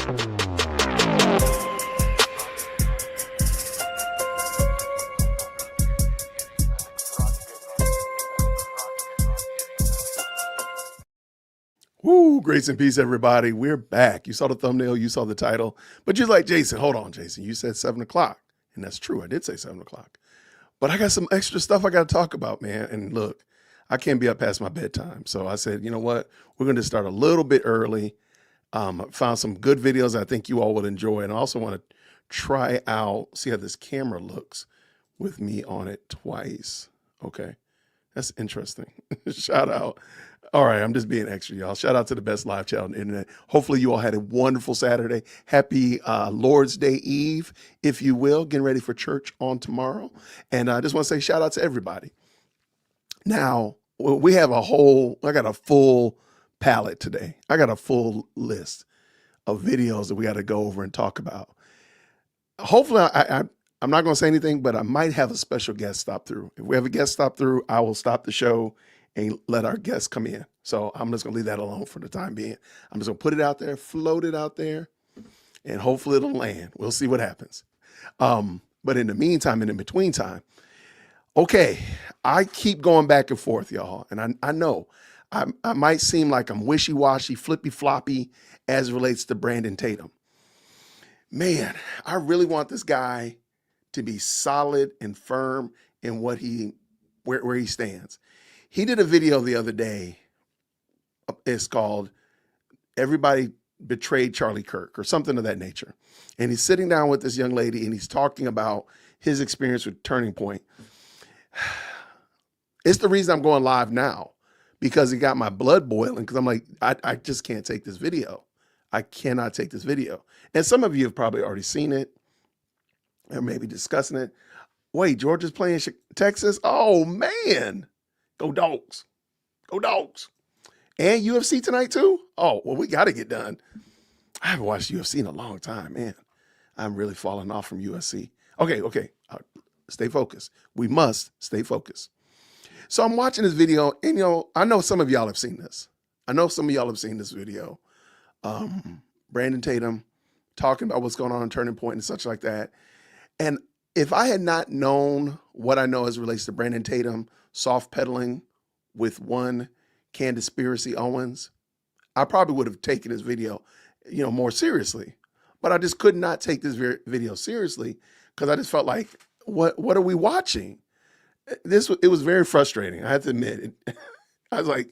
Woo, grace and peace, everybody. We're back. You saw the thumbnail, you saw the title, but you're like, Jason, hold on, Jason. You said 7 o'clock. And that's true. I did say 7 o'clock. But I got some extra stuff I got to talk about, man. And look, I can't be up past my bedtime. So I said, you know what? We're going to start a little bit early. Found some good videos I think you all would enjoy. And I also want to try out, see how this camera looks with me on it twice. Okay. That's interesting. Shout out. All right, I'm just being extra, y'all. Shout out to the best live chat on the internet. Hopefully you all had a wonderful Saturday. Happy Lord's Day Eve, if you will. Getting ready for church on tomorrow. And I just want to say shout out to everybody. Now, we have I got a full palette today. I got a full list of videos that we got to go over and talk about. Hopefully, I'm not going to say anything, but I might have a special guest stop through. If we have a guest stop through, I will stop the show and let our guests come in. So I'm just going to leave that alone for the time being. I'm just going to put it out there, float it out there, and hopefully it'll land. We'll see what happens. But in the meantime, and in between time, okay, I keep going back and forth, y'all. And I know I might seem like I'm wishy-washy, flippy-floppy as it relates to Brandon Tatum. Man, I really want this guy to be solid and firm in where he stands. He did a video the other day. It's called Everybody Betrayed Charlie Kirk or something of that nature. And he's sitting down with this young lady and he's talking about his experience with Turning Point. It's the reason I'm going live now, because he got my blood boiling, because I'm like, I just can't take this video. I cannot take this video. And some of you have probably already seen it or maybe discussing it. Wait, Georgia's playing Texas? Oh, man. Go Dogs. Go Dogs. And UFC tonight, too? Oh, well, we got to get done. I haven't watched UFC in a long time, man. I'm really falling off from UFC. Okay. Stay focused. We must stay focused. So I'm watching this video, and, I know some of y'all have seen this. I know some of y'all have seen this video. Brandon Tatum talking about what's going on in Turning Point and such like that. And if I had not known what I know as it relates to Brandon Tatum soft pedaling with one Candaspiracy Owens, I probably would have taken this video, more seriously. But I just could not take this video seriously because I just felt like, what are we watching? It was very frustrating. I have to admit it. I was like,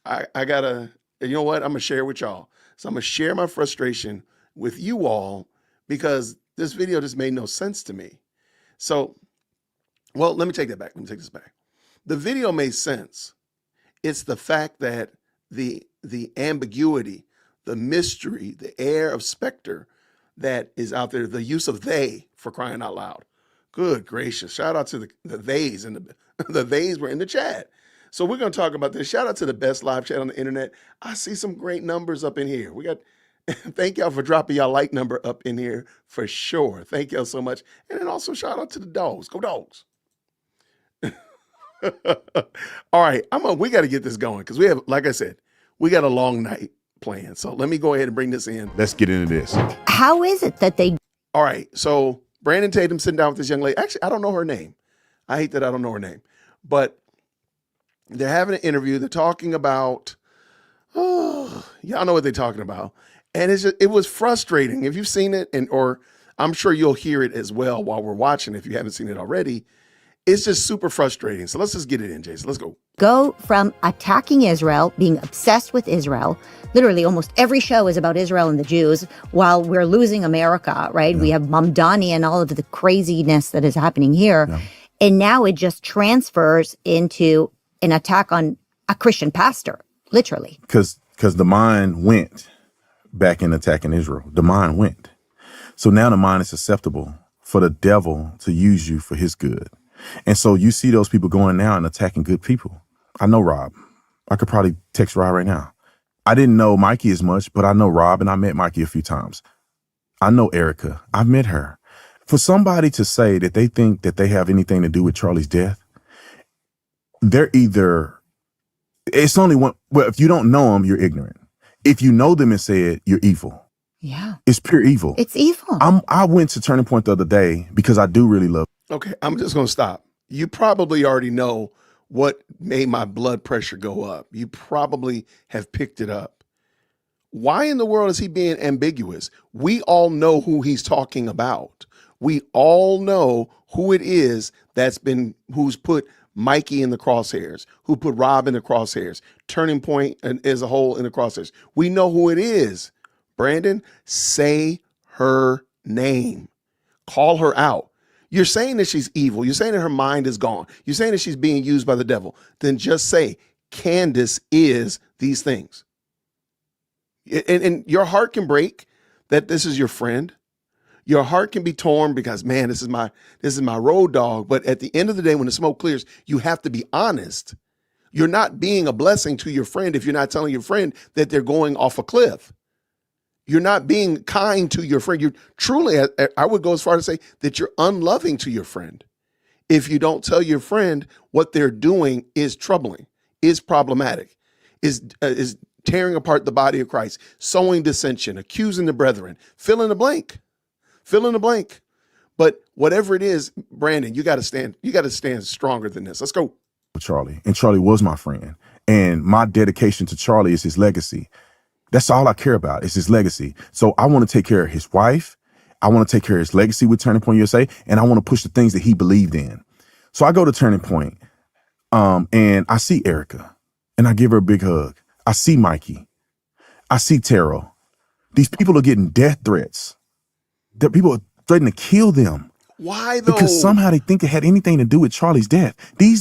I gotta, you know what? I'm gonna share with y'all. So I'm gonna share my frustration with you all because this video just made no sense to me. So, well, let me take that back. Let me take this back. The video made sense. It's the fact that the ambiguity, the mystery, the air of specter that is out there, the use of they, for crying out loud. Good gracious. Shout out to the theys, and the theys were in the chat. So we're going to talk about this. Shout out to the best live chat on the internet. I see some great numbers up in here. Thank y'all for dropping y'all like number up in here for sure. Thank y'all so much. And then also shout out to the dogs. Go Dogs. All right. We got to get this going because we have, like I said, we got a long night planned. So let me go ahead and bring this in. Let's get into this. How is it that they... All right. So Brandon Tatum sitting down with this young lady. Actually, I don't know her name. I hate that I don't know her name. But they're having an interview. They're talking about, y'all know what they're talking about. And it was frustrating. If you've seen it, or I'm sure you'll hear it as well while we're watching, if you haven't seen it already, it's just super frustrating. So let's just get it in, Jason. Let's go. Go from attacking Israel, being obsessed with Israel. Literally, almost every show is about Israel and the Jews, while we're losing America, right? Yeah. We have Mamdani and all of the craziness that is happening here. Yeah. And now it just transfers into an attack on a Christian pastor, literally. Because the mind went back in attacking Israel. The mind went. So now the mind is susceptible for the devil to use you for his good. And so you see those people going now and attacking good people. I know Rob. I could probably text Rob right now. I didn't know Mikey as much, but I know Rob, and I met Mikey a few times. I know Erica. I've met her. For somebody to say that they think that they have anything to do with Charlie's death, they're either, it's only one, well, if you don't know them, you're ignorant. If you know them and say it, you're evil. Yeah. It's pure evil. It's evil. I went to Turning Point the other day because I do really love. Okay, I'm just going to stop. You probably already know what made my blood pressure go up. You probably have picked it up. Why in the world is he being ambiguous? We all know who he's talking about. We all know who it is who's put Mikey in the crosshairs, who put Rob in the crosshairs, Turning Point as a whole in the crosshairs. We know who it is. Brandon, say her name. Call her out. You're saying that she's evil. You're saying that her mind is gone. You're saying that she's being used by the devil. Then just say, Candace is these things. And your heart can break that this is your friend. Your heart can be torn because, man, this is my road dog. But at the end of the day, when the smoke clears, you have to be honest. You're not being a blessing to your friend if you're not telling your friend that they're going off a cliff. You're not being kind to your friend. You're truly, I would go as far to say that you're unloving to your friend. If you don't tell your friend what they're doing is troubling, is problematic, is tearing apart the body of Christ, sowing dissension, accusing the brethren, fill in the blank. But whatever it is, Brandon, you got to stand stronger than this. Let's go. Charlie, and Charlie was my friend, and my dedication to Charlie is his legacy. That's all I care about is his legacy. So I want to take care of his wife. I want to take care of his legacy with Turning Point USA, and I want to push the things that he believed in. So I go to Turning Point, and I see Erica, and I give her a big hug. I see Mikey. I see Terrell. These people are getting death threats. That people are threatening to kill them. Why though? Because somehow they think it had anything to do with Charlie's death.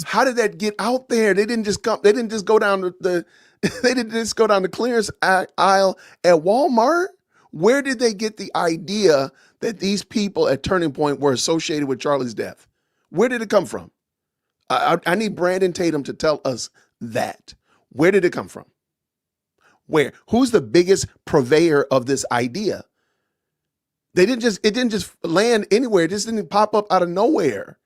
How did that get out there? They didn't just go down the they didn't just go down the clearance aisle at Walmart. Where did they get the idea that these people at Turning Point were associated with Charlie's death? Where did it come from? I need Brandon Tatum to tell us that. Where did it come from? Where? Who's the biggest purveyor of this idea? It didn't just land anywhere. It just didn't pop up out of nowhere.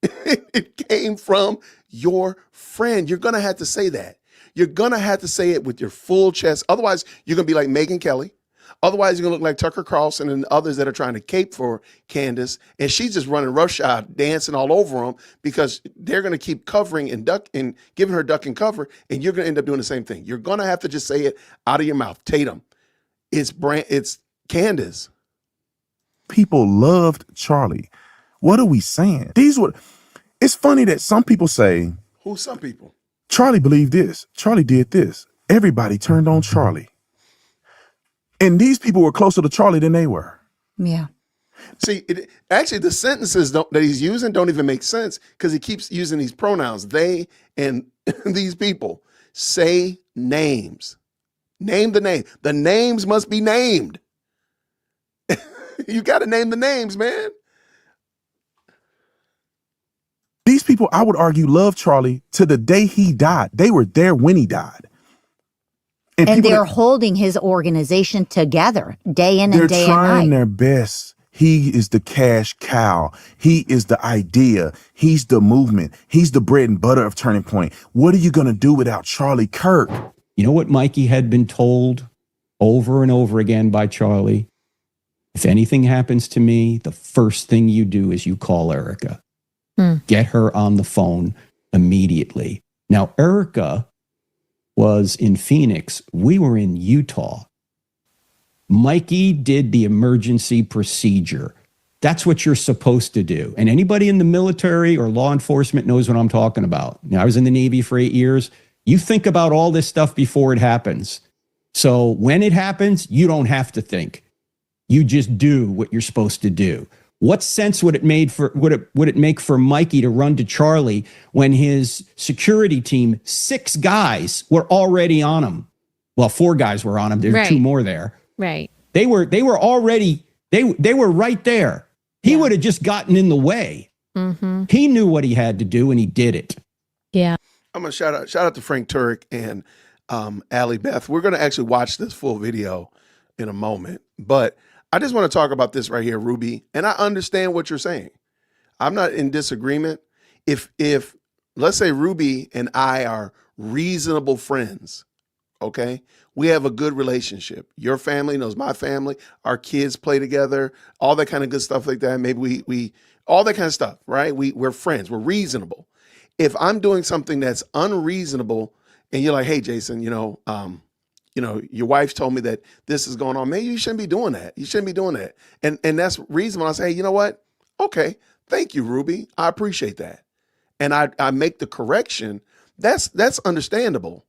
It came from your friend. You're going to have to say that. You're going to have to say it with your full chest. Otherwise, you're going to be like Megyn Kelly. Otherwise, you're going to look like Tucker Carlson and others that are trying to cape for Candace. And she's just running roughshod, dancing all over them because they're going to keep covering and giving her duck and cover. And you're going to end up doing the same thing. You're going to have to just say it out of your mouth. Tatum, it's Candace. People loved Charlie. What are we saying? It's funny that some people say, who's some people? Charlie believed this. Charlie did this. Everybody turned on Charlie. And these people were closer to Charlie than they were. Yeah. See, actually, the sentences that he's using don't even make sense because he keeps using these pronouns, they and these people. Say names. Name the name. The names must be named. You got to name the names, man. These people, I would argue, loved Charlie to the day he died. They were there when he died. And they're holding his organization together day in and day and night. They're trying their best. He is the cash cow. He is the idea. He's the movement. He's the bread and butter of Turning Point. What are you going to do without Charlie Kirk? You know what Mikey had been told over and over again by Charlie? If anything happens to me, the first thing you do is you call Erica. Get her on the phone immediately. Now, Erica was in Phoenix. We were in Utah. Mikey did the emergency procedure. That's what you're supposed to do. And anybody in the military or law enforcement knows what I'm talking about. Now, I was in the Navy for 8 years. You think about all this stuff before it happens. So when it happens, you don't have to think. You just do what you're supposed to do. What sense would it make for Mikey to run to Charlie when his security team, 6 guys, were already on him? Well, 4 guys were on him. There's 2 more there. Right. They were already they were right there. He would have just gotten in the way. Mm-hmm. He knew what he had to do and he did it. Yeah. I'm gonna shout out to Frank Turek and Allie Beth. We're gonna actually watch this full video in a moment, but I just want to talk about this right here, Ruby. And I understand what you're saying. I'm not in disagreement. If let's say Ruby and I are reasonable friends, Okay. We have a good relationship. Your family knows my family. Our kids play together, all that kind of good stuff like that. Maybe we all that kind of stuff, right? We're friends. We're reasonable. If I'm doing something that's unreasonable and you're like, hey, Jason, your wife told me that this is going on. Maybe you shouldn't be doing that. You shouldn't be doing that. And that's reasonable. I say, hey, you know what? Okay. Thank you, Ruby. I appreciate that. And I make the correction. That's understandable.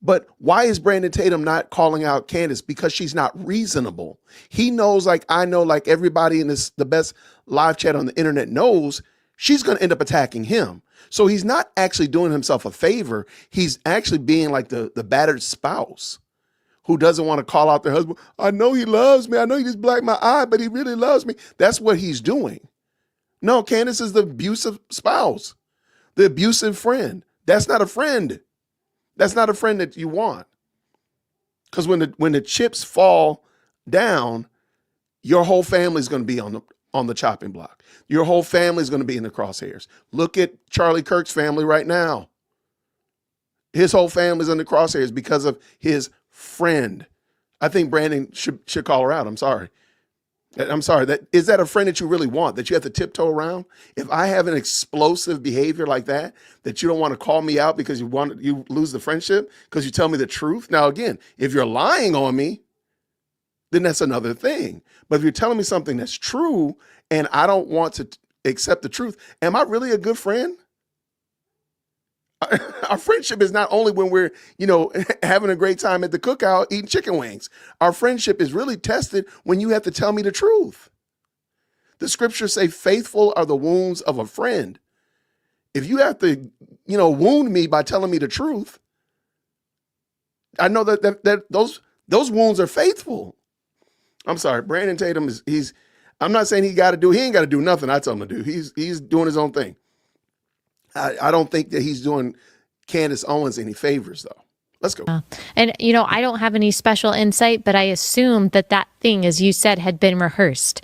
But why is Brandon Tatum not calling out Candace? Because she's not reasonable. He knows, like I know, like everybody in the best live chat on the internet knows, she's going to end up attacking him. So he's not actually doing himself a favor. He's actually being like the battered spouse who doesn't want to call out their husband. I know he loves me. I know he just blacked my eye, but he really loves me. That's what he's doing. No, Candace is the abusive spouse, the abusive friend. That's not a friend. That's not a friend that you want. Because when the chips fall down, your whole family is going to be on the chopping block. Your whole family is going to be in the crosshairs. Look at Charlie Kirk's family right now. His whole family's in the crosshairs because of his friend. I think Brandon should call her out. I'm sorry. Is that a friend that you really want, that you have to tiptoe around? If I have an explosive behavior like that you don't want to call me out because you lose the friendship because you tell me the truth. Now, again, if you're lying on me, then that's another thing. But if you're telling me something that's true and I don't want to accept the truth, am I really a good friend? Our friendship is not only when we're, having a great time at the cookout eating chicken wings. Our friendship is really tested when you have to tell me the truth. The scriptures say faithful are the wounds of a friend. If you have to, wound me by telling me the truth, I know that those wounds are faithful. I'm sorry, Brandon Tatum I'm not saying he ain't got to do nothing I tell him to do. He's doing his own thing. I don't think that he's doing Candace Owens any favors, though. Let's go. And, I don't have any special insight, but I assume that thing, as you said, had been rehearsed.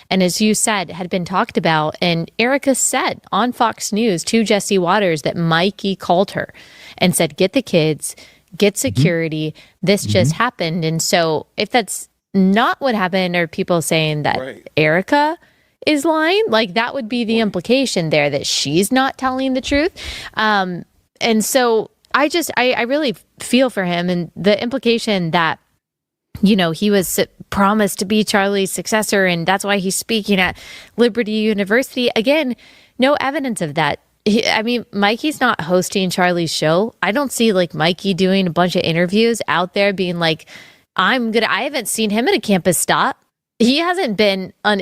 And as you said, had been talked about. And Erica said on Fox News to Jesse Waters that Mikey called her and said, get the kids, get security. This just happened. And so if that's not what happened, are people saying that Erica is lying? Like, that would be the implication there, that she's not telling the truth. And so I really feel for him, and the implication that, he was promised to be Charlie's successor, and that's why he's speaking at Liberty University. Again, no evidence of that. Mikey's not hosting Charlie's show. I don't see Mikey doing a bunch of interviews out there being like, I haven't seen him at a campus stop. He hasn't been on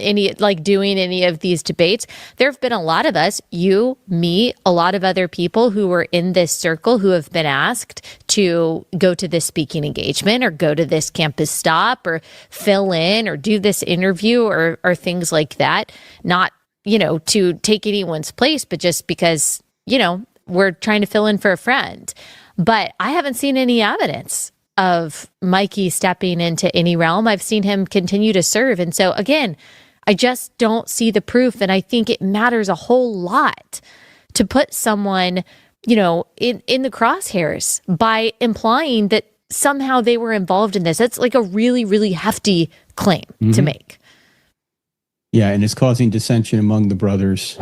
doing any of these debates. There have been a lot of us, you, me, a lot of other people who were in this circle who have been asked to go to this speaking engagement or go to this campus stop or fill in or do this interview or things like that. Not, to take anyone's place, but just because, we're trying to fill in for a friend. But I haven't seen any evidence of Mikey stepping into any realm. I've seen him continue to serve. And so again, I just don't see the proof. And I think it matters a whole lot to put someone, in the crosshairs by implying that somehow they were involved in this. That's like a really, really hefty claim to make. Yeah, and it's causing dissension among the brothers.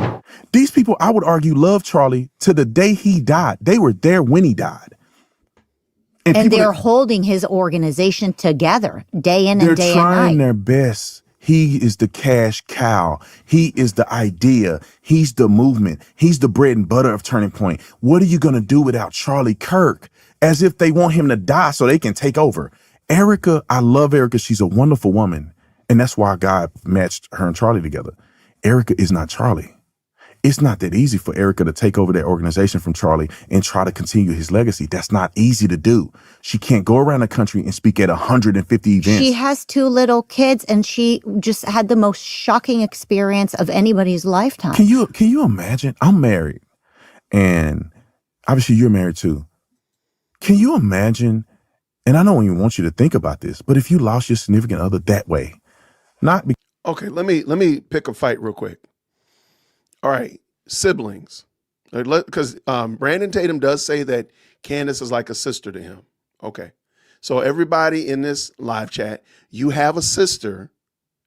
These people, I would argue, love Charlie to the day he died. They were there when he died. And they're holding his organization together day in and day and night. They're trying their best. He is the cash cow. He is the idea. He's the movement. He's the bread and butter of Turning Point. What are you going to do without Charlie Kirk? As if they want him to die so they can take over. Erica, I love Erica. She's a wonderful woman. And that's why God matched her and Charlie together. Erica is not Charlie. It's not that easy for Erica to take over that organization from Charlie and try to continue his legacy. That's not easy to do. She can't go around the country and speak at 150 events. She has 2 little kids, and she just had the most shocking experience of anybody's lifetime. Can you imagine? I'm married, and obviously you're married too. Can you imagine? And I don't even want you to think about this, but if you lost your significant other that way, okay, let me pick a fight real quick. All right, siblings. Because Brandon Tatum does say that Candace is like a sister to him. Okay. So everybody in this live chat, you have a sister.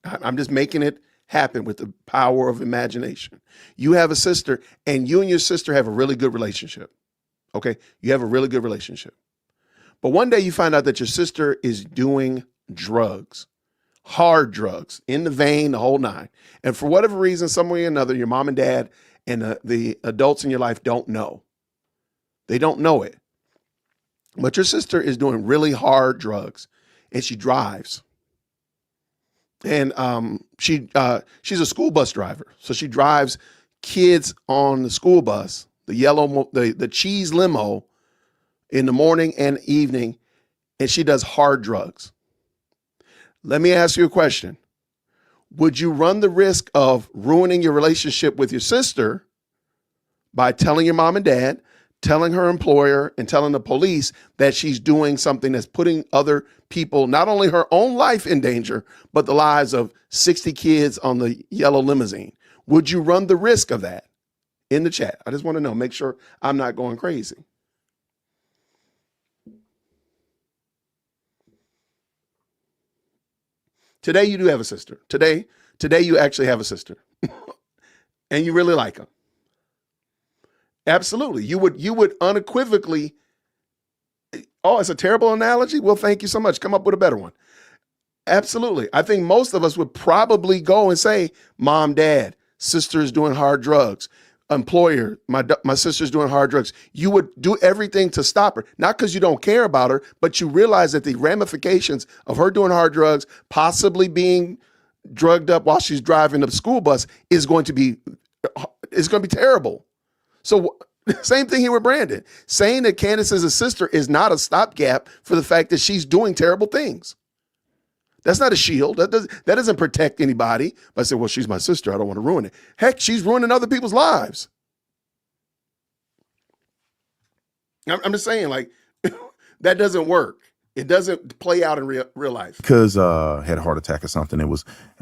I'm just making it happen with the power of imagination. You have a sister, and you and your sister have a really good relationship. Okay. You have a really good relationship. But one day you find out that your sister is doing drugs, hard drugs, in the vein, the whole nine. And for whatever reason, some way or another, your mom and dad and the adults in your life don't know. They don't know it. But your sister is doing really hard drugs, and she drives. And she's a school bus driver. So she drives kids on the school bus, the cheese limo, in the morning and evening, and she does hard drugs. Let me ask you a question. Would you run the risk of ruining your relationship with your sister by telling your mom and dad, telling her employer, and telling the police that she's doing something that's putting other people, not only her own life in danger, but the lives of 60 kids on the yellow limousine? Would you run the risk of that? In the chat. I just want to know, make sure I'm not going crazy. Today you do have a sister. Today you actually have a sister. And you really like her. Absolutely. You would unequivocally. Oh, it's a terrible analogy? Well, thank you so much. Come up with a better one. Absolutely. I think most of us would probably go and say, Mom, Dad, sister is doing hard drugs. Employer, my sister's doing hard drugs. You would do everything to stop her, not because you don't care about her, but you realize that the ramifications of her doing hard drugs, possibly being drugged up while she's driving the school bus, is going to be terrible. So same thing here with Brandon. Saying that Candace is a sister is not a stopgap for the fact that she's doing terrible things. That's not a shield. That doesn't protect anybody. But I say, well, she's my sister. I don't want to ruin it. Heck, she's ruining other people's lives. I'm just saying, like, that doesn't work. It doesn't play out in real life. Because had a heart attack or something,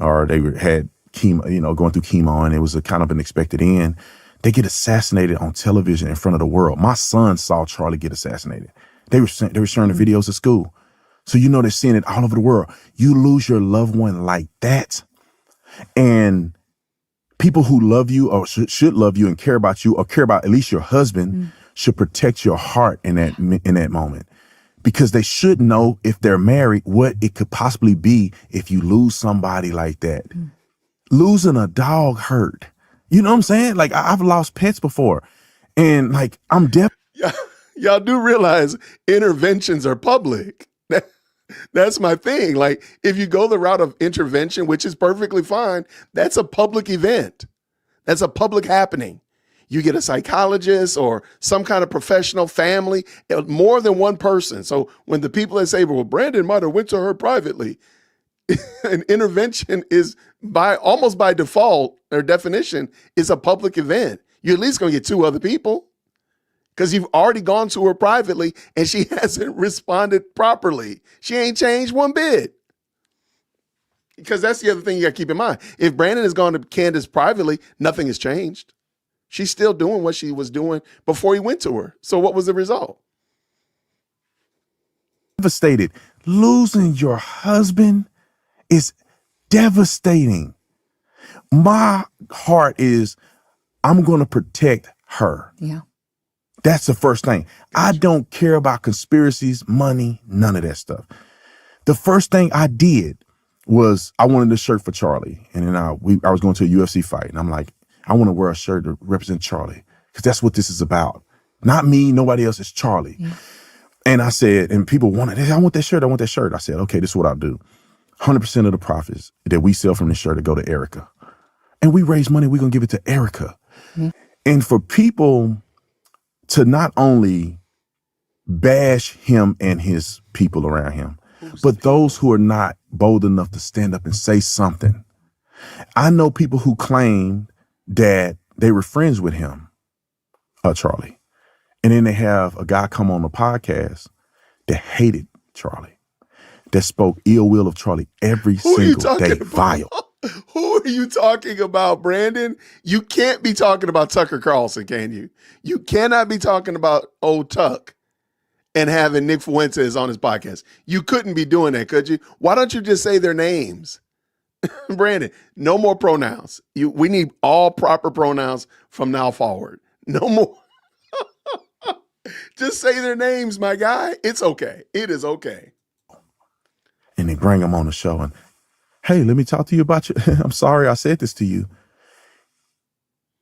or they had chemo, going through chemo, and it was a kind of an expected end. They get assassinated on television in front of the world. My son saw Charlie get assassinated. They were sharing the videos at school. So they're seeing it all over the world. You lose your loved one like that. And people who love you or should love you and care about you or care about at least your husband should protect your heart in that moment. Because they should know, if they're married, what it could possibly be if you lose somebody like that. Losing a dog hurt. You know what I'm saying? Like, I've lost pets before. And like, I'm Y'all do realize interventions are public. That's my thing. Like, if you go the route of intervention, which is perfectly fine, that's a public event. That's a public happening. You get a psychologist or some kind of professional, family, more than one person. So when the people that say, well, Brandon might have went to her privately, an intervention is almost by default or definition is a public event. You're at least going to get two other people, because you've already gone to her privately and she hasn't responded properly. She ain't changed one bit. Because that's the other thing you got to keep in mind. If Brandon has gone to Candace privately, nothing has changed. She's still doing what she was doing before he went to her. So what was the result? devastated. Losing your husband is devastating. My heart is, I'm going to protect her. Yeah. That's the first thing. I don't care about conspiracies, money, none of that stuff. The first thing I did was I wanted a shirt for Charlie. And then I was going to a UFC fight. And I'm like, I want to wear a shirt to represent Charlie, because that's what this is about. Not me, nobody else, it's Charlie. Yeah. And I said, and people wanted, hey, I want that shirt, I want that shirt. I said, okay, this is what I'll do. 100% of the profits that we sell from this shirt will go to Erica. And we raise money, we're going to give it to Erica. Mm-hmm. And for people to not only bash him and his people around him, but those who are not bold enough to stand up and say something. I know people who claim that they were friends with him, Charlie. And then they have a guy come on the podcast that hated Charlie, that spoke ill will of Charlie every single day. Vile. Who are you talking about, Brandon? You can't be talking about Tucker Carlson, can you? You cannot be talking about old Tuck. and having Nick Fuentes on his podcast. You couldn't be doing that, could you? Why don't you just say their names? Brandon, no more pronouns. We need all proper pronouns from now forward. No more. Just say their names, my guy. It's okay. It is okay. And they bring them on the show and, hey, let me talk to you about you. I'm sorry I said this to you.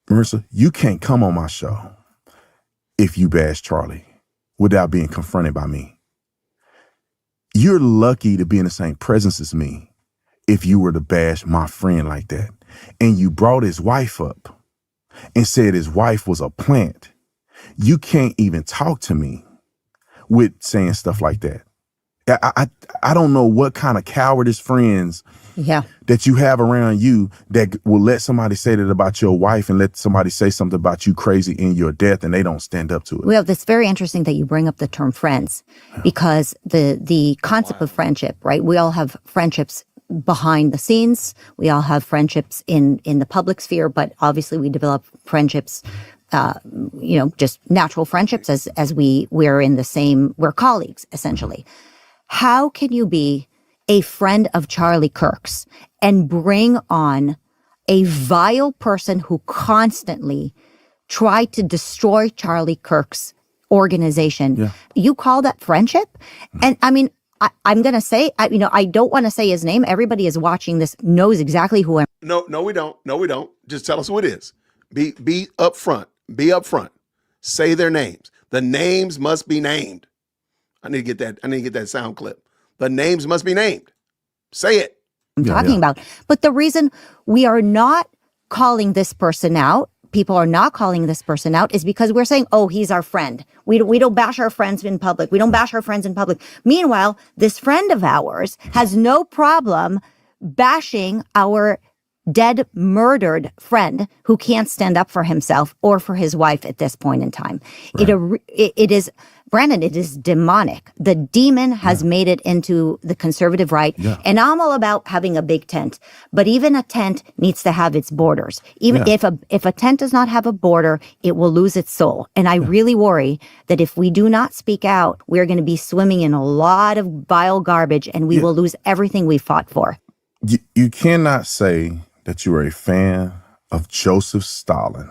Marissa, you can't come on my show if you bash Charlie without being confronted by me. You're lucky to be in the same presence as me if you were to bash my friend like that. And you brought his wife up and said his wife was a plant. You can't even talk to me with saying stuff like that. I don't know what kind of cowardice friends that you have around you that will let somebody say that about your wife and let somebody say something about you crazy in your death and they don't stand up to it. Well, that's very interesting that you bring up the term friends because the concept of friendship, right? We all have friendships behind the scenes. We all have friendships in the public sphere, but obviously we develop friendships just natural friendships as we're in the same, we're colleagues, essentially. How can you be a friend of Charlie Kirk's and bring on a vile person who constantly tried to destroy Charlie Kirk's organization? Yeah. You call that friendship? And I mean, I'm going to say, I don't want to say his name. Everybody is watching this, knows exactly who I'm. No, we don't. No, we don't. Just tell us who it is. Be upfront. Be upfront. Say their names. The names must be named. I need to get that sound clip. The names must be named. Say it. I'm talking about. But the reason we are not calling this person out, people are not calling this person out, is because we're saying, oh, he's our friend. We don't bash our friends in public. We don't bash our friends in public. Meanwhile, this friend of ours has no problem bashing our dead, murdered friend who can't stand up for himself or for his wife at this point in time. Right. It is, Brandon, it is demonic. The demon has made it into the conservative right. Yeah. And I'm all about having a big tent. But even a tent needs to have its borders. Even if a tent does not have a border, it will lose its soul. And I really worry that if we do not speak out, we're going to be swimming in a lot of vile garbage and we will lose everything we fought for. You cannot say that you are a fan of Joseph Stalin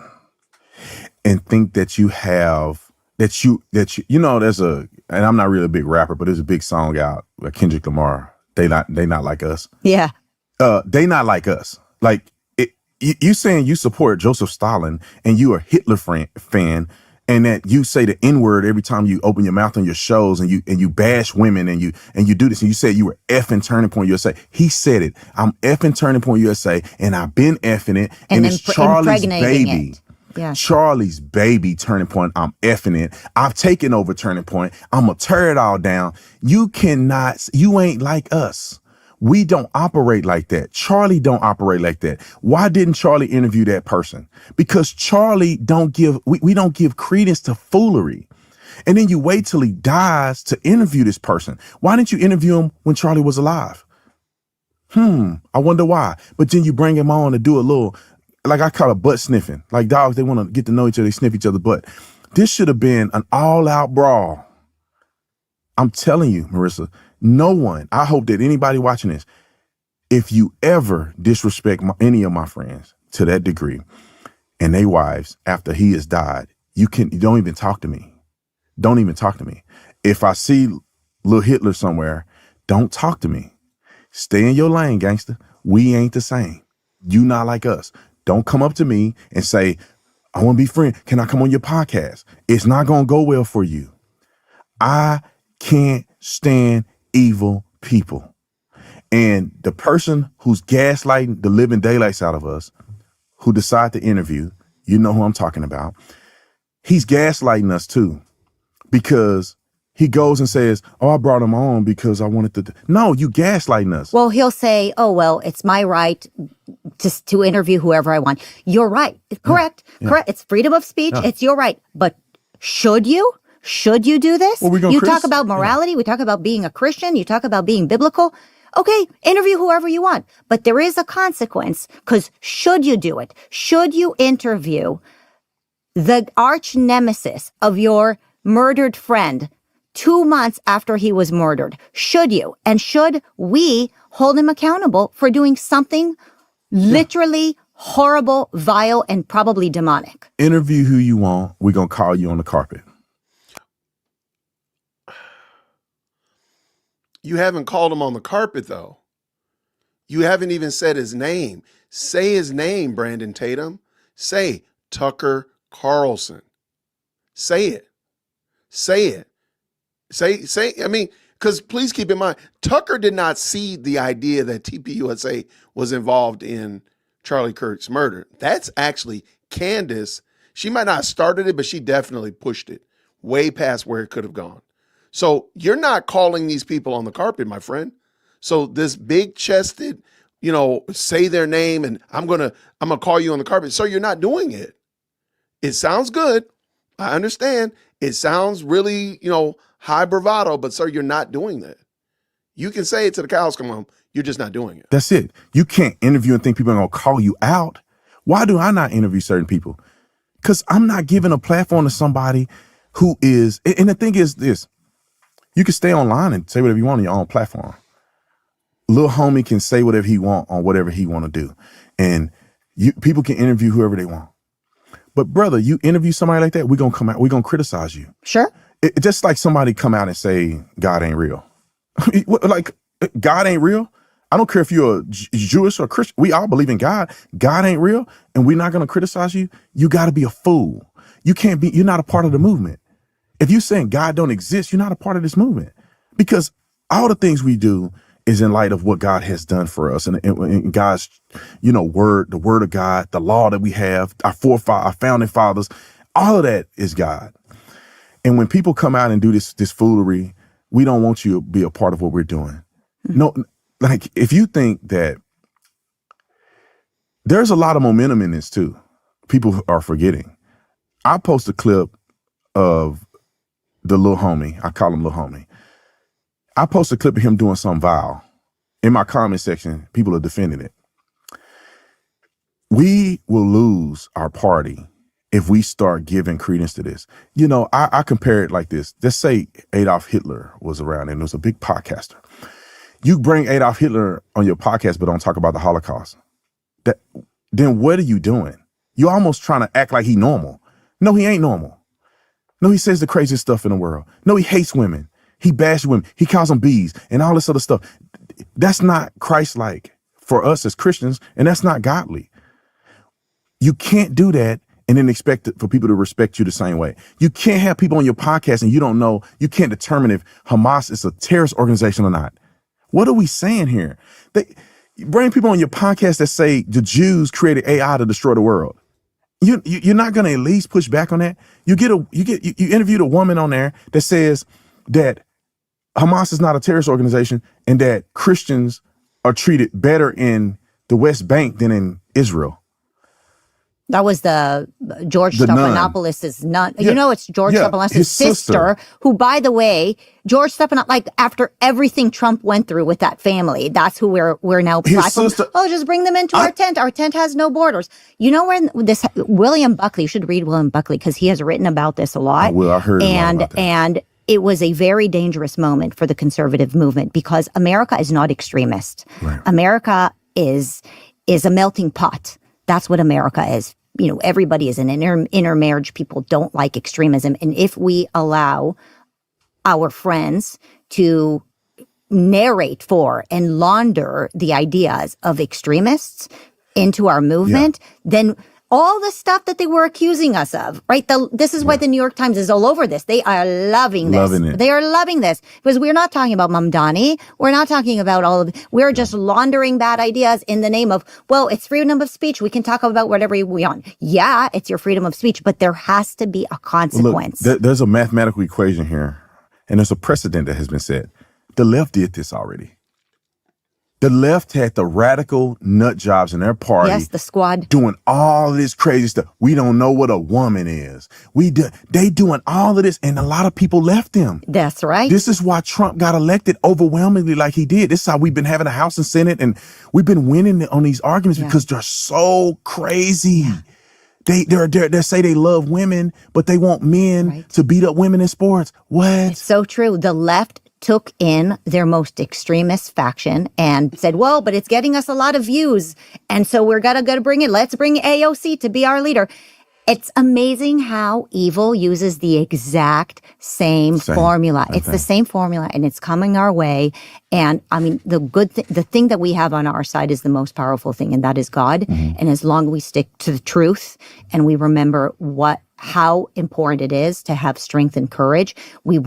and think that you have there's and I'm not really a big rapper, but there's a big song out like Kendrick Lamar. They not like us. Yeah. They not like us. Like you saying you support Joseph Stalin and you are a Hitler fan and that you say the N-word every time you open your mouth on your shows and you bash women and you do this and you said you were effing Turning Point USA. He said it. I'm effing Turning Point USA and I've been effing it and it's Charlie's baby. Yeah. Charlie's baby, Turning Point. I'm effing it. I've taken over Turning Point. I'm gonna tear it all down. You ain't like us. We don't operate like that. Charlie don't operate like that. Why didn't Charlie interview that person? Because Charlie we don't give credence to foolery. And then you wait till he dies to interview this person. Why didn't you interview him when Charlie was alive? I wonder why. But then you bring him on to do a little, like I call it butt sniffing. Like dogs, they want to get to know each other, they sniff each other's butt. This should have been an all-out brawl. I'm telling you, Marissa, no one, I hope that anybody watching this, if you ever disrespect any of my friends to that degree and they wives after he has died, you don't even talk to me. Don't even talk to me. If I see little Hitler somewhere, don't talk to me. Stay in your lane, gangster. We ain't the same. You not like us. Don't come up to me and say, I want to be friends. Can I come on your podcast? It's not going to go well for you. I can't stand evil people. And the person who's gaslighting the living daylights out of us, who decide to interview, you know who I'm talking about, he's gaslighting us too. Because he goes and says, oh, I brought him on because I wanted to. No, you gaslighting us. Well, he'll say, oh, well, it's my right to interview whoever I want. You're right. Correct. Yeah. Correct. It's freedom of speech. Yeah. It's your right. But should you? Should you do this? Well, you talk about morality. Yeah. We talk about being a Christian. You talk about being biblical. Okay, interview whoever you want. But there is a consequence, because should you do it? Should you interview the arch nemesis of your murdered friend, 2 months after he was murdered. Should you? And should we hold him accountable for doing something literally horrible, vile, and probably demonic? Interview who you want. We're going to call you on the carpet. You haven't called him on the carpet, though. You haven't even said his name. Say his name, Brandon Tatum. Say Tucker Carlson. Say it. Say it. Say, I mean, because please keep in mind, Tucker did not seed the idea that TPUSA was involved in Charlie Kirk's murder. That's actually Candace. She might not have started it, but she definitely pushed it way past where it could have gone. So you're not calling these people on the carpet, my friend. So this big chested, say their name and I'm gonna call you on the carpet. So you're not doing it. It sounds good. I understand. It sounds really, high bravado, but sir, you're not doing that. You can say it till the cows come home. You're just not doing it. That's it. You can't interview and think people are going to call you out. Why do I not interview certain people? Because I'm not giving a platform to somebody who is, and the thing is this, you can stay online and say whatever you want on your own platform. Lil homie can say whatever he want on whatever he want to do. And people can interview whoever they want. But brother, you interview somebody like that, we're going to come out, we're going to criticize you. Sure. It just like somebody come out and say, God ain't real. Like, God ain't real? I don't care if you're a Jewish or Christian. We all believe in God. God ain't real, and we're not going to criticize you. You got to be a fool. You're not a part of the movement. If you're saying God don't exist, you're not a part of this movement. Because all the things we do is in light of what God has done for us and God's, word, the word of God, the law that we have, our founding fathers, all of that is God. And when people come out and do this foolery, we don't want you to be a part of what we're doing. No, like if you think that there's a lot of momentum in this too, people are forgetting. I post a clip of the little homie. I call him little homie. I post a clip of him doing something vile. In my comment section, people are defending it. We will lose our party if we start giving credence to this. I compare it like this. Let's say Adolf Hitler was around and was a big podcaster. You bring Adolf Hitler on your podcast, but don't talk about the Holocaust. Then what are you doing? You're almost trying to act like he normal. No, he ain't normal. No, he says the craziest stuff in the world. No, he hates women. He bashes women. He calls them bees and all this other stuff. That's not Christ-like for us as Christians, and that's not godly. You can't do that and then expect for people to respect you the same way. You can't have people on your podcast and you can't determine if Hamas is a terrorist organization or not. What are we saying here? You bring people on your podcast that say the Jews created AI to destroy the world. You're not going to at least push back on that. You interviewed a woman on there that says that Hamas is not a terrorist organization and that Christians are treated better in the West Bank than in Israel. That was the George The nun. Stephanopoulos' nun. Yeah. It's George Yeah, Stephanopoulos' his sister, who, by the way, George Stephanopoulos, after everything Trump went through with that family, that's who we're now platforming. Oh, just bring them into our tent. Our tent has no borders. When this William Buckley, you should read William Buckley because he has written about this a lot. I heard a lot about that. And it was a very dangerous moment for the conservative movement because America is not extremist. Right. America is a melting pot. That's what America is. Everybody is an intermarriage. People don't like extremism. And if we allow our friends to narrate for and launder the ideas of extremists into our movement, then all the stuff that they were accusing us of, right? This is why the New York Times is all over this. They are loving this. They are loving this because we're not talking about Mamdani. We're not talking about all of it. We're just laundering bad ideas in the name of, well, it's freedom of speech. We can talk about whatever we want. Yeah, it's your freedom of speech, but there has to be a consequence. Look, there's a mathematical equation here, and there's a precedent that has been set. The left did this already. The left had the radical nut jobs in their party. Yes, the squad. Doing all this crazy stuff. We don't know what a woman is. They doing all of this, and a lot of people left them. That's right. This is why Trump got elected overwhelmingly like he did. This is how we've been having a House and Senate, and we've been winning on these arguments because they're so crazy. They say they love women, but they want men to beat up women in sports. What? It's so true. The left took in their most extremist faction and said, well, but it's getting us a lot of views. And so we're gotta bring it. Let's bring AOC to be our leader. It's amazing how evil uses the exact same formula. It's the same formula, and it's coming our way. And I mean, the thing that we have on our side is the most powerful thing, and that is God. And as long as we stick to the truth and we remember how important it is to have strength and courage, we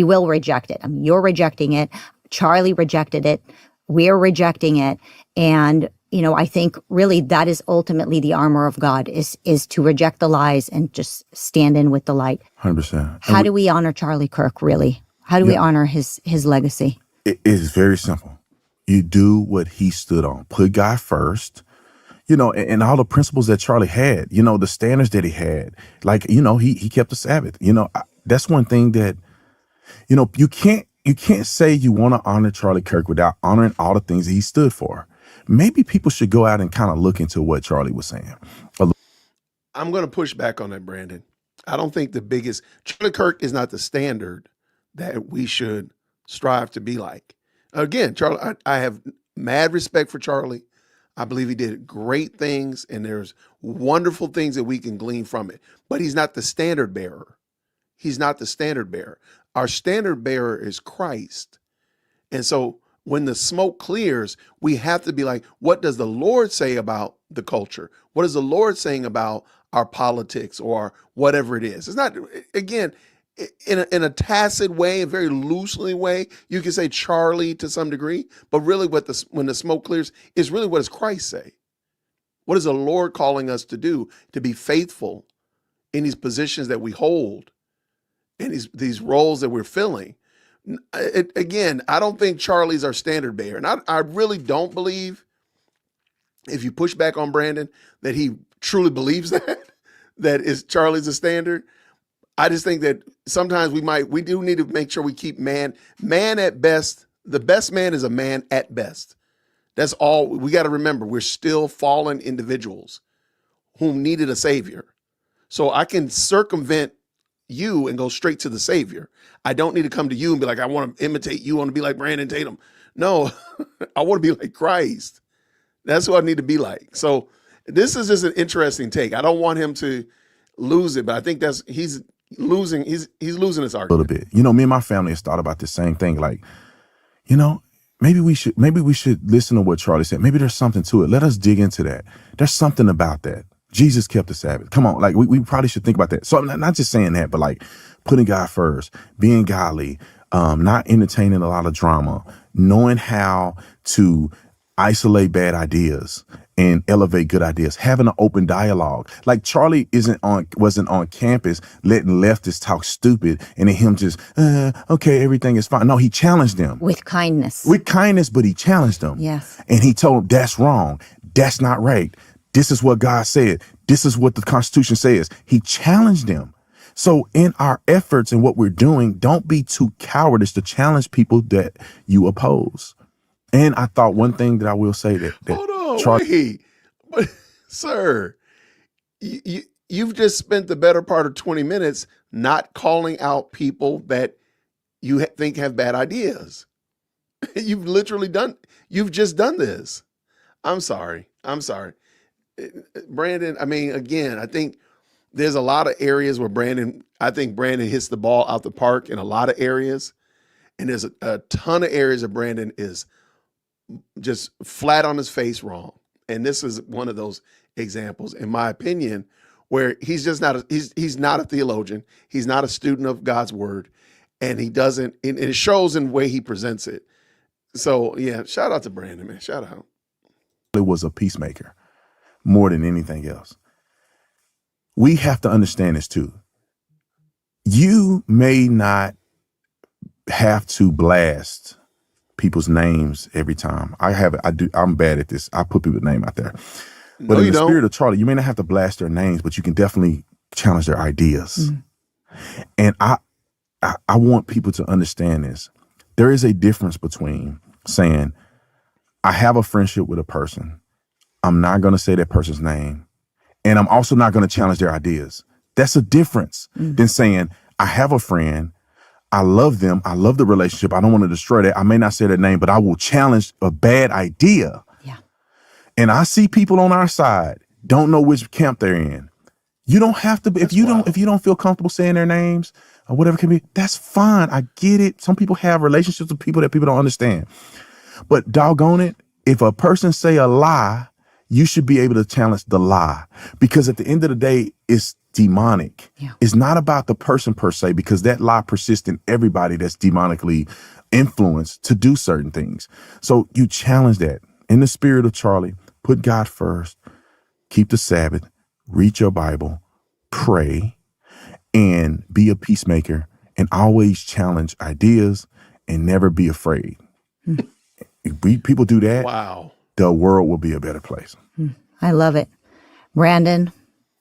will reject it. I mean, you're rejecting it. Charlie rejected it. We're rejecting it. And I think really that is ultimately the armor of God is to reject the lies and just stand in with the light. 100%. How do we honor Charlie Kirk, really? How do we honor his legacy? It is very simple. You do what he stood on. Put God first, and all the principles that Charlie had, the standards that he had. Like, he kept the Sabbath. That's one thing that, you can't say you want to honor Charlie Kirk without honoring all the things that he stood for. Maybe people should go out and kind of look into what Charlie was saying. I'm going to push back on that, Brandon. I don't think Charlie Kirk is not the standard that we should strive to be like. Again, Charlie, I have mad respect for Charlie. I believe he did great things, and there's wonderful things that we can glean from it. But he's not the standard bearer. He's not the standard bearer. Our standard bearer is Christ. And so when the smoke clears, we have to be like, what does the Lord say about the culture? What is the Lord saying about our politics or whatever it is? It's not, again, in a tacit way, a very loosely way, you can say Charlie to some degree, but really when the smoke clears is really what does Christ say? What is the Lord calling us to do? To be faithful in these positions that we hold and these roles that we're filling. Again, I don't think Charlie's our standard bearer. And I really don't believe, if you push back on Brandon, that he truly believes that Charlie's a standard. I just think that sometimes we do need to make sure we keep man at best. The best man is a man at best. That's all we got to remember. We're still fallen individuals whom needed a savior. So I can circumvent you and go straight to the Savior. I don't need to come to you and be like, I want to imitate you. I want to be like Brandon Tatum. No, I want to be like Christ. That's who I need to be like. So this is just an interesting take. I don't want him to lose it, but I think he's losing his argument. A little bit. Me and my family has thought about the same thing. Like, maybe we should listen to what Charlie said. Maybe there's something to it. Let us dig into that. There's something about that. Jesus kept the Sabbath. Come on, like we probably should think about that. So I'm not just saying that, but like putting God first, being godly, not entertaining a lot of drama, knowing how to isolate bad ideas and elevate good ideas, having an open dialogue. Like Charlie wasn't on campus letting leftists talk stupid and then him just, okay, everything is fine. No, he challenged them. With kindness. But he challenged them. Yes. And he told them, that's wrong. That's not right. This is what God said. This is what the Constitution says. He challenged them. So in our efforts and what we're doing, don't be too cowardice to challenge people that you oppose. And I thought one thing that I will say that hold on, wait. But, sir, you've just spent the better part of 20 minutes not calling out people that you think have bad ideas. You've just done this. I'm sorry. Brandon, I mean, again, I think there's a lot of areas where Brandon hits the ball out the park in a lot of areas. And there's a ton of areas that Brandon is just flat on his face wrong. And this is one of those examples, in my opinion, where he's just he's not a theologian. He's not a student of God's word. And he doesn't, and it shows in the way he presents it. So yeah, shout out to Brandon, man. Shout out. It was a peacemaker more than anything else. We have to understand this too. You may not have to blast people's names every time. I'm bad at this. I put people's name out there. But in the spirit of Charlie, you may not have to blast their names, but you can definitely challenge their ideas. And I want people to understand this. There is a difference between saying, I have a friendship with a person. I'm not going to say that person's name. And I'm also not going to challenge their ideas. That's a difference than saying, I have a friend, I love them, I love the relationship, I don't want to destroy that. I may not say their name, but I will challenge a bad idea. Yeah. And I see people on our side don't know which camp they're in. You don't have to, if you don't feel comfortable saying their names or whatever it can be, that's fine. I get it. Some people have relationships with people that people don't understand. But doggone it, if a person say a lie, you should be able to challenge the lie, because at the end of the day, it's demonic. Yeah. It's not about the person per se, because that lie persists in everybody that's demonically influenced to do certain things. So you challenge that in the spirit of Charlie. Put God first, keep the Sabbath, read your Bible, pray, and be a peacemaker, and always challenge ideas and never be afraid. If people do that, Wow. the world will be a better place. I love it. Brandon,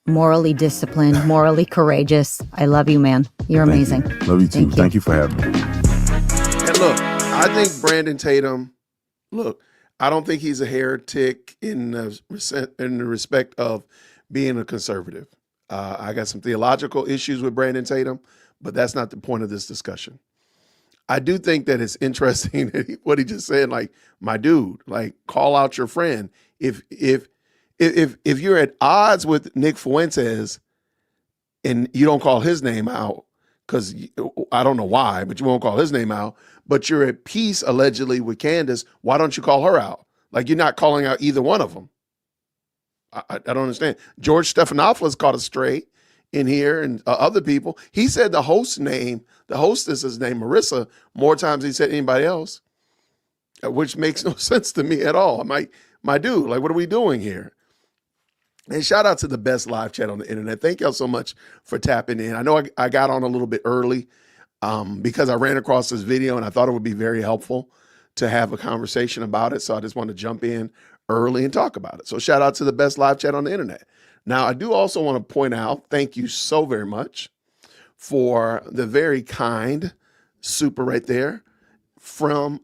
morally disciplined, morally courageous. I love you, man. You're amazing. Love you too. Thank you for having me. And look, I think Brandon Tatum, I don't think he's a heretic in the respect of being a conservative. I got some theological issues with Brandon Tatum, but that's not the point of this discussion. I do think that it's interesting that what he just said, like, my dude, like, call out your friend. If you're at odds with Nick Fuentes and you don't call his name out, because I don't know why, but you won't call his name out, but you're at peace allegedly with Candace, why don't you call her out? Like, you're not calling out either one of them. I don't understand. George Stephanopoulos caught a stray in here, and other people. He said the hostess's name, Marissa, more times than he said anybody else, which makes no sense to me at all. My dude, like, what are we doing here? And shout out to the best live chat on the internet. Thank y'all so much for tapping in. I know I got on a little bit early because I ran across this video and I thought it would be very helpful to have a conversation about it. So I just wanted to jump in early and talk about it. So shout out to the best live chat on the internet. Now, I do also want to point out, thank you so very much for the very kind super right there from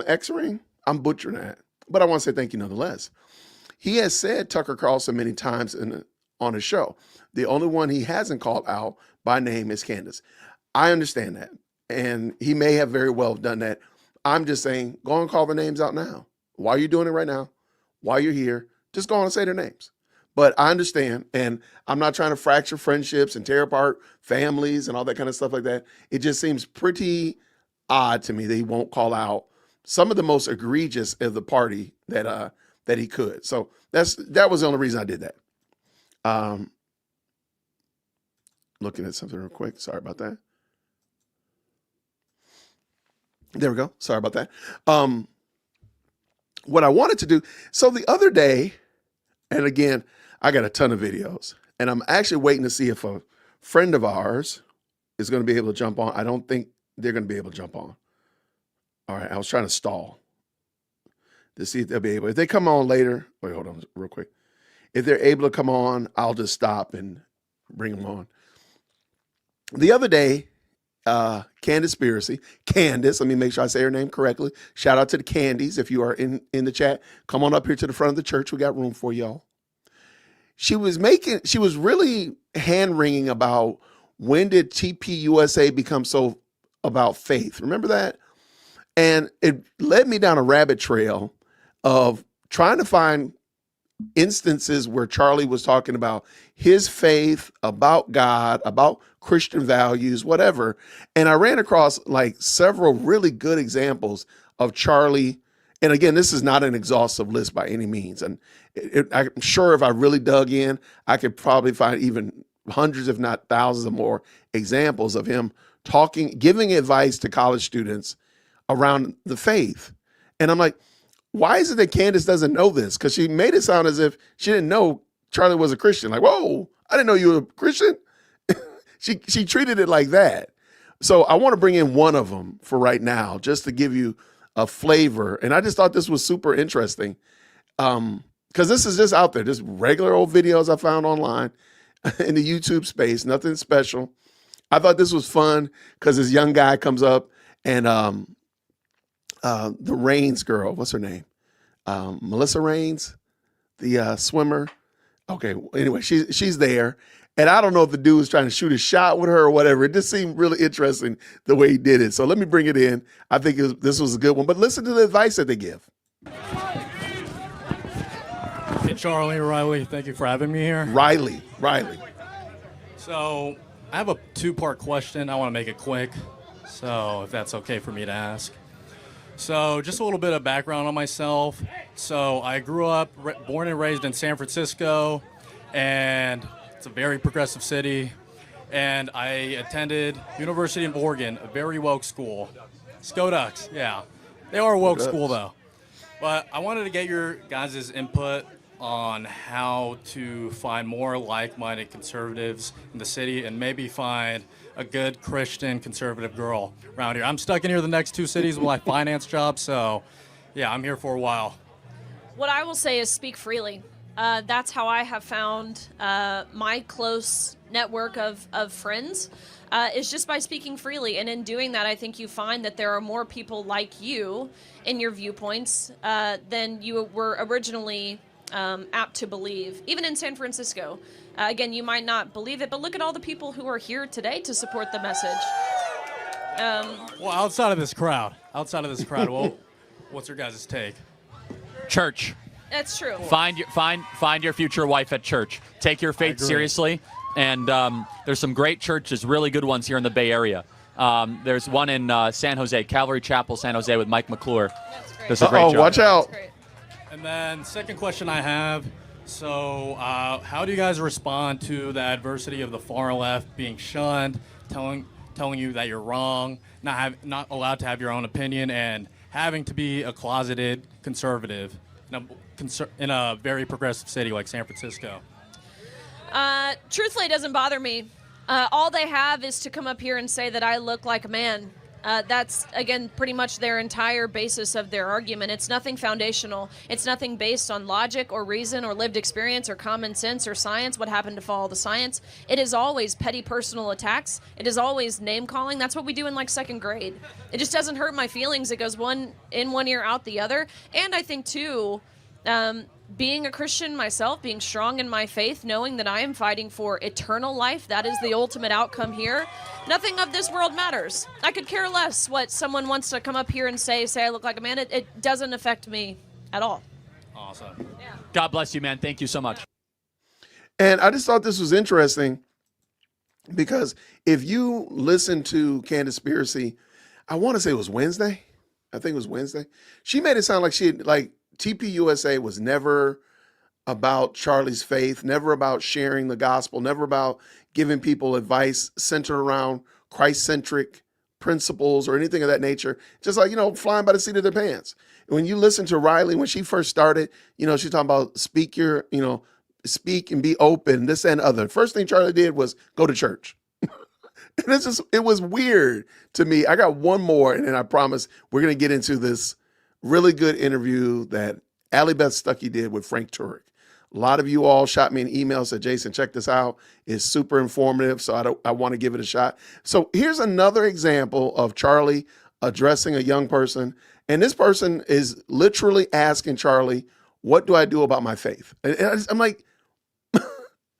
X-Ring. I'm butchering that, but I want to say thank you nonetheless. He has said Tucker Carlson many times on his show. The only one he hasn't called out by name is Candace. I understand that, and he may have very well done that. I'm just saying, go and call the names out now. Why are you doing it right now? While you're here, just go on and say their names. But I understand, and I'm not trying to fracture friendships and tear apart families and all that kind of stuff like that. It just seems pretty odd to me that he won't call out some of the most egregious of the party that he could. So that was the only reason I did that. Looking at something real quick. Sorry about that. There we go. Sorry about that. What I wanted to do, so the other day, and again, I got a ton of videos, and I'm actually waiting to see if a friend of ours is going to be able to jump on. I don't think they're going to be able to jump on. All right, I was trying to stall to see if they'll be able. If they come on later, wait, hold on real quick. If they're able to come on, I'll just stop and bring them on. The other day, Candace, let me make sure I say her name correctly. Shout out to the Candies. If you are in the chat, come on up here to the front of the church. We got room for y'all. She was really hand-wringing about when did TPUSA become so about faith. Remember that? And it led me down a rabbit trail of trying to find instances where Charlie was talking about his faith, about God, about Christian values, whatever. And I ran across like several really good examples of Charlie. And again, this is not an exhaustive list by any means. And I'm sure if I really dug in, I could probably find even hundreds, if not thousands of more examples of him giving advice to college students around the faith. And I'm like, why is it that Candace doesn't know this? Because she made it sound as if she didn't know Charlie was a Christian. Like, whoa, I didn't know you were a Christian. She treated it like that. So I want to bring in one of them for right now, just to give you a flavor. And I just thought this was super interesting because this is just out there, just regular old videos I found online in the YouTube space, nothing special. I thought this was fun because this young guy comes up and the Raines girl, what's her name? Melissa Raines, the swimmer. Okay, anyway, she's there. And I don't know if the dude was trying to shoot a shot with her or whatever. It just seemed really interesting the way he did it. So let me bring it in. I think this was a good one. But listen to the advice that they give. Hey, Charlie, Riley, thank you for having me here. Riley. So I have a two-part question. I want to make it quick, so if that's okay for me to ask. So just a little bit of background on myself. So I grew up, born and raised in San Francisco, and it's a very progressive city. And I attended University of Oregon, a very woke school. Go Ducks, yeah. They are a woke school, though. But I wanted to get your guys' input on how to find more like-minded conservatives in the city and maybe find a good Christian conservative girl around here. I'm stuck in here the next 2 cities with my finance job, so yeah, I'm here for a while. What I will say is speak freely. That's how I have found my close network of friends, is just by speaking freely. And in doing that, I think you find that there are more people like you in your viewpoints than you were originally apt to believe. Even in San Francisco. Again, you might not believe it, but look at all the people who are here today to support the message. Well, outside of this crowd, well, what's your guys' take? Church. That's true. Find your future wife at church. Take your faith seriously, and there's some great churches, really good ones here in the Bay Area. There's one in San Jose, Calvary Chapel, San Jose, with Mike McClure. That's great. Does a great job. Watch out. And then second question I have, so how do you guys respond to the adversity of the far left being shunned, telling you that you're wrong, not allowed to have your own opinion, and having to be a closeted conservative in a very progressive city like San Francisco? Truthfully, it doesn't bother me. All they have is to come up here and say that I look like a man. That's, again, pretty much their entire basis of their argument. It's nothing foundational. It's nothing based on logic or reason or lived experience or common sense or science. What happened to follow the science? It is always petty personal attacks. It is always name-calling. That's what we do in, like, 2nd grade. It just doesn't hurt my feelings. It goes one in one ear, out the other. And I think, too, being a Christian myself, being strong in my faith, knowing that I am fighting for eternal life, that is the ultimate outcome here. Nothing of this world matters. I could care less what someone wants to come up here and say I look like a man. It doesn't affect me at all. Awesome. Yeah. God bless you, man. Thank you so much. And I just thought this was interesting because if you listen to Candaspiracy, I want to say it was Wednesday. I think it was Wednesday. She made it sound like TPUSA was never about Charlie's faith, never about sharing the gospel, never about giving people advice centered around Christ-centric principles or anything of that nature. Just like, flying by the seat of their pants. And when you listen to Riley, when she first started, she's talking about speak and be open, this and other. First thing Charlie did was go to church. And it was weird to me. I got one more, and then I promise we're going to get into this really good interview that Allie Beth Stuckey did with Frank Turek. A lot of you all shot me an email, said, Jason, check this out. It's super informative, so I want to give it a shot. So here's another example of Charlie addressing a young person. And this person is literally asking Charlie, what do I do about my faith? And I'm like,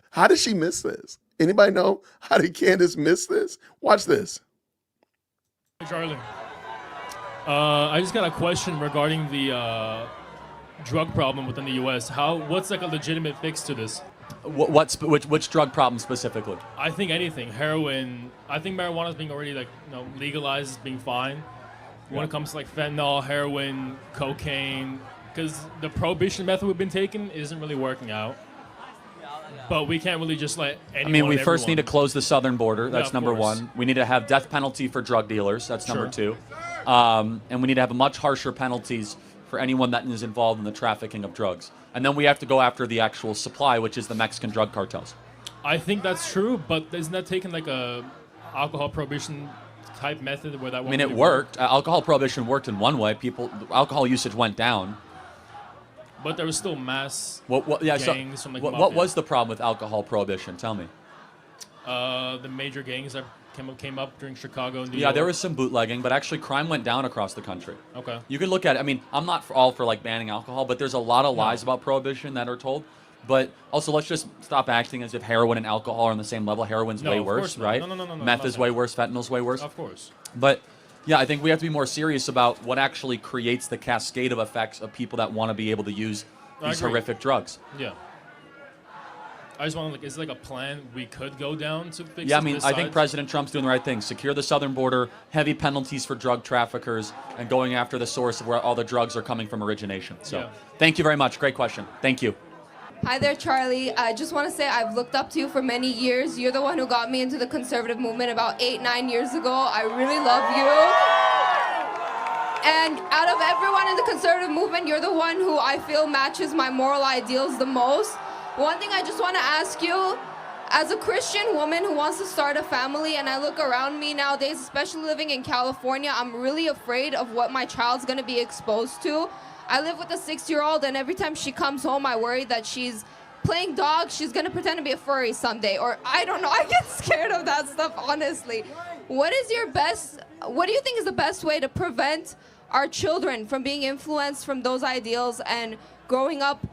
how did she miss this? Anybody know how did Candace miss this? Watch this. Hey, Charlie. I just got a question regarding the drug problem within the U.S. What's like a legitimate fix to this? Which drug problem specifically? I think anything. Heroin. I think marijuana is being already legalized, being fine. When it comes to fentanyl, heroin, cocaine, because the prohibition method we've been taking isn't really working out. But we can't really just let anyone. We first need to close the southern border. That's Yeah, number course. one. We need to have death penalty for drug dealers. That's number Sure. two. And we need to have much harsher penalties for anyone that is involved in the trafficking of drugs. And then we have to go after the actual supply, which is the Mexican drug cartels. I think that's true, but isn't that taking a alcohol prohibition type method where that won't It really worked. Alcohol prohibition worked in one way. Alcohol usage went down. But there was still mass So gangs from what was the problem with alcohol prohibition? Tell me. the major gangs that came up during Chicago and New Yeah, York? there was some bootlegging, but actually crime went down across the country. Okay. You could look at it. I mean, I'm not all for like banning alcohol, but there's a lot of lies about prohibition that are told. But also, let's just stop acting as if heroin and alcohol are on the same level. Heroin's No, way of worse, course not. right? No, Meth is not way that. worse. Fentanyl's way worse. Of course. But yeah, I think we have to be more serious about what actually creates the cascade of effects of people that want to be able to use I these agree. horrific drugs. Yeah. I just want to, is there like a plan we could go down to fix Yeah, I it mean, I think besides- President Trump's doing the right thing. Secure the southern border, heavy penalties for drug traffickers, and going after the source of where all the drugs are coming from origination. So Yeah. thank you very much. Great question. Thank you. Hi there, Charlie. I just want to say I've looked up to you for many years. You're the one who got me into the conservative movement about 8-9 years ago. I really love you. And out of everyone in the conservative movement, you're the one who I feel matches my moral ideals the most. One thing I just want to ask you, as a Christian woman who wants to start a family, and I look around me nowadays, especially living in California, I'm really afraid of what my child's going to be exposed to. I live with a 6-year-old, and every time she comes home, I worry that she's playing dog, she's going to pretend to be a furry someday. Or I don't know, I get scared of that stuff, honestly. What do you think is the best way to prevent our children from being influenced from those ideals and growing up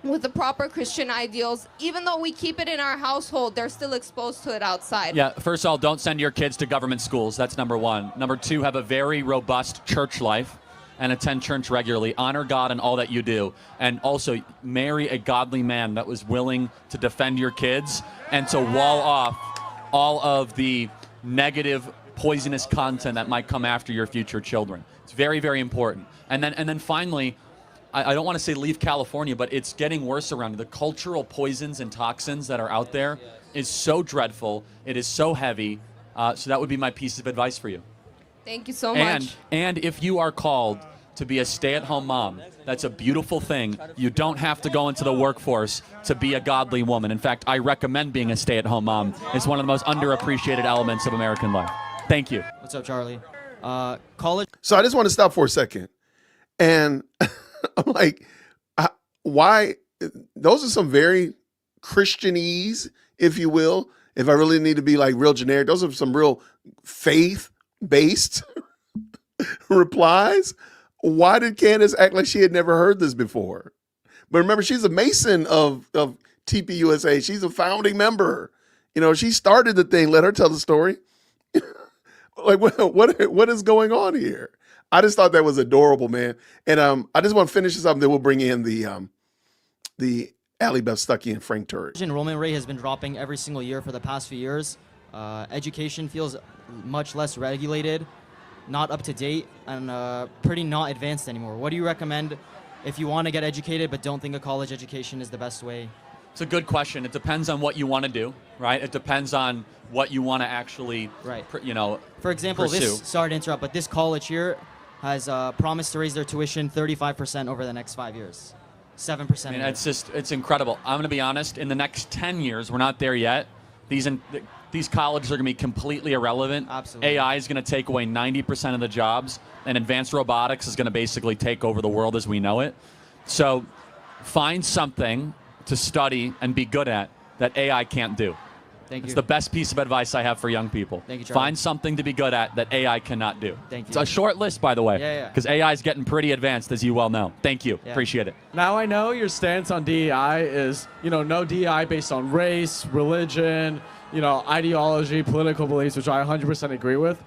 with the proper Christian ideals? Even though we keep it in our household, they're still exposed to it outside. Yeah, first of all, don't send your kids to government schools. That's number one. Number two, have a very robust church life and attend church regularly. Honor God in all that you do. And also, marry a godly man that was willing to defend your kids and to wall off all of the negative, poisonous content that might come after your future children. It's very, very important. And then finally, I don't want to say leave California, but it's getting worse around. The cultural poisons and toxins that are out there is so dreadful. It is so heavy. So that would be my piece of advice for you. Thank you so much. And if you are called to be a stay-at-home mom, that's a beautiful thing. You don't have to go into the workforce to be a godly woman. In fact, I recommend being a stay-at-home mom. It's one of the most underappreciated elements of American life. Thank you. What's up, Charlie? College. So I just want to stop for a second. And I'm like, why? Those are some very Christianese, if you will. If I really need to be like real generic, those are some real faith-based replies. Why did Candace act like she had never heard this before? But remember, she's a Mason of TPUSA. She's a founding member. You know, she started the thing. Let her tell the story. Like, what is going on here? I just thought that was adorable, man. And I just want to finish this up, and then we'll bring in the Allie Beth Stuckey and Frank Turek. Enrollment rate has been dropping every single year for the past few years. Education feels much less regulated, not up to date, and pretty not advanced anymore. What do you recommend if you want to get educated but don't think a college education is the best way? It's a good question. It depends on what you want to do, right? It depends on what you want to actually, For example, pursue. sorry to interrupt, but this college here has promised to raise their tuition 35% over the next 5 years. 7%. I mean, it's incredible. I'm going to be honest. In the next 10 years, we're not there yet. These colleges are going to be completely irrelevant. Absolutely. AI is going to take away 90% of the jobs, and advanced robotics is going to basically take over the world as we know it. So find something to study and be good at that AI can't do. Thank you. It's the best piece of advice I have for young people. Thank you, Charlie. Find something to be good at that AI cannot do. Thank you. It's a short list, by the way. Yeah. Because AI is getting pretty advanced, as you well know. Thank you. Yeah. Appreciate it. Now I know your stance on DEI is, no DEI based on race, religion, ideology, political beliefs, which I 100% agree with.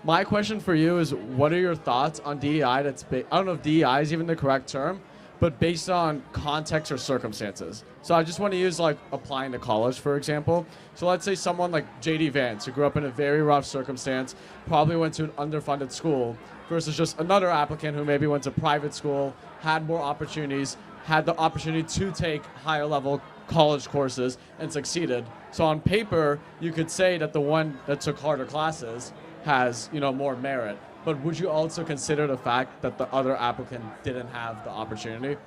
My question for you is, what are your thoughts on DEI I don't know if DEI is even the correct term, but based on context or circumstances. So I just want to use applying to college, for example. So let's say someone like J.D. Vance, who grew up in a very rough circumstance, probably went to an underfunded school, versus just another applicant who maybe went to private school, had more opportunities, had the opportunity to take higher level college courses and succeeded. So on paper, you could say that the one that took harder classes has, more merit. But would you also consider the fact that the other applicant didn't have the opportunity?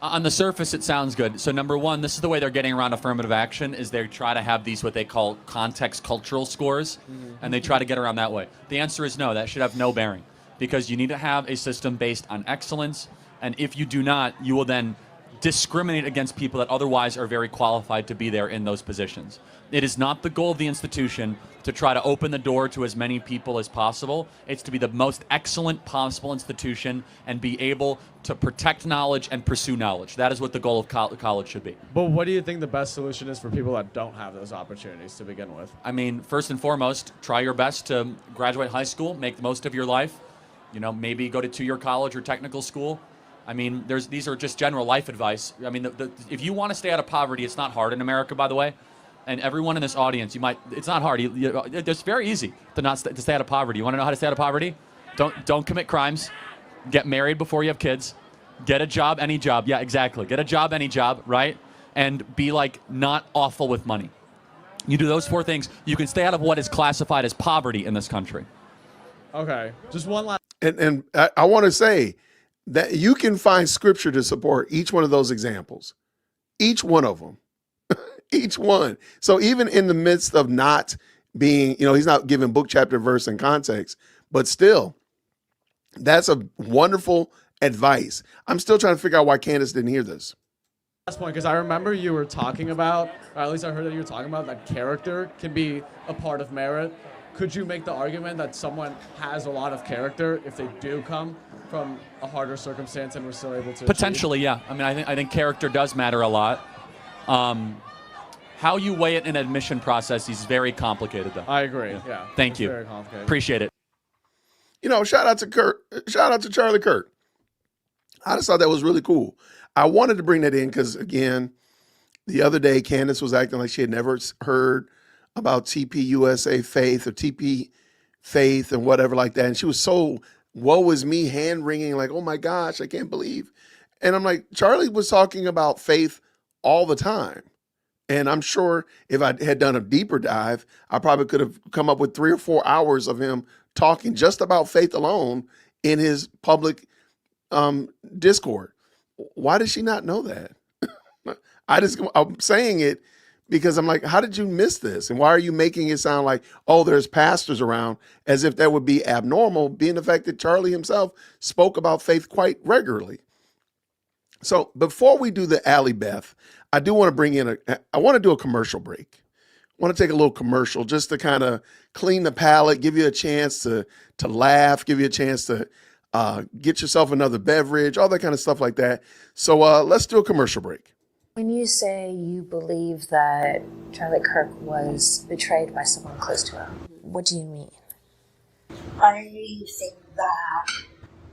On the surface, it sounds good. So number one, this is the way they're getting around affirmative action, is they try to have these what they call context cultural scores, and they try to get around that way. The answer is no, that should have no bearing, because you need to have a system based on excellence, and if you do not, you will then discriminate against people that otherwise are very qualified to be there in those positions. It is not the goal of the institution to try to open the door to as many people as possible. It's to be the most excellent possible institution and be able to protect knowledge and pursue knowledge. That is what the goal of college should be. But what do you think the best solution is for people that don't have those opportunities to begin with? I mean, first and foremost, try your best to graduate high school, make the most of your life. You know, maybe go to two-year college or technical school. I mean, these are just general life advice. I mean, if you want to stay out of poverty, it's not hard in America, by the way. And everyone in this audience, it's not hard. It's very easy to stay out of poverty. You want to know how to stay out of poverty? Don't commit crimes. Get married before you have kids. Get a job, any job. Yeah, exactly. Get a job, any job, right? And be like not awful with money. You do those 4 things, you can stay out of what is classified as poverty in this country. Okay, just one last. And I want to say that you can find scripture to support each one of those examples, each one of them, each one. So even in the midst of not being, he's not giving book, chapter, verse, and context, but still, that's a wonderful advice. I'm still trying to figure out why Candace didn't hear this. Last point, because I remember you were talking about, or at least I heard that you were talking about, that character can be a part of merit. Could you make the argument that someone has a lot of character if they do come from a harder circumstance and we're still able to potentially achieve? Yeah. I mean, I think character does matter a lot. How you weigh it in an admission process is very complicated, though. I agree. Yeah. Thank you. Very complicated. Appreciate it. Shout out to Kurt. Shout out to Charlie Kirk. I just thought that was really cool. I wanted to bring that in because, again, the other day Candace was acting like she had never heard about TPUSA Faith or TP Faith and whatever like that. And she was so woe is me, hand wringing, like, oh my gosh, I can't believe. And I'm like, Charlie was talking about faith all the time. And I'm sure if I had done a deeper dive, I probably could have come up with 3 or 4 hours of him talking just about faith alone in his public Discord. Why did she not know that? I'm saying it because I'm like, how did you miss this? And why are you making it sound like, oh, there's pastors around, as if that would be abnormal, being the fact that Charlie himself spoke about faith quite regularly. So before we do the Allie Beth, I do want to bring in I want to do a commercial break. I want to take a little commercial just to kind of clean the palate, give you a chance to laugh, give you a chance to get yourself another beverage, all that kind of stuff like that. So let's do a commercial break. When you say you believe that Charlie Kirk was betrayed by someone close to him, what do you mean? I think that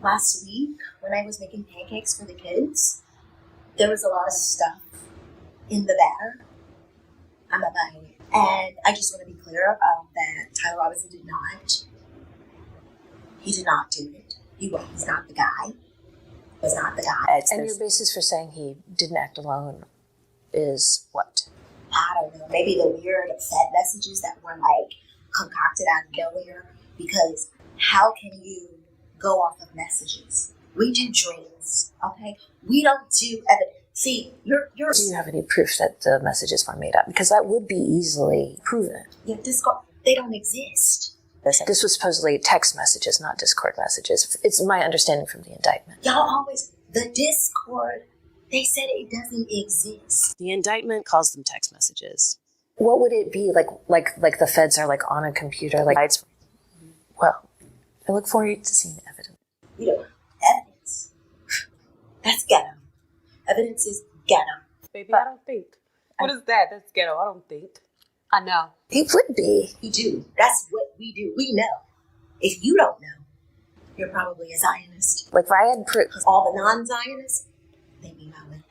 last week when I was making pancakes for the kids, there was a lot of stuff in the batter. I'm not buying it. And I just want to be clear that Tyler Robinson did not. He did not do it. He's not the guy. Was not the guy. And your basis for saying he didn't act alone is what? I don't know. Maybe the weird Fed messages that were like concocted out of nowhere. Because how can you go off of messages? We do dreams, okay? We don't do evidence. See, you're. Do you have any proof that the messages were made up? Because that would be easily proven. Yeah, Discord. They don't exist. This was supposedly text messages, not Discord messages. It's my understanding from the indictment. Y'all always, the Discord, they said it doesn't exist. The indictment calls them text messages. What would it be like the feds are like on a computer? Well, I look forward to seeing evidence. You know, evidence. That's ghetto. Evidence is ghetto. Baby, I don't think. What is that? That's ghetto. I don't think. I know. It would be. We do. That's what we do. We know. If you don't know, you're probably a Zionist. Like if I had proof. All the non-Zionists, they be knowing.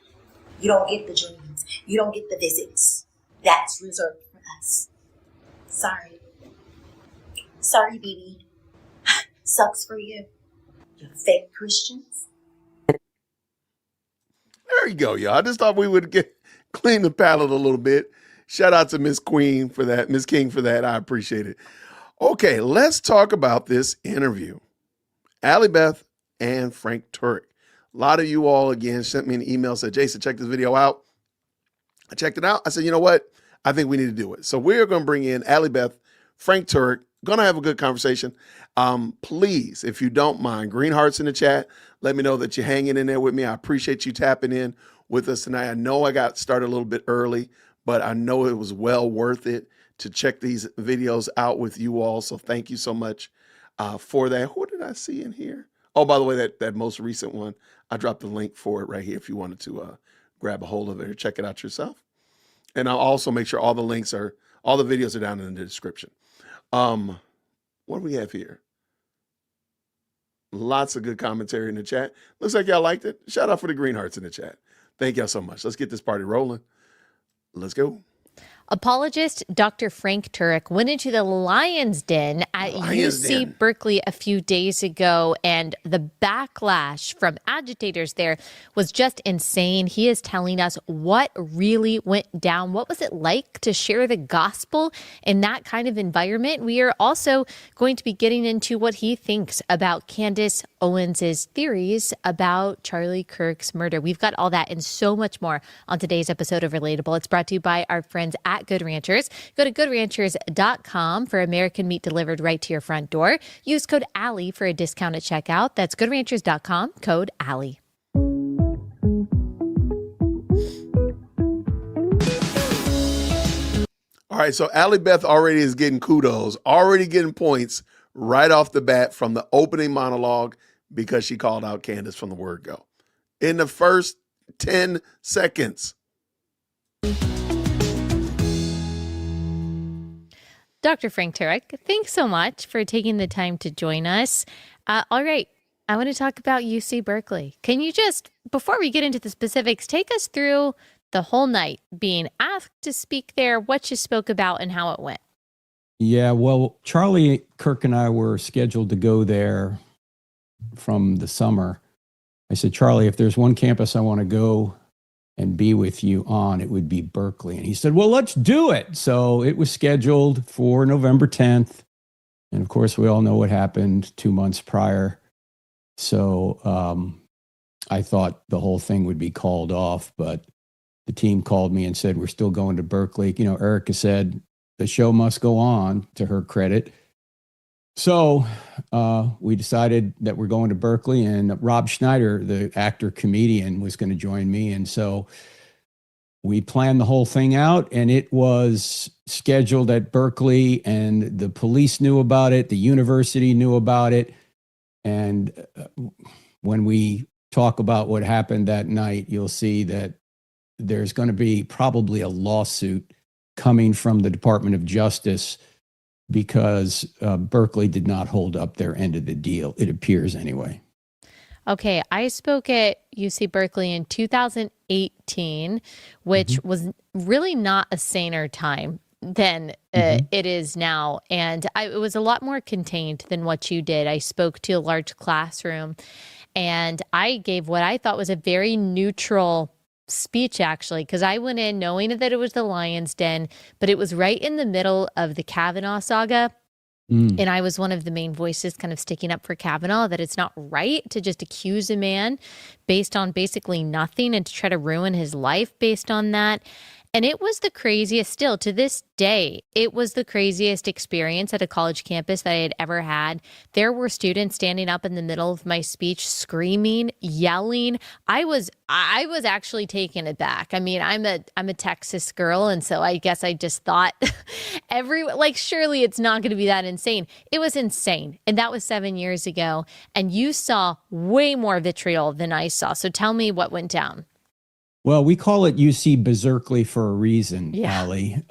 You don't get the dreams. You don't get the visits. That's reserved for us. Sorry. Sorry, BB. Sucks for you. You fake Christians. There you go, y'all. I just thought we would clean the palate a little bit. Shout out to Miss Queen for that, Miss King for that. I appreciate it. Okay, let's talk about this interview. Allie Beth and Frank Turek. A lot of you all, again, sent me an email, said, Jason, check this video out. I checked it out. I said, you know what? I think we need to do it. So we're going to bring in Allie Beth, Frank Turek, gonna have a good conversation. Please, if you don't mind, green hearts in the chat. Let me know that you're hanging in there with me. I appreciate you tapping in with us tonight. I know I got started a little bit early, but I know it was well worth it to check these videos out with you all. So thank you so much for that. Who did I see in here? Oh, by the way, that most recent one, I dropped the link for it right here if you wanted to grab a hold of it or check it out yourself. And I'll also make sure all the videos are down in the description. What do we have here? Lots of good commentary in the chat. Looks like y'all liked it. Shout out for the green hearts in the chat. Thank y'all so much. Let's get this party rolling. Let's go. Apologist Dr. Frank Turek went into the Lion's Den at UC Berkeley a few days ago, and the backlash from agitators there was just insane. He is telling us what really went down. What was it like to share the gospel in that kind of environment? We are also going to be getting into what he thinks about Candace Owens's theories about Charlie Kirk's murder. We've got all that and so much more on today's episode of Relatable. It's brought to you by our friends at Good Ranchers. Go to goodranchers.com for American meat delivered right to your front door. Use code Allie for a discount at checkout. That's goodranchers.com, code Allie. All right, so Allie Beth already is getting kudos, already getting points right off the bat from the opening monologue because she called out Candace from the word go. In the first 10 seconds. Dr. Frank Turek, thanks so much for taking the time to join us. All right, I want to talk about UC Berkeley. Can you just, before we get into the specifics, take us through the whole night, being asked to speak there, what you spoke about, and how it went? Yeah, well, Charlie Kirk and I were scheduled to go there from the summer. I said, Charlie, if there's one campus I want to go and be with you on, it would be Berkeley. And he said, well, let's do it. So it was scheduled for November 10th. And of course, we all know what happened 2 months prior. So I thought the whole thing would be called off, but the team called me and said, we're still going to Berkeley. You know, Erica said the show must go on, to her credit. So we decided that we're going to Berkeley, and Rob Schneider, the actor comedian, was going to join me. And so we planned the whole thing out, and it was scheduled at Berkeley, and the police knew about it. The university knew about it. And when we talk about what happened that night, you'll see that there's going to be probably a lawsuit coming from the Department of Justice because Berkeley did not hold up their end of the deal. It appears anyway. Okay, I spoke at UC Berkeley in 2018, which was really not a saner time than it is now. And it was a lot more contained than what you did. I spoke to a large classroom, and I gave what I thought was a very neutral speech, actually, because I went in knowing that it was the Lion's Den, but it was right in the middle of the Kavanaugh saga. And I was one of the main voices kind of sticking up for Kavanaugh, that it's not right to just accuse a man based on basically nothing and to try to ruin his life based on that. And it was the craziest, still to this day, it was the craziest experience at a college campus that I had ever had. There were students standing up in the middle of my speech, screaming, yelling. I was actually taken aback. I mean, I'm a Texas girl, and so I guess I just thought surely it's not going to be that insane. It was insane. And that was 7 years ago. And you saw way more vitriol than I saw. So tell me what went down. Well, we call it UC Berkeley for a reason, Allie.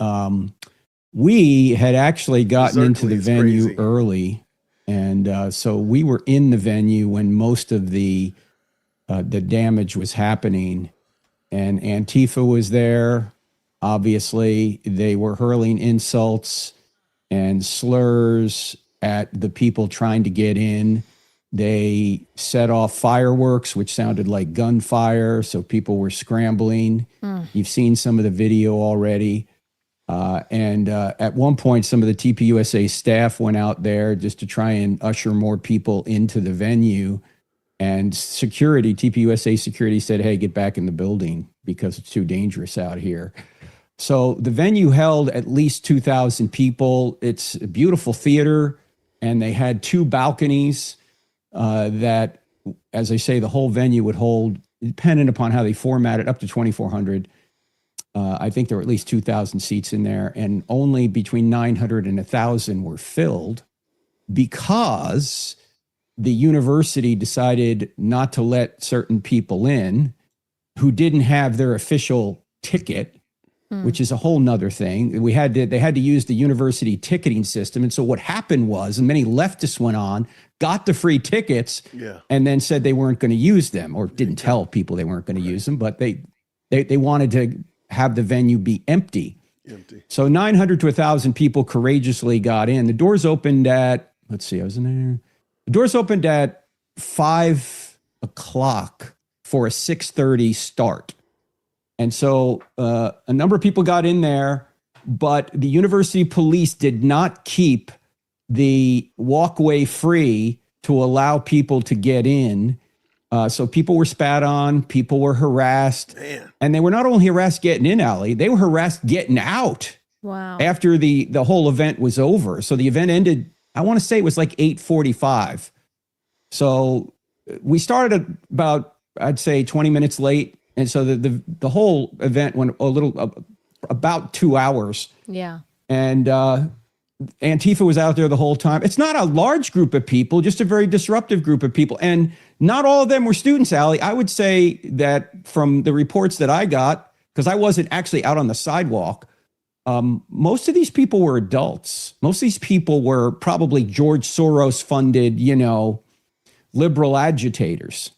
We had actually gotten into the venue early, and so we were in the venue when most of the damage was happening. And Antifa was there. Obviously, they were hurling insults and slurs at the people trying to get in. They set off fireworks, which sounded like gunfire, so people were scrambling. You've seen some of the video already. And at one point, some of the TPUSA staff went out there just to try and usher more people into the venue. And TPUSA security said, hey, get back in the building because it's too dangerous out here. So the venue held at least 2,000 people. It's a beautiful theater, and they had 2 balconies that, as I say, the whole venue would hold, dependent upon how they format it, up to 2,400. I think there were at least 2,000 seats in there, and only between 900 and 1,000 were filled because the university decided not to let certain people in who didn't have their official ticket, which is a whole nother thing. They had to use the university ticketing system. And so what happened was, and many leftists went on, got the free tickets, and then said they weren't going to use them, or didn't tell people they weren't going to use them, but they wanted to have the venue be empty. So 900 to 1,000 people courageously got in. The doors opened at, let's see, I was in there. The doors opened at 5 o'clock for a 6:30 start. And so a number of people got in there, but the university police did not keep the walkway free to allow people to get in. So people were spat on, people were harassed. Man. And they were not only harassed getting in, Allie, they were harassed getting out. Wow. After the whole event was over. So the event ended, I want to say it was like 8:45. So we started at about, I'd say 20 minutes late. And so the whole event went about 2 hours. Yeah. And Antifa was out there the whole time. It's not a large group of people, just a very disruptive group of people. And not all of them were students, Allie. I would say that from the reports that I got, because I wasn't actually out on the sidewalk, most of these people were adults. Most of these people were probably George Soros funded, liberal agitators.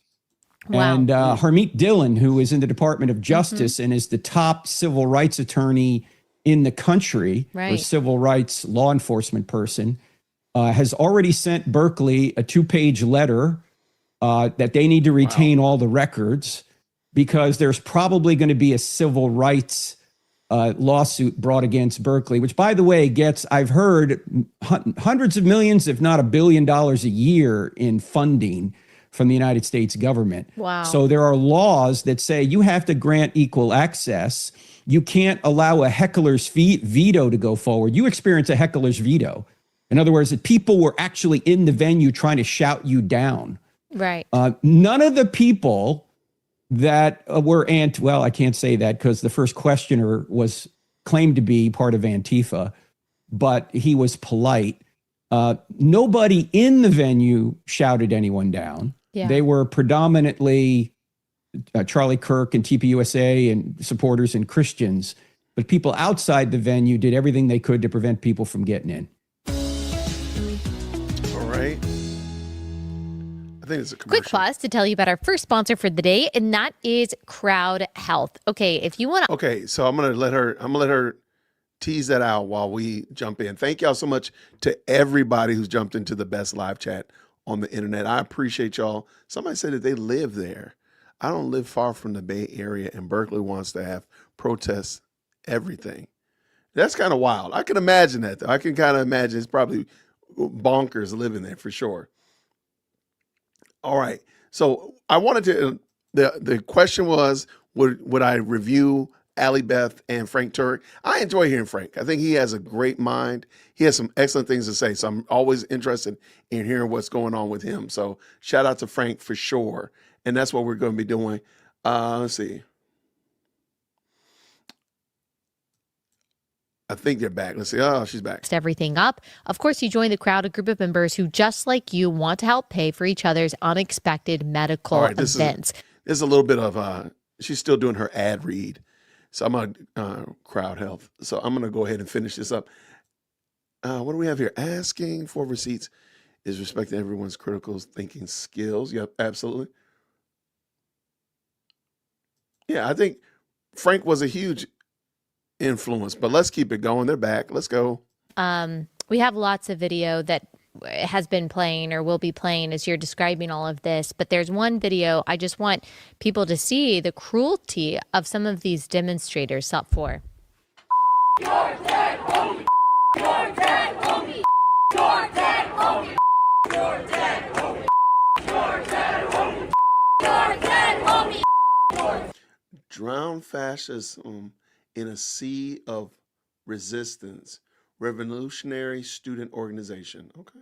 Wow. And Harmeet Dillon, who is in the Department of Justice and is the top civil rights attorney in the country, or civil rights law enforcement person, has already sent Berkeley a 2-page letter that they need to retain all the records because there's probably going to be a civil rights lawsuit brought against Berkeley, which, by the way, gets, I've heard, hundreds of millions, if not $1 billion a year in funding from the United States government. Wow. So there are laws that say you have to grant equal access. You can't allow a heckler's veto to go forward. You experience a heckler's veto. In other words, that people were actually in the venue trying to shout you down. Right. None of the people that were well, I can't say that because the first questioner was claimed to be part of Antifa, but he was polite. Nobody in the venue shouted anyone down. Yeah. They were predominantly Charlie Kirk and TPUSA and supporters and Christians, but people outside the venue did everything they could to prevent people from getting in. All right. I think it's a commercial. Quick pause to tell you about our first sponsor for the day, and that is Crowd Health. Okay, if you want to. Okay, so I'm gonna let her tease that out while we jump in. Thank y'all so much to everybody who's jumped into the best live chat on the internet. I appreciate y'all. Somebody said that they live there. I don't live far from the Bay Area, and Berkeley wants to have protests, everything. That's kind of wild. I can imagine that, though. I can kind of imagine it's probably bonkers living there for sure. All right. So I wanted to, the question was, would I review Allie Beth and Frank Turek? I enjoy hearing Frank. I think he has a great mind. He has some excellent things to say. So I'm always interested in hearing what's going on with him. So shout out to Frank for sure. And that's what we're going to be doing. Let's see. I think they're back. Let's see. Oh, she's back. Everything up. Of course, you join the crowd, a group of members who, just like you, want to help pay for each other's unexpected medical events. This is a little bit of, she's still doing her ad read. So I'm on Crowd Health. So I'm going to go ahead and finish this up. What do we have here? Asking for receipts is respecting everyone's critical thinking skills. Yep, absolutely. Yeah, I think Frank was a huge influence, but let's keep it going. They're back. Let's go. We have lots of video that has been playing or will be playing as you're describing all of this, but there's one video I just want people to see the cruelty of some of these demonstrators. Stop for. You're dead, homie. You're dead, homie. You're dead, homie. You're dead, homie. You're dead, homie. You're dead, homie. Drown fascism in a sea of resistance. Revolutionary Student Organization. Okay.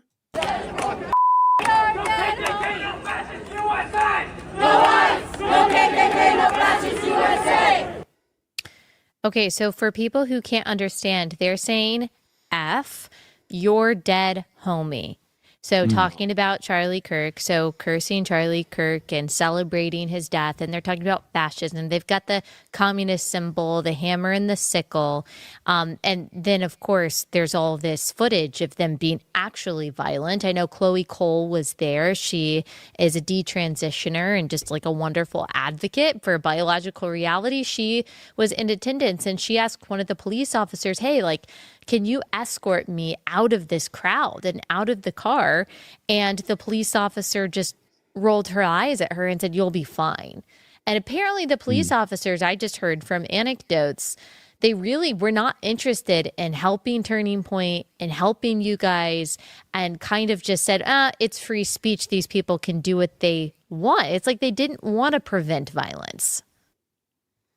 Okay, so for people who can't understand, they're saying F, you're dead, homie. So talking about Charlie Kirk, so cursing Charlie Kirk and celebrating his death, and they're talking about fascism. They've got the communist symbol, the hammer and the sickle. And then, of course, there's all this footage of them being actually violent. I know Chloe Cole was there. She is a detransitioner and just like a wonderful advocate for biological reality. She was in attendance and she asked one of the police officers, hey, like, can you escort me out of this crowd and out of the car? And the police officer just rolled her eyes at her and said, you'll be fine. And apparently the police officers, I just heard from anecdotes, they really were not interested in helping Turning Point and helping you guys, and kind of just said, it's free speech. These people can do what they want. It's like they didn't want to prevent violence.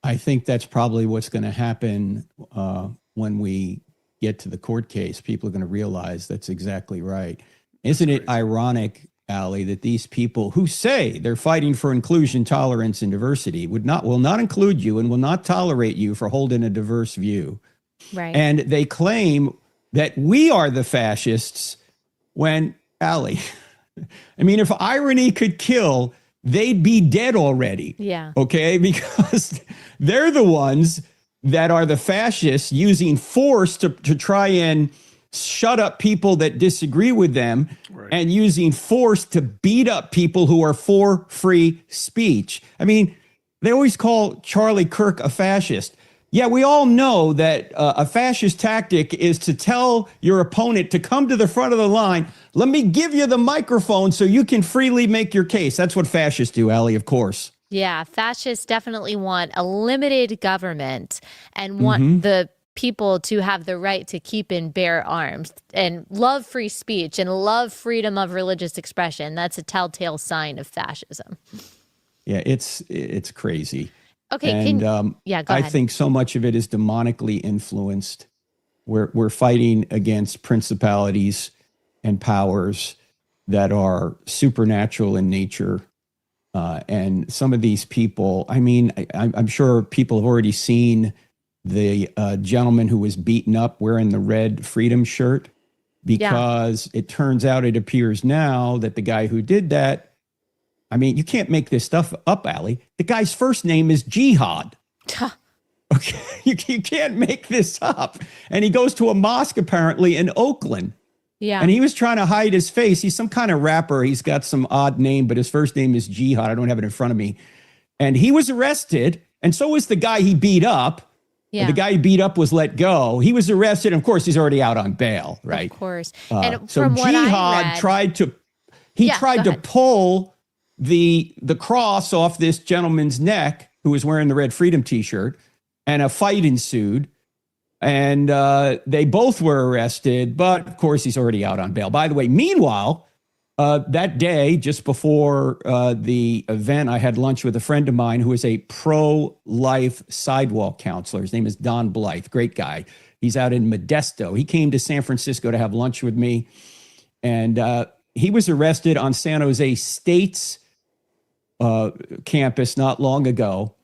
I think that's probably what's going to happen when we get to the court case. People are going to realize that's exactly right. Isn't it ironic, Allie, that these people who say they're fighting for inclusion, tolerance, and diversity will not include you and will not tolerate you for holding a diverse view. Right. And they claim that we are the fascists when, Allie, I mean, if irony could kill, they'd be dead already. Yeah. Okay? Because they're the ones that are the fascists using force to try and shut up people that disagree with them, and using force to beat up people who are for free speech. I mean, they always call Charlie Kirk a fascist. Yeah, we all know that a fascist tactic is to tell your opponent to come to the front of the line. Let me give you the microphone so you can freely make your case. That's what fascists do, Allie, of course. Yeah, fascists definitely want a limited government and want the people to have the right to keep and bear arms and love free speech and love freedom of religious expression. That's a telltale sign of fascism. Yeah, it's crazy. Okay, and go I ahead. think so much of it is demonically influenced. We're fighting against principalities and powers that are supernatural in nature. And some of these people, I mean, I'm sure people have already seen the gentleman who was beaten up wearing the red freedom shirt, because it turns out, it appears now that the guy who did that, I mean, you can't make this stuff up, Allie. The guy's first name is Jihad. Okay, you can't make this up. And he goes to a mosque apparently in Oakland. Yeah. And he was trying to hide his face. He's some kind of rapper. He's got some odd name, but his first name is Jihad. I don't have it in front of me. And he was arrested. And so was the guy he beat up. Yeah. The guy he beat up was let go. He was arrested. And of course, he's already out on bail, right? Of course. And so from what Jihad I read, tried to pull the cross off this gentleman's neck who was wearing the Red Freedom t-shirt, and a fight ensued. And they both were arrested, but of course, he's already out on bail. By the way, meanwhile, that day, just before the event, I had lunch with a friend of mine who is a pro-life sidewalk counselor. His name is Don Blythe, great guy. He's out in Modesto. He came to San Francisco to have lunch with me. And he was arrested on San Jose State's campus not long ago,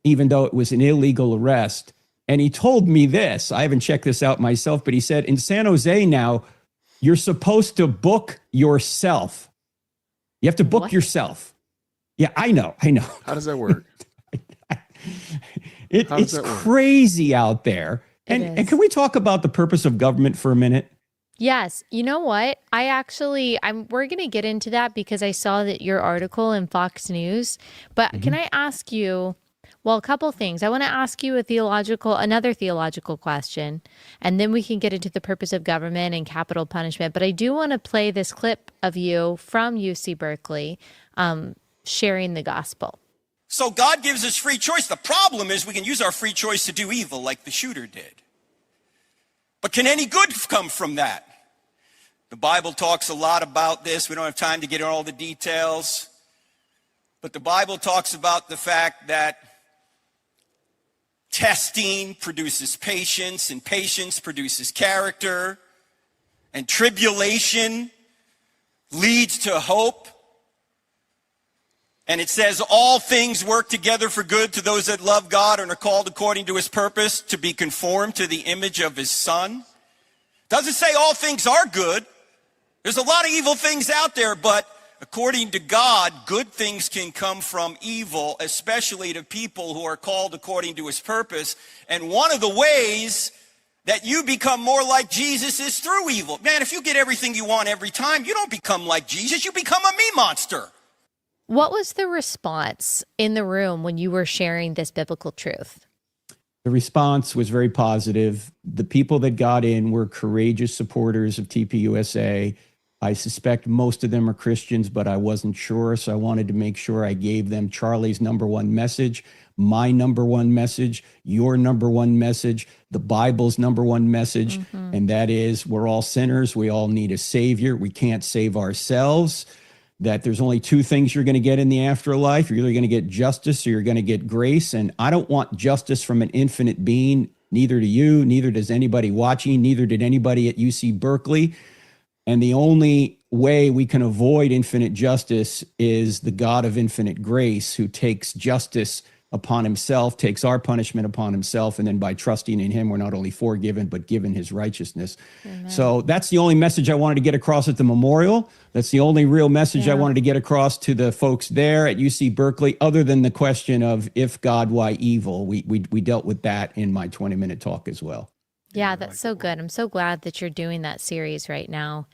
even though it was an illegal arrest. And he told me this, I haven't checked this out myself, but he said, in San Jose now, you're supposed to book yourself. You have to book yourself. Yeah, I know. How does that work? It's crazy out there. And can we talk about the purpose of government for a minute? Yes. You know what? We're going to get into that because I saw that your article in Fox News, but can I ask you, well, a couple things. I want to ask you another theological question, and then we can get into the purpose of government and capital punishment. But I do want to play this clip of you from UC Berkeley sharing the gospel. So God gives us free choice. The problem is we can use our free choice to do evil like the shooter did. But can any good come from that? The Bible talks a lot about this. We don't have time to get into all the details. But the Bible talks about the fact that testing produces patience, and patience produces character, and tribulation leads to hope. And it says all things work together for good to those that love God and are called according to his purpose to be conformed to the image of his son. Doesn't say all things are good. There's a lot of evil things out there, but according to God, good things can come from evil, especially to people who are called according to his purpose. And one of the ways that you become more like Jesus is through evil. Man, if you get everything you want every time, you don't become like Jesus, you become a me monster. What was the response in the room when you were sharing this biblical truth? The response was very positive. The people that got in were courageous supporters of TPUSA. I suspect most of them are Christians, but I wasn't sure. So I wanted to make sure I gave them Charlie's number one message, my number one message, your number one message, the Bible's number one message. And that is, we're all sinners. We all need a savior. We can't save ourselves. That there's only two things you're going to get in the afterlife. You're either going to get justice or you're going to get grace. And I don't want justice from an infinite being. Neither do you, neither does anybody watching, neither did anybody at UC Berkeley. And the only way we can avoid infinite justice is the God of infinite grace, who takes justice upon himself, takes our punishment upon himself. And then by trusting in him, we're not only forgiven, but given his righteousness. Amen. So that's the only message I wanted to get across at the memorial. That's the only real message I wanted to get across to the folks there at UC Berkeley, other than the question of if God, why evil? We dealt with that in my 20-minute talk as well. Yeah, that's so good. I'm so glad that you're doing that series right now.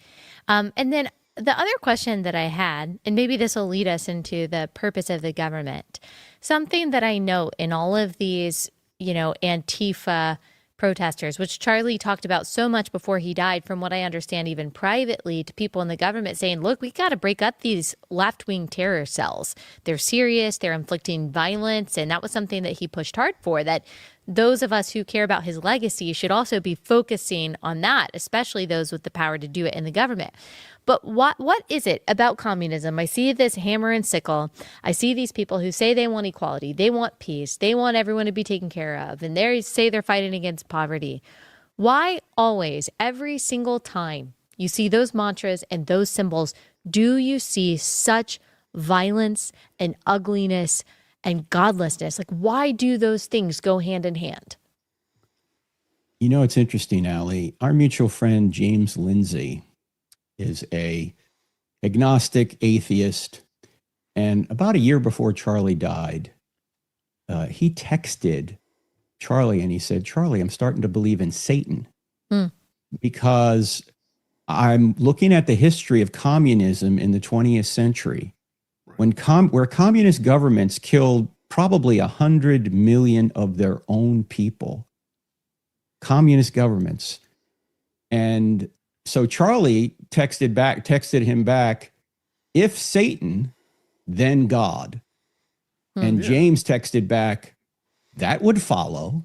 And then the other question that I had, and maybe this will lead us into the purpose of the government, something that I note in all of these, Antifa protesters, which Charlie talked about so much before he died, from what I understand, even privately, to people in the government saying, look, we got to break up these left-wing terror cells. They're serious, they're inflicting violence. And that was something that he pushed hard for, that those of us who care about his legacy should also be focusing on that, especially those with the power to do it in the government. But what is it about communism? I see this hammer and sickle. I see these people who say they want equality, they want peace, they want everyone to be taken care of, and they say they're fighting against poverty. Why always, every single time you see those mantras and those symbols, do you see such violence and ugliness and godlessness? Like, why do those things go hand in hand? It's interesting, Allie. Our mutual friend, James Lindsay, is a agnostic atheist. And about a year before Charlie died, he texted Charlie and he said, Charlie, I'm starting to believe in Satan because I'm looking at the history of communism in the 20th century, where communist governments killed probably 100 million of their own people. Communist governments. And so Charlie texted him back, if Satan, then God. And James texted back, that would follow.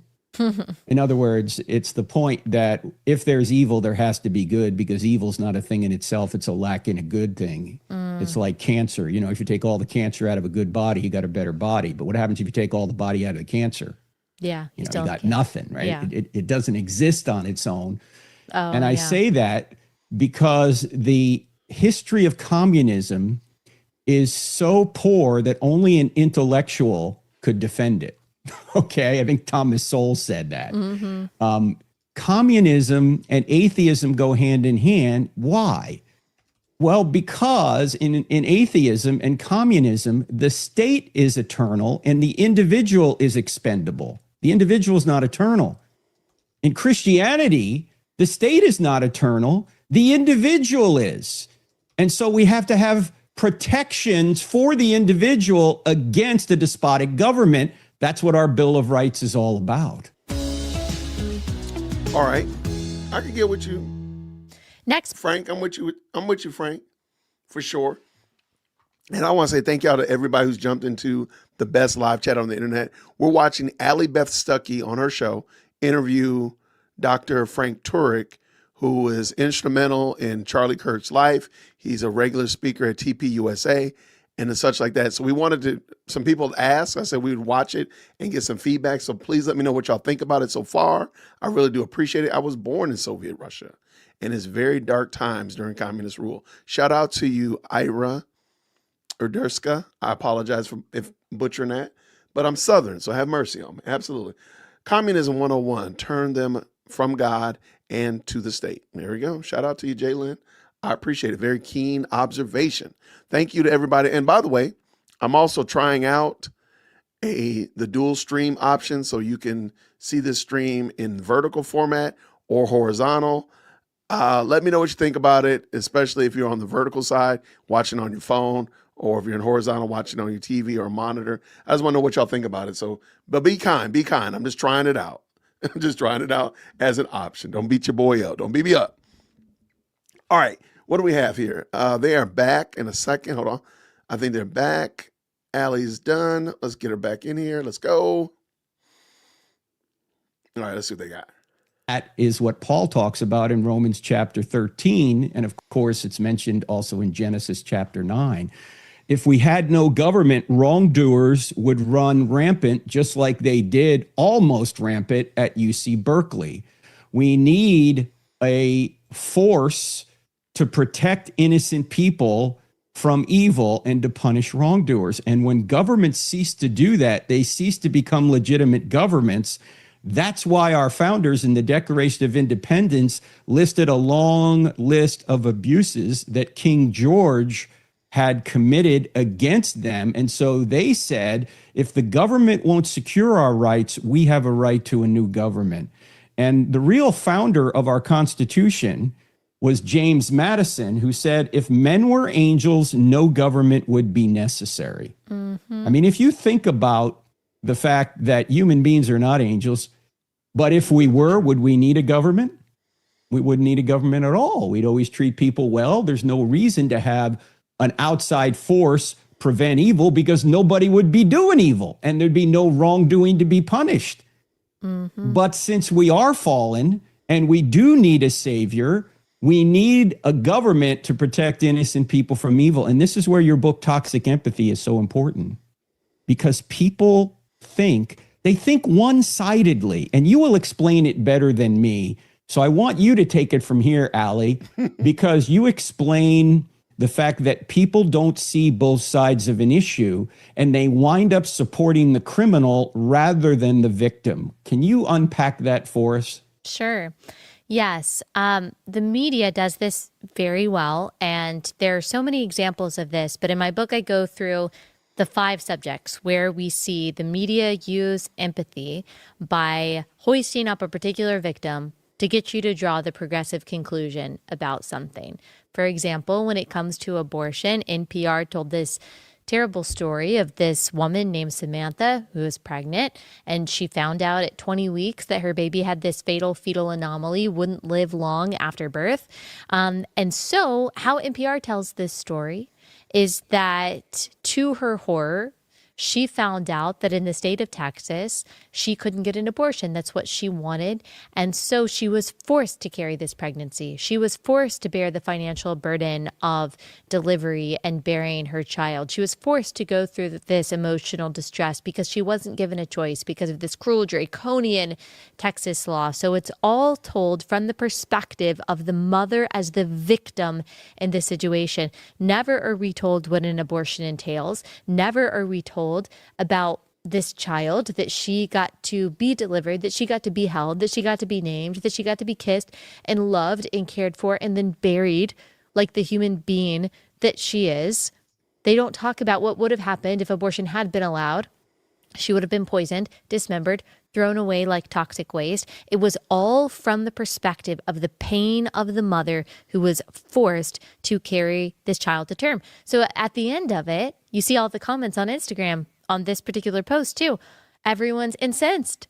In other words, it's the point that if there's evil, there has to be good, because evil's not a thing in itself. It's a lack in a good thing. It's like cancer. If you take all the cancer out of a good body, you got a better body. But what happens if you take all the body out of the cancer? Yeah. You got nothing, right? Yeah. It doesn't exist on its own. Oh, and I say that because the history of communism is so poor that only an intellectual could defend it. Okay, I think Thomas Sowell said that. Communism and atheism go hand in hand. Why? Well, because in atheism and communism, the state is eternal and the individual is expendable. The individual is not eternal. In Christianity, the state is not eternal. The individual is. And so we have to have protections for the individual against a despotic government. That's what our Bill of Rights is all about. All right. I can get with you. Next. Frank, I'm with you, Frank, for sure. And I want to say thank y'all to everybody who's jumped into the best live chat on the internet. We're watching Allie Beth Stuckey on her show interview Dr. Frank Turek, who is instrumental in Charlie Kirk's life. He's a regular speaker at TPUSA. and such like that. So we wanted to, some people asked, I said we would watch it and get some feedback. So please let me know what y'all think about it so far. I really do appreciate it. I was born in Soviet Russia in its very dark times during communist rule. Shout out to you, Ira Erdurska. I apologize for if butchering that, but I'm Southern, so have mercy on me. Absolutely. Communism 101, turn them from God and to the state. There we go. Shout out to you, Jalen. I appreciate it. Very keen observation. Thank you to everybody. And by the way, I'm also trying out the dual stream option, so you can see this stream in vertical format or horizontal. Let me know what you think about it, especially if you're on the vertical side, watching on your phone, or if you're in horizontal, watching on your TV or monitor. I just want to know what y'all think about it. So, but be kind, be kind. I'm just trying it out. I'm just trying it out as an option. Don't beat your boy up. Don't beat me up. All right. What do we have here? They are back in a second. Hold on. I think they're back. Allie's done. Let's get her back in here. Let's go. All right. Let's see what they got. That is what Paul talks about in Romans chapter 13. And of course, it's mentioned also in Genesis chapter 9. If we had no government, wrongdoers would run rampant, just like they did almost rampant at UC Berkeley. We need a force to protect innocent people from evil and to punish wrongdoers. And when governments cease to do that, they cease to become legitimate governments. That's why our founders in the Declaration of Independence listed a long list of abuses that King George had committed against them. And so they said, if the government won't secure our rights, we have a right to a new government. And the real founder of our Constitution was James Madison, who said, if men were angels, no government would be necessary. Mm-hmm. I mean, if you think about the fact that human beings are not angels, but if we were, would we need a government? We wouldn't need a government at all. We'd always treat people well. There's no reason to have an outside force prevent evil, because nobody would be doing evil and there'd be no wrongdoing to be punished. Mm-hmm. But since we are fallen and we do need a savior, we need a government to protect innocent people from evil. And this is where your book, Toxic Empathy, is so important, because people think one-sidedly, and you will explain it better than me. So I want you to take it from here, Allie, because you explain the fact that people don't see both sides of an issue and they wind up supporting the criminal rather than the victim. Can you unpack that for us? Sure. Yes. The media does this very well, and there are so many examples of this. But in my book, I go through the 5 subjects where we see the media use empathy by hoisting up a particular victim to get you to draw the progressive conclusion about something. For example, when it comes to abortion, NPR told this terrible story of this woman named Samantha who was pregnant, and she found out at 20 weeks that her baby had this fatal fetal anomaly, wouldn't live long after birth. And so how NPR tells this story is that, to her horror, she found out that in the state of Texas, she couldn't get an abortion. That's what she wanted. And so she was forced to carry this pregnancy. She was forced to bear the financial burden of delivery and bearing her child. She was forced to go through this emotional distress because she wasn't given a choice because of this cruel, draconian Texas law. So it's all told from the perspective of the mother as the victim in this situation. Never are we told what an abortion entails. Never are we told about this child, that she got to be delivered, that she got to be held, that she got to be named, that she got to be kissed and loved and cared for and then buried like the human being that she is. They don't talk about what would have happened if abortion had been allowed. She would have been poisoned, dismembered, thrown away like toxic waste. It was all from the perspective of the pain of the mother who was forced to carry this child to term. So at the end of it, you see all the comments on Instagram on this particular post too. Everyone's incensed.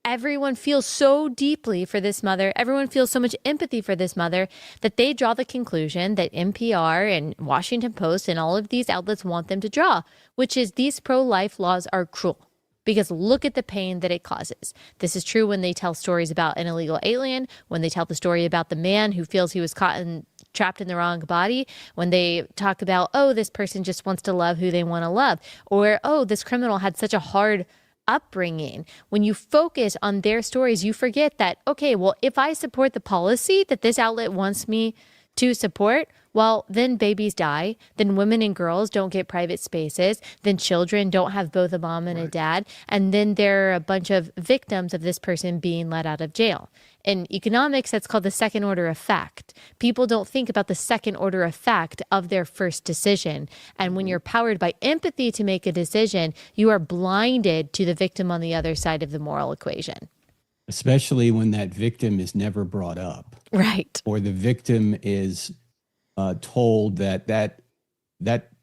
Everyone feels so deeply for this mother. Everyone feels so much empathy for this mother that they draw the conclusion that NPR and Washington Post and all of these outlets want them to draw, which is these pro-life laws are cruel. because look at the pain that it causes. This is true when they tell stories about an illegal alien, when they tell the story about the man who feels he was trapped in the wrong body, when they talk about, oh, this person just wants to love who they want to love, or, oh, this criminal had such a hard upbringing. When you focus on their stories, you forget that, okay, well, if I support the policy that this outlet wants me to support, well, then babies die, then women and girls don't get private spaces, then children don't have both a mom and a dad, and then there are a bunch of victims of this person being let out of jail. In economics, that's called the second order effect. People don't think about the second order effect of their first decision. And when you're powered by empathy to make a decision, you are blinded to the victim on the other side of the moral equation. Especially when that victim is never brought up. Right. Or the victim is told that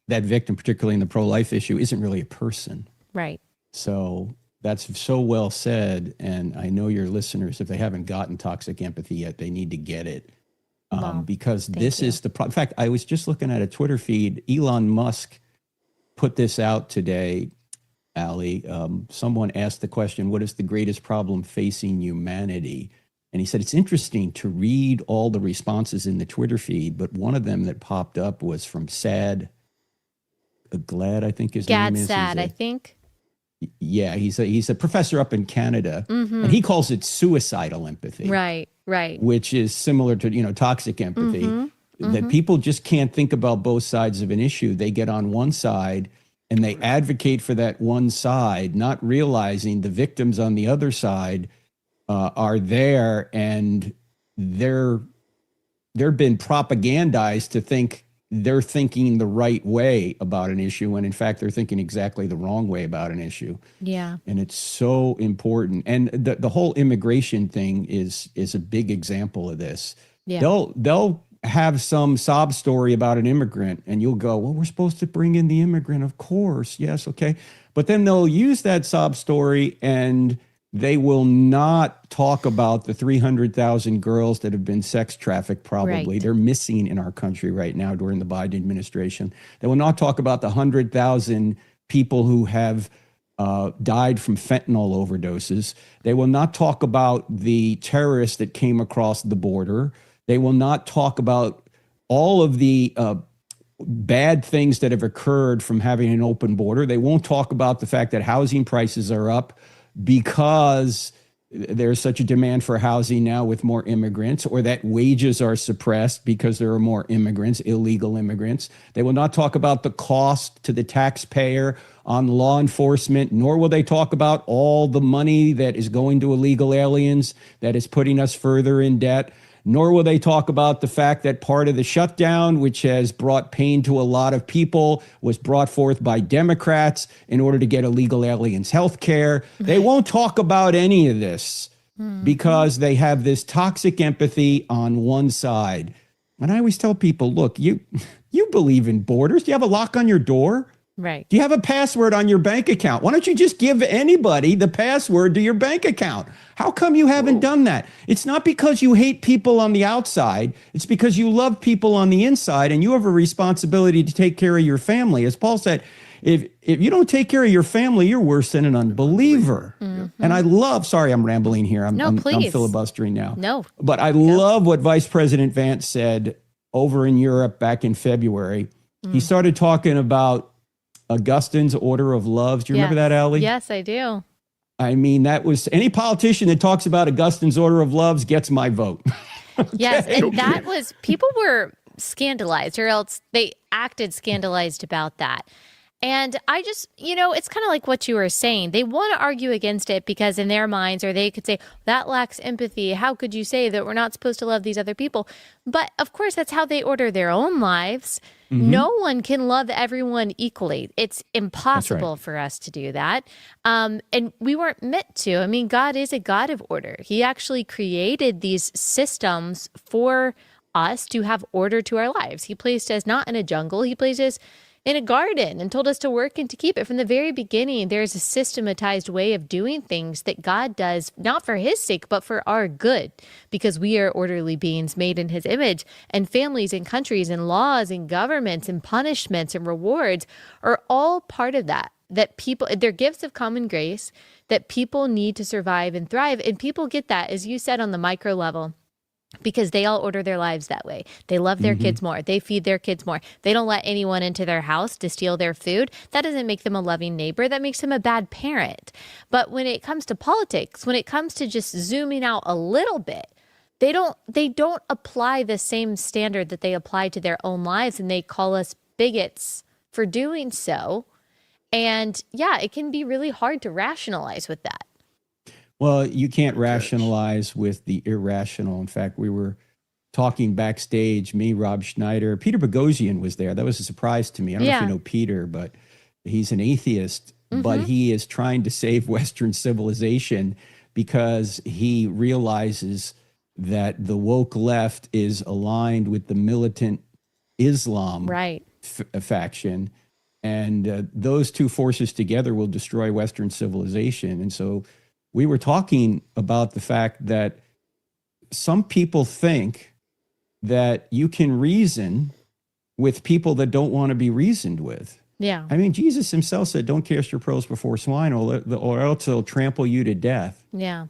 victim, particularly in the pro-life issue, isn't really a person. Right. So that's so well said. And I know your listeners, if they haven't gotten toxic empathy yet, they need to get it. Because this is the problem. In fact, I was just looking at a Twitter feed. Elon Musk put this out today, Ali. Someone asked the question, what is the greatest problem facing humanity? And he said, it's interesting to read all the responses in the Twitter feed, but one of them that popped up was from Glad, I think his name is. Sad, I think. Yeah, he's a professor up in Canada, and he calls it suicidal empathy. Right. Which is similar to, toxic empathy, that people just can't think about both sides of an issue. They get on one side and they advocate for that one side, not realizing the victims on the other side are there, and they're been propagandized to think they're thinking the right way about an issue, when in fact they're thinking exactly the wrong way about an issue. Yeah. And it's so important. And the whole immigration thing is a big example of this. Yeah. They'll have some sob story about an immigrant, and you'll go, well, we're supposed to bring in the immigrant, of course. Yes, okay. But then they'll use that sob story, and they will not talk about the 300,000 girls that have been sex trafficked, probably. Right. They're missing in our country right now during the Biden administration. They will not talk about the 100,000 people who have died from fentanyl overdoses. They will not talk about the terrorists that came across the border. They will not talk about all of the bad things that have occurred from having an open border. They won't talk about the fact that housing prices are up because there's such a demand for housing now with more immigrants, or that wages are suppressed because there are more immigrants, illegal immigrants. They will not talk about the cost to the taxpayer on law enforcement, nor will they talk about all the money that is going to illegal aliens that is putting us further in debt. Nor will they talk about the fact that part of the shutdown, which has brought pain to a lot of people, was brought forth by Democrats in order to get illegal aliens health care. They won't talk about any of this because they have this toxic empathy on one side. And I always tell people, look, you believe in borders. Do you have a lock on your door? Right. Do you have a password on your bank account? Why don't you just give anybody the password to your bank account? How come you haven't done that? It's not because you hate people on the outside. It's because you love people on the inside, and you have a responsibility to take care of your family. As Paul said, if you don't take care of your family, you're worse than an unbeliever. And I love, sorry, I'm rambling here. I'm filibustering now. No. But I love what Vice President Vance said over in Europe back in February. He started talking about Augustine's Order of Love. Do you remember that, Ali? Yes, I do. I mean, that was any politician that talks about Augustine's Order of Loves gets my vote. Yes, and that was, people were scandalized, or else they acted scandalized about that. And I just, it's kind of like what you were saying. They want to argue against it because in their minds, or they could say, that lacks empathy. How could you say that we're not supposed to love these other people? But of course, that's how they order their own lives. No one can love everyone equally. It's impossible for us to do that. And we weren't meant to. I mean, God is a God of order. He actually created these systems for us to have order to our lives. He placed us not in a jungle. He placed us in a garden and told us to work and to keep it. From the very beginning, there's a systematized way of doing things that God does, not for his sake, but for our good, because we are orderly beings made in his image. And families and countries and laws and governments and punishments and rewards are all part of that. that people, they're gifts of common grace that people need to survive and thrive. And people get that, as you said, on the micro level, because they all order their lives that way. They love their kids more. They feed their kids more. They don't let anyone into their house to steal their food. That doesn't make them a loving neighbor. That makes them a bad parent. But when it comes to politics, when it comes to just zooming out a little bit, they don't apply the same standard that they apply to their own lives, and they call us bigots for doing so. And yeah, it can be really hard to rationalize with that. Well, you can't rationalize with the irrational. In fact, we were talking backstage, me, Rob Schneider, Peter Boghossian was there. That was a surprise to me. I don't know if you know Peter, but he's an atheist, but he is trying to save Western civilization because he realizes that the woke left is aligned with the militant Islam faction. And those two forces together will destroy Western civilization. And so we were talking about the fact that some people think that you can reason with people that don't want to be reasoned with. Yeah. I mean, Jesus himself said, don't cast your pearls before swine or else they'll trample you to death. Yeah.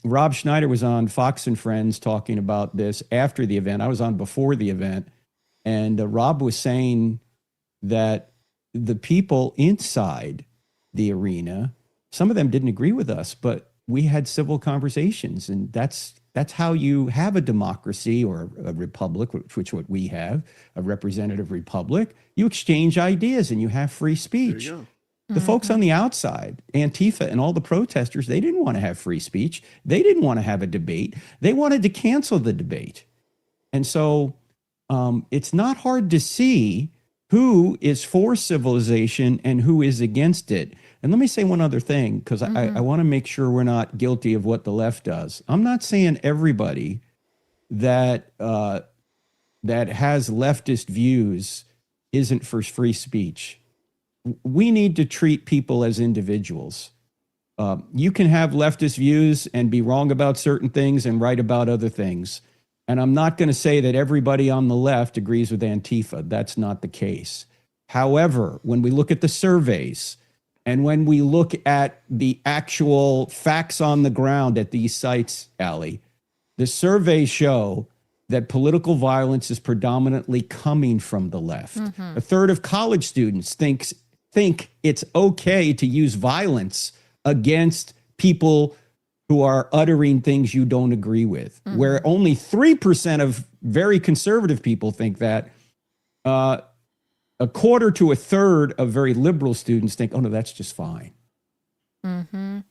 Rob Schneider was on Fox and Friends talking about this after the event. I was on before the event. And Rob was saying that the people inside the arena, some of them didn't agree with us, but we had civil conversations, and that's how you have a democracy or a republic, which what we have, a representative republic. You exchange ideas and you have free speech. There you go. The folks on the outside, Antifa and all the protesters, they didn't want to have free speech. They didn't want to have a debate. They wanted to cancel the debate. And so it's not hard to see who is for civilization and who is against it. And let me say one other thing, because I want to make sure we're not guilty of what the left does. I'm not saying everybody that that has leftist views isn't for free speech. We need to treat people as individuals. You can have leftist views and be wrong about certain things and right about other things. And I'm not going to say that everybody on the left agrees with Antifa. That's not the case. However, when we look at the surveys and when we look at the actual facts on the ground at these sites, Allie, the surveys show that political violence is predominantly coming from the left. A third of college students think it's okay to use violence against people who are uttering things you don't agree with, where only 3% of very conservative people think that. A quarter to a third of very liberal students think, oh, no, that's just fine. And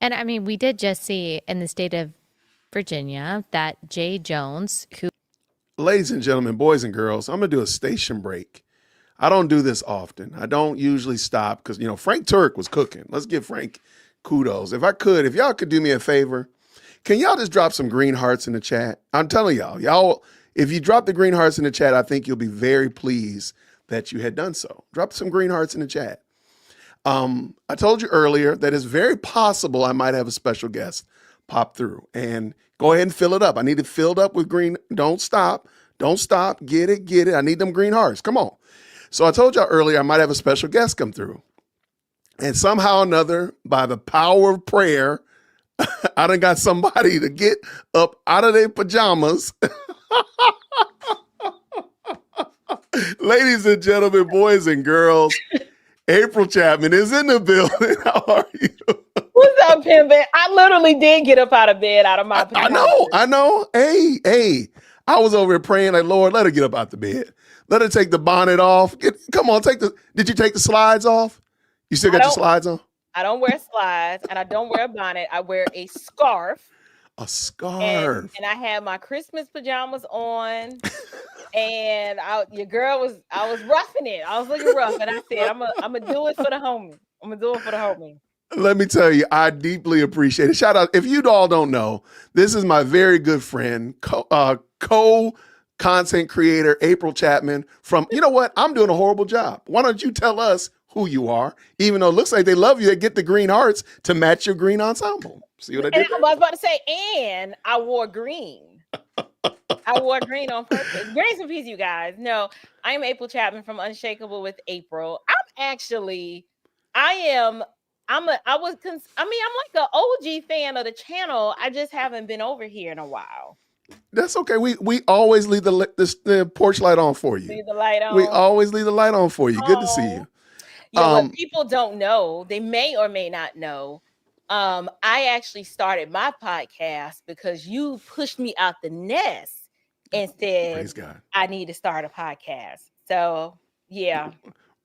I mean, we did just see in the state of Virginia that Jay Jones, who... Ladies and gentlemen, boys and girls, I'm going to do a station break. I don't do this often. I don't usually stop because, Frank Turk was cooking. Let's give Frank kudos. If y'all could do me a favor, can y'all just drop some green hearts in the chat? I'm telling y'all, if you drop the green hearts in the chat, I think you'll be very pleased that you had done so. Drop some green hearts in the chat. I told you earlier that it's very possible I might have a special guest pop through, and go ahead and fill it up. I need it filled up with green. Don't stop. Get it. I need them green hearts. Come on. So I told y'all earlier I might have a special guest come through. And somehow or another, by the power of prayer, I done got somebody to get up out of their pajamas. Ladies and gentlemen, boys and girls, April Chapman is in the building. How are you? What's up, Pimpin'? I literally did get up out of bed out of my pajamas. I know. Hey. I was over here praying like, Lord, let her get up out the bed. Let her take the bonnet off. Come on, did you take the slides off? You still got your slides on? I don't wear slides and I don't wear a bonnet. I wear a scarf. A scarf. And I had my Christmas pajamas on. And I was roughing it. I was looking rough. And I said, I'm gonna do it for the homie. Let me tell you, I deeply appreciate it. Shout out. If you all don't know, this is my very good friend, co-content creator, April Chapman from, you know what? I'm doing a horrible job. Why don't you tell us who you are? Even though it looks like they love you, they get the green hearts to match your green ensemble. See what I did? I was about to say, and I wore green. I wore green on purpose. Grace and peace, you guys. No, I'm April Chapman from Unshakable with April. I'm actually I'm like an OG fan of the channel. I just haven't been over here in a while. That's okay. We always leave the porch light on for you. Leave the light on. We always leave the light on for you. Good to see you. What people don't know, they may or may not know. I actually started my podcast because you pushed me out the nest and said, Praise God. I need to start a podcast. So yeah.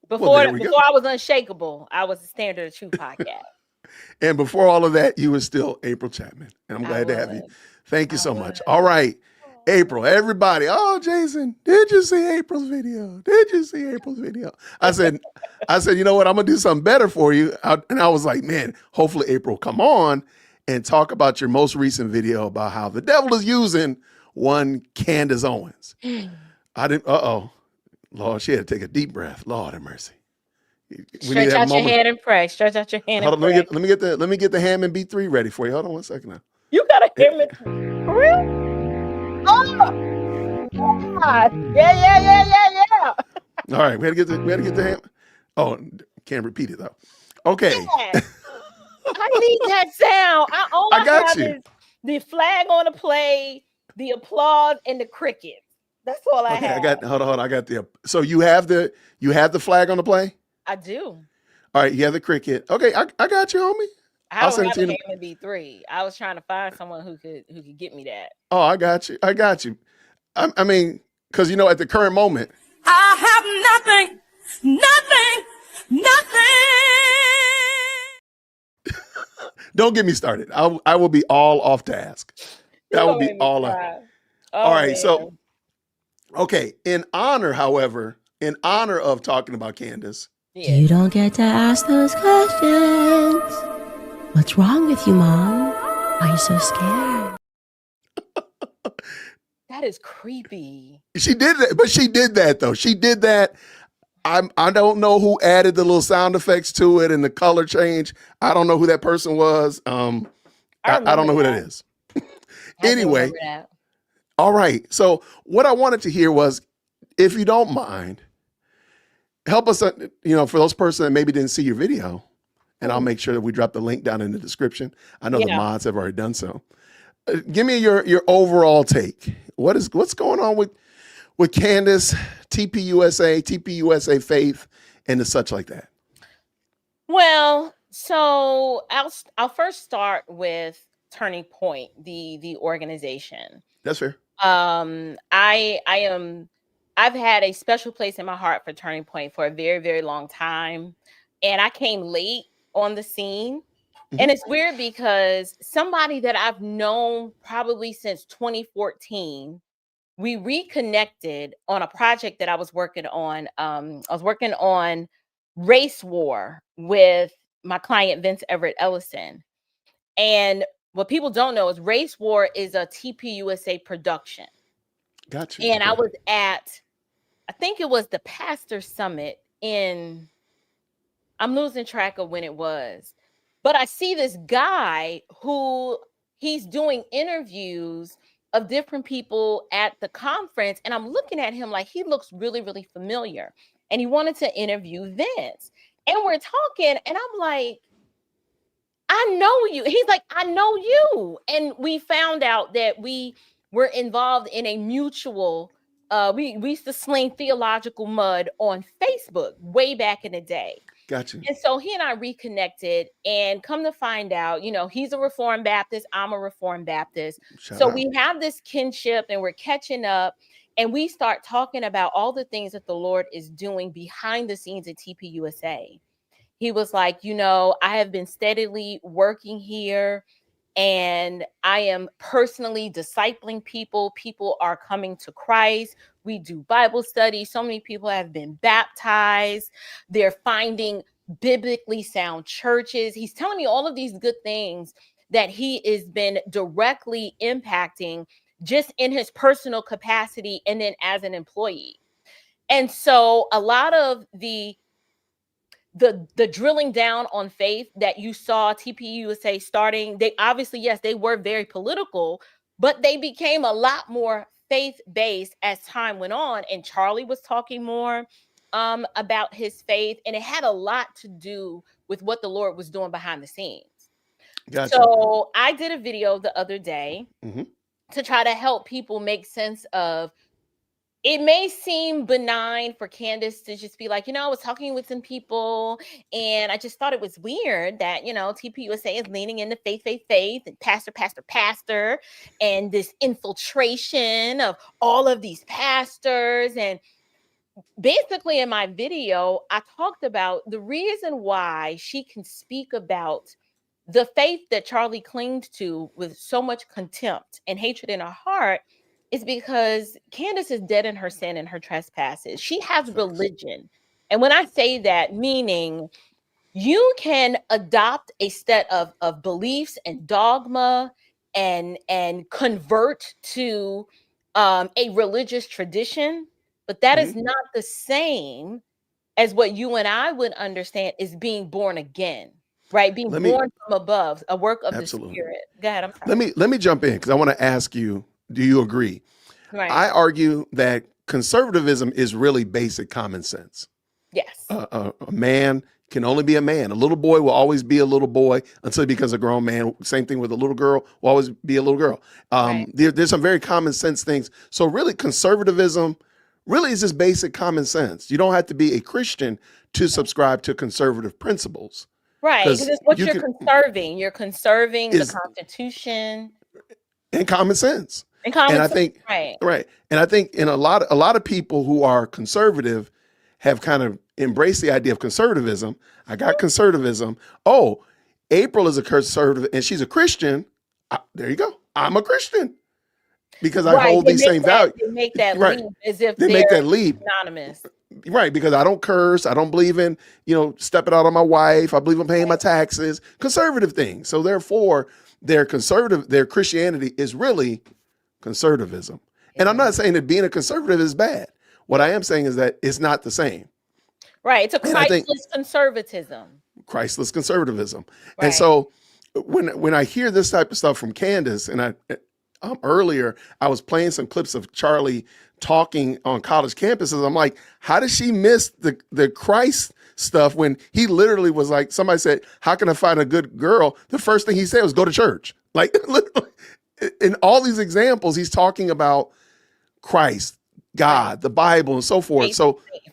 Well, there Before I was unshakable, I was the Standard of Truth podcast. And before all of that, you were still April Chapman. And I'm glad to have you. Thank you so much. All right. April, everybody. Oh, Jason, did you see April's video? Did you see April's video? I said, you know what? I'm going to do something better for you. And I was like, man, hopefully April come on and talk about your most recent video about how the devil is using one Candace Owens. I didn't, Lord, she had to take a deep breath. Lord have mercy. Stretch out your hand and pray. Stretch out your hand and pray. Let me get the Hammond B3 ready for you. Hold on 1 second now. You got a Hammond for real? Oh God. Yeah. All right, we had to get the Hammond. Oh, can't repeat it though. Okay. Yeah. I need that sound. I got you. The flag on the play, the applause, and the crickets. That's all I have. Hold on. I got the. So you have the flag on the play? I do. All right, you have the cricket. Okay, I got you, homie. I'll send it to you. Hammond B3. I was trying to find someone who could get me that. Oh, I got you. I mean, because at the current moment, I have nothing. Don't get me started. I will be all off task. That will be all off. All right, man. So okay. In honor of talking about Candace. Yeah. You don't get to ask those questions. What's wrong with you, Mom? Why are you so scared? That is creepy. She did that, but she did that though. She did that. I don't know who added the little sound effects to it and the color change. I don't know who that person was. I don't know who that is. Anyway, all right. So what I wanted to hear was, if you don't mind, help us, for those persons that maybe didn't see your video, and I'll make sure that we drop the link down in the description. I know the mods have already done so. Give me your overall take. What's going on with Candace, TPUSA Faith, and the such like that? Well, so I'll first start with Turning Point, the organization. That's fair. I've had a special place in my heart for Turning Point for a very, very long time. And I came late on the scene. Mm-hmm. And it's weird because somebody that I've known probably since 2014, we reconnected on a project that I was working on. I was working on Race War with my client, Vince Everett Ellison. And what people don't know is Race War is a TPUSA production. Gotcha. And I was at, I think it was the Pastor Summit I'm losing track of when it was. But I see this guy who he's doing interviews of different people at the conference. And I'm looking at him like he looks really, really familiar. And he wanted to interview Vince. And we're talking and I'm like, I know you. He's like, I know you. And we found out that we were involved in a mutual, we used to sling theological mud on Facebook way back in the day. Gotcha. And so he and I reconnected and come to find out, he's a Reformed Baptist. I'm a Reformed Baptist. We have this kinship and we're catching up and we start talking about all the things that the Lord is doing behind the scenes at TPUSA. He was like, I have been steadily working here and I am personally discipling people. People are coming to Christ. We do Bible study. So many people have been baptized. They're finding biblically sound churches. He's telling me all of these good things that he has been directly impacting just in his personal capacity and then as an employee. And so a lot of the drilling down on faith that you saw TPUSA starting, they obviously, yes, they were very political, but they became a lot more faith-based as time went on. And Charlie was talking more about his faith, and it had a lot to do with what the Lord was doing behind the scenes. Gotcha. So I did a video the other day Mm-hmm. to try to help people make sense of, it may seem benign for Candace to just be like, I was talking with some people and I just thought it was weird that, TPUSA is leaning into faith, and pastor, and this infiltration of all of these pastors. And basically in my video, I talked about the reason why she can speak about the faith that Charlie clinged to with so much contempt and hatred in her heart is because Candace is dead in her sin and her trespasses. She has religion. And when I say that, meaning you can adopt a set of beliefs and dogma and convert to a religious tradition, but that is not the same as what you and I would understand is being born again, right? Being born from above, a work of the Spirit. Go ahead, I'm sorry. Let me jump in because I want to ask you, do you agree? Right. I argue that conservatism is really basic common sense. Yes. A man can only be a man. A little boy will always be a little boy until he becomes a grown man. Same thing with a little girl will always be a little girl. There's some very common sense things. So really conservatism really is just basic common sense. You don't have to be a Christian to subscribe to conservative principles. Right, because it's what you're conserving. You're conserving the Constitution and common sense. And I think right. And I think in a lot of people who are conservative have kind of embraced the idea of conservatism. I got conservatism. Oh, April is a conservative and she's a Christian. There you go. I'm a Christian because I hold these same values. They make that leap as if they make that leap anonymous. Right, because I don't curse. I don't believe in, stepping out on my wife. I believe in paying my taxes. Conservative things. So therefore, their Christianity is really conservatism. And I'm not saying that being a conservative is bad. What I am saying is that it's not the same. Right. It's a Christless conservatism. Christless conservatism. Right. And so when I hear this type of stuff from Candace, and earlier I was playing some clips of Charlie talking on college campuses, I'm like, how did she miss the Christ stuff when he literally was like, somebody said, how can I find a good girl? The first thing he said was go to church. Like literally, in all these examples, he's talking about Christ, God, the Bible, and so forth.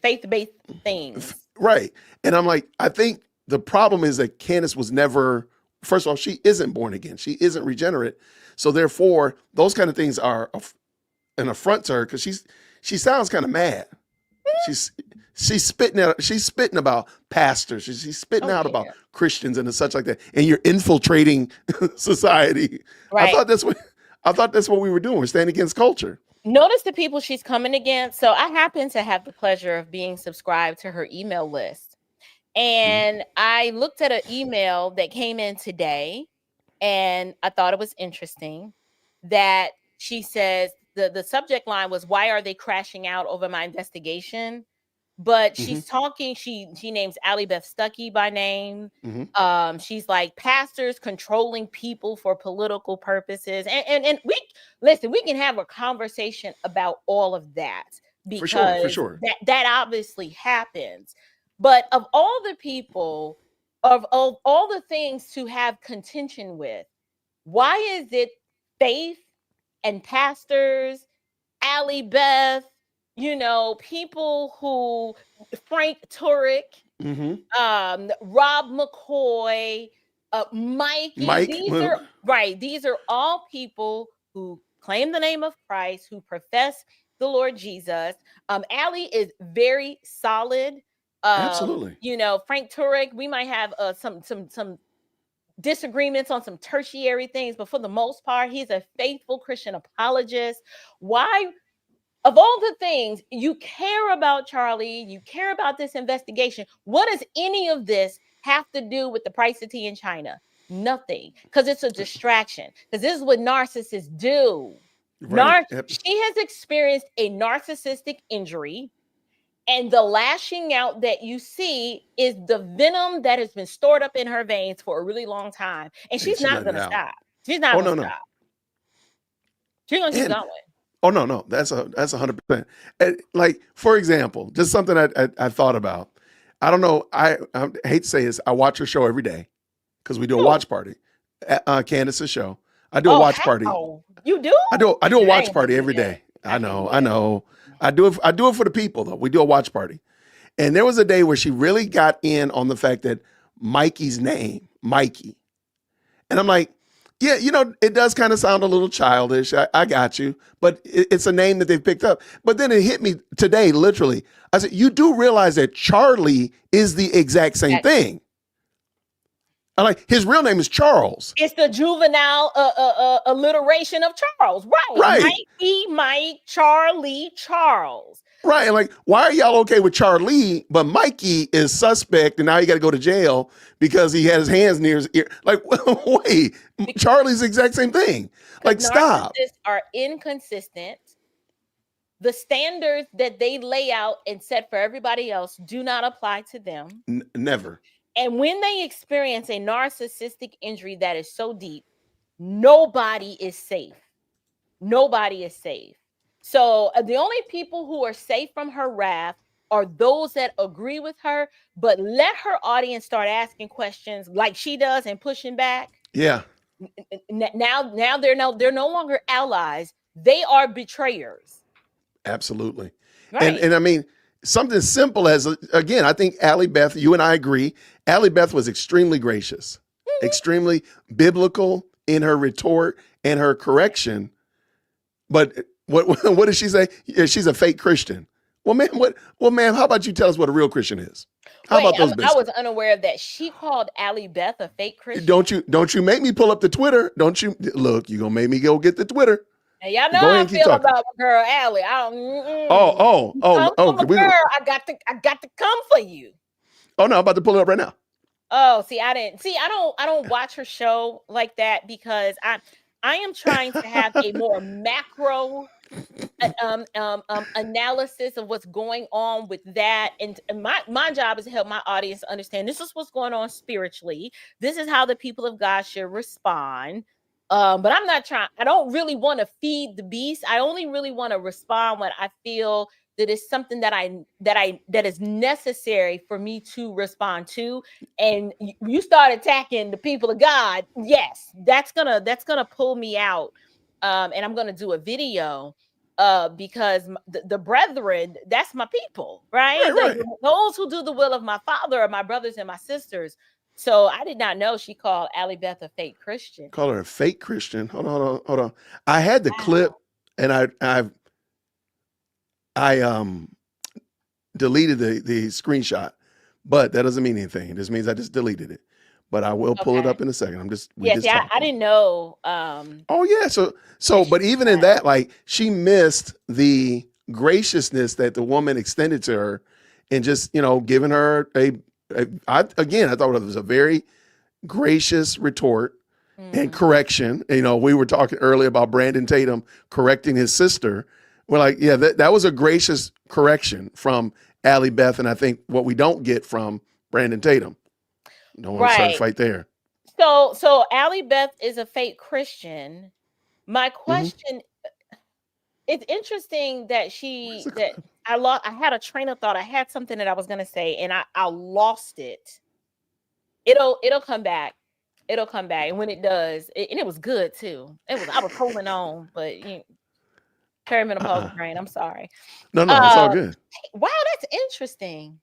Faith-based things. Right. And I'm like, I think the problem is that Candace was never, first of all, she isn't born again. She isn't regenerate. So therefore, those kind of things are an affront to her because she sounds kind of mad. She's spitting about pastors. She's spitting out about Christians and such like that. And you're infiltrating society. Right. I thought that's what we were doing. We're standing against culture. Notice the people she's coming against. So I happen to have the pleasure of being subscribed to her email list. And I looked at an email that came in today and I thought it was interesting that she says the subject line was, why are they crashing out over my investigation? But she's talking, she names Allie Beth Stuckey by name. She's like, pastors controlling people for political purposes. And we can have a conversation about all of that because for sure. That obviously happens. But of all the people, of all the things to have contention with, why is it faith and pastors, Allie Beth, people who Frank Turek, Rob McCoy, Mike. These are all people who claim the name of Christ, who profess the Lord Jesus. Allie is very solid. Absolutely. Frank Turek, we might have some disagreements on some tertiary things, but for the most part, he's a faithful Christian apologist. Why? Of all the things you care about, Charlie, you care about this investigation. What does any of this have to do with the price of tea in China? Nothing, because it's a distraction. Because this is what narcissists do. Right. She has experienced a narcissistic injury, and the lashing out that you see is the venom that has been stored up in her veins for a really long time, and she's not going to stop. She's not going to stop. She's going to keep going. Oh, no, that's 100%. Like, for example, just something I thought about. I don't know. I hate to say this. I watch her show every day because we do a watch party. Candace's show. I do a watch party. You do? I do a I watch ain't party do every that. day. I know. I do it for the people though. We do a watch party. And there was a day where she really got in on the fact that Mikey's name, Mikey. And I'm like, yeah, it does kind of sound a little childish. I got you. But it's a name that they've picked up. But then it hit me today, literally. I said, you do realize that Charlie is the exact same thing. I'm like, his real name is Charles. It's the juvenile alliteration of Charles. Right. Mikey, Mike, Charlie, Charles. Right. And like, why are y'all okay with Charlie, but Mikey is suspect and now you got to go to jail because he had his hands near his ear? Like, wait, Charlie's the exact same thing. Like, stop. Narcissists are inconsistent. The standards that they lay out and set for everybody else do not apply to them. Never. And when they experience a narcissistic injury that is so deep, nobody is safe. Nobody is safe. So the only people who are safe from her wrath are those that agree with her, but let her audience start asking questions like she does and pushing back. Yeah. Now they're no longer allies. They are betrayers. Absolutely. Right. And I mean, something simple as, again, I think Allie Beth, you and I agree, Allie Beth was extremely gracious, extremely biblical in her retort and her correction. But what did she say? Yeah, she's a fake Christian. Well, ma'am, how about you tell us what a real Christian is? How about those I was unaware of that. She called Allie Beth a fake Christian. Don't you make me pull up the Twitter. Don't you look, you're gonna make me go get the Twitter. And y'all know how I feel about my girl Allie. I don't. Oh. Girl, I got to come for you. Oh no, I'm about to pull it up right now. Oh, I don't watch her show like that because I am trying to have a more macro analysis of what's going on with that. And my job is to help my audience understand this is what's going on spiritually. This is how the people of God should respond. But I'm not trying. I don't really want to feed the beast. I only really want to respond when I feel that is something that is necessary for me to respond to. And you start attacking the people of God, yes, that's gonna pull me out. And I'm gonna do a video because the brethren, that's my people, right? Right. Those who do the will of my Father are my brothers and my sisters. So I did not know she called Allie Beth a fake Christian. Call her a fake Christian. Hold on. I had the clip and I deleted the screenshot, but that doesn't mean anything. This means I just deleted it. But I will pull it up in a second. I didn't know. Oh yeah. So but even in that, like, she missed the graciousness that the woman extended to her and just, giving her I thought it was a very gracious retort and correction. We were talking earlier about Brandon Tatum correcting his sister. We're like, yeah, that was a gracious correction from Allie Beth, and I think what we don't get from Brandon Tatum. Don't want to start a fight there. So Allie Beth is a fake Christian. My question, it's interesting that I had a train of thought. I had something that I was gonna say, and I lost it. It'll come back. It'll come back, and when it does, and it was good too. I was holding on, but perimenopausal brain. I'm sorry. No, it's all good. Wow, that's interesting.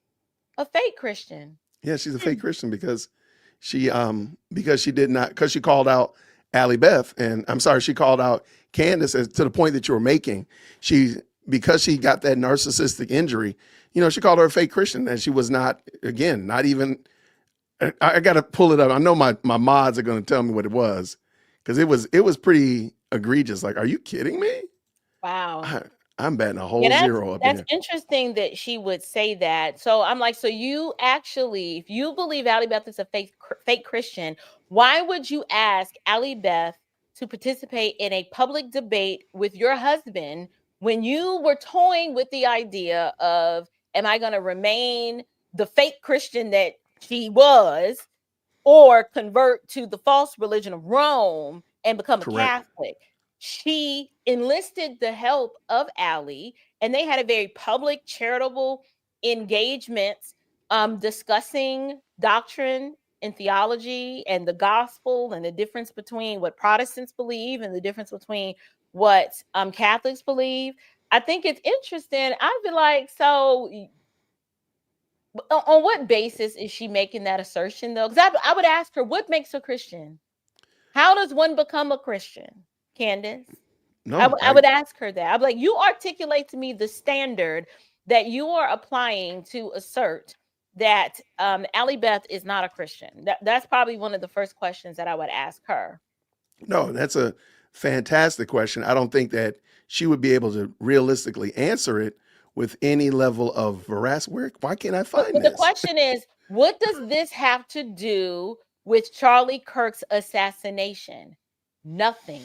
A fake Christian. Yeah, she's a fake Christian because she called out Allie Beth, and I'm sorry, she called out Candace to the point that you were making. Because she got that narcissistic injury, she called her a fake Christian, and she was not even. I got to pull it up. I know my mods are going to tell me what it was because it was pretty egregious. Like, are you kidding me? Wow. I'm batting a whole zero up in That's here. interesting that she would say that. So I'm like, so you actually, if you believe Allie Beth is a fake Christian, why would you ask Allie Beth to participate in a public debate with your husband when you were toying with the idea of, am I going to remain the fake Christian that she was, or convert to the false religion of Rome and become a Catholic? She enlisted the help of Allie, and they had a very public, charitable engagement discussing doctrine and theology and the gospel and the difference between what Protestants believe and the difference between what Catholics believe. I think it's interesting. I'd be like, so on what basis is she making that assertion, though? Because I would ask her, what makes a Christian? How does one become a Christian, Candace? No, I would ask her that. I'd be like, you articulate to me the standard that you are applying to assert that Allie Beth is not a Christian. That's probably one of the first questions that I would ask her. No, that's a fantastic question. I don't think that she would be able to realistically answer it with any level of veracity. Why can't I find But this? the question is, what does this have to do with Charlie Kirk's assassination? Nothing.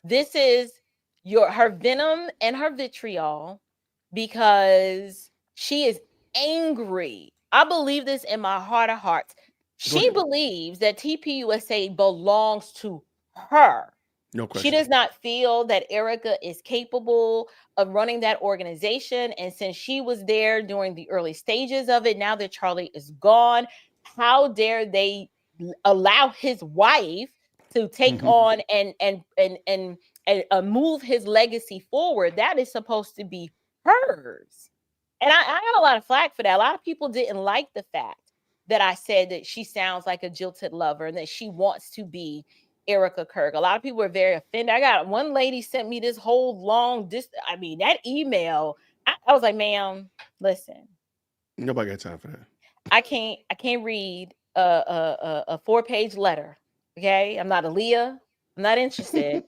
This is her venom and her vitriol because she is angry. I believe this in my heart of hearts. She believes that TPUSA belongs to her. No question. She does not feel that Erica is capable of running that organization. And since she was there during the early stages of it, now that Charlie is gone, how dare they allow his wife to take on and move his legacy forward? That is supposed to be hers. And I got a lot of flack for that. A lot of people didn't like the fact that I said that she sounds like a jilted lover and that she wants to be Erica Kirk. A lot of people were very offended. I got one lady sent me this whole long that email. I was like, ma'am, listen. Nobody got time for that. I can't read a 4-page letter. Okay. I'm not Aaliyah. I'm not interested.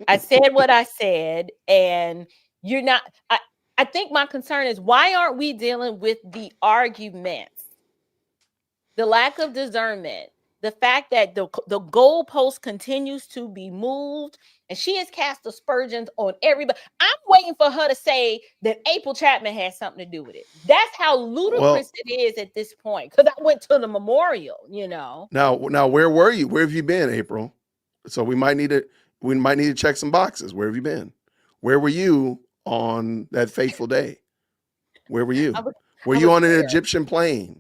I said what I said, and you're not. I think my concern is, why aren't we dealing with the arguments? The lack of discernment, the fact that the goalpost continues to be moved, and she has cast aspersions on everybody. I'm waiting for her to say that April Chapman has something to do with it. That's how ludicrous it is at this point. Because I went to the memorial, Now, where were you? Where have you been, April? So we might need to check some boxes. Where have you been? Where were you on that fateful day? Were you on an Egyptian plane?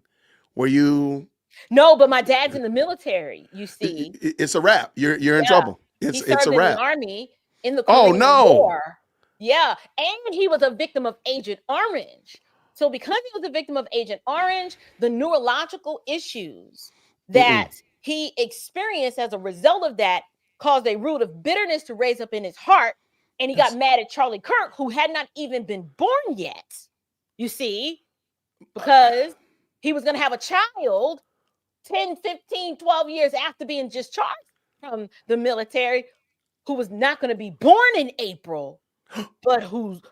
Were you? No, but my dad's in the military. You see, it's a wrap. You're in trouble. It's a wrap. In the Army in the Korean War. Yeah, and he was a victim of Agent Orange. So because he was a victim of Agent Orange, the neurological issues that he experienced as a result of that caused a root of bitterness to raise up in his heart, and he got mad at Charlie Kirk, who had not even been born yet. You see, because he was going to have a child 10, 15, 12 years after being discharged from the military, who was not going to be born in April, but whose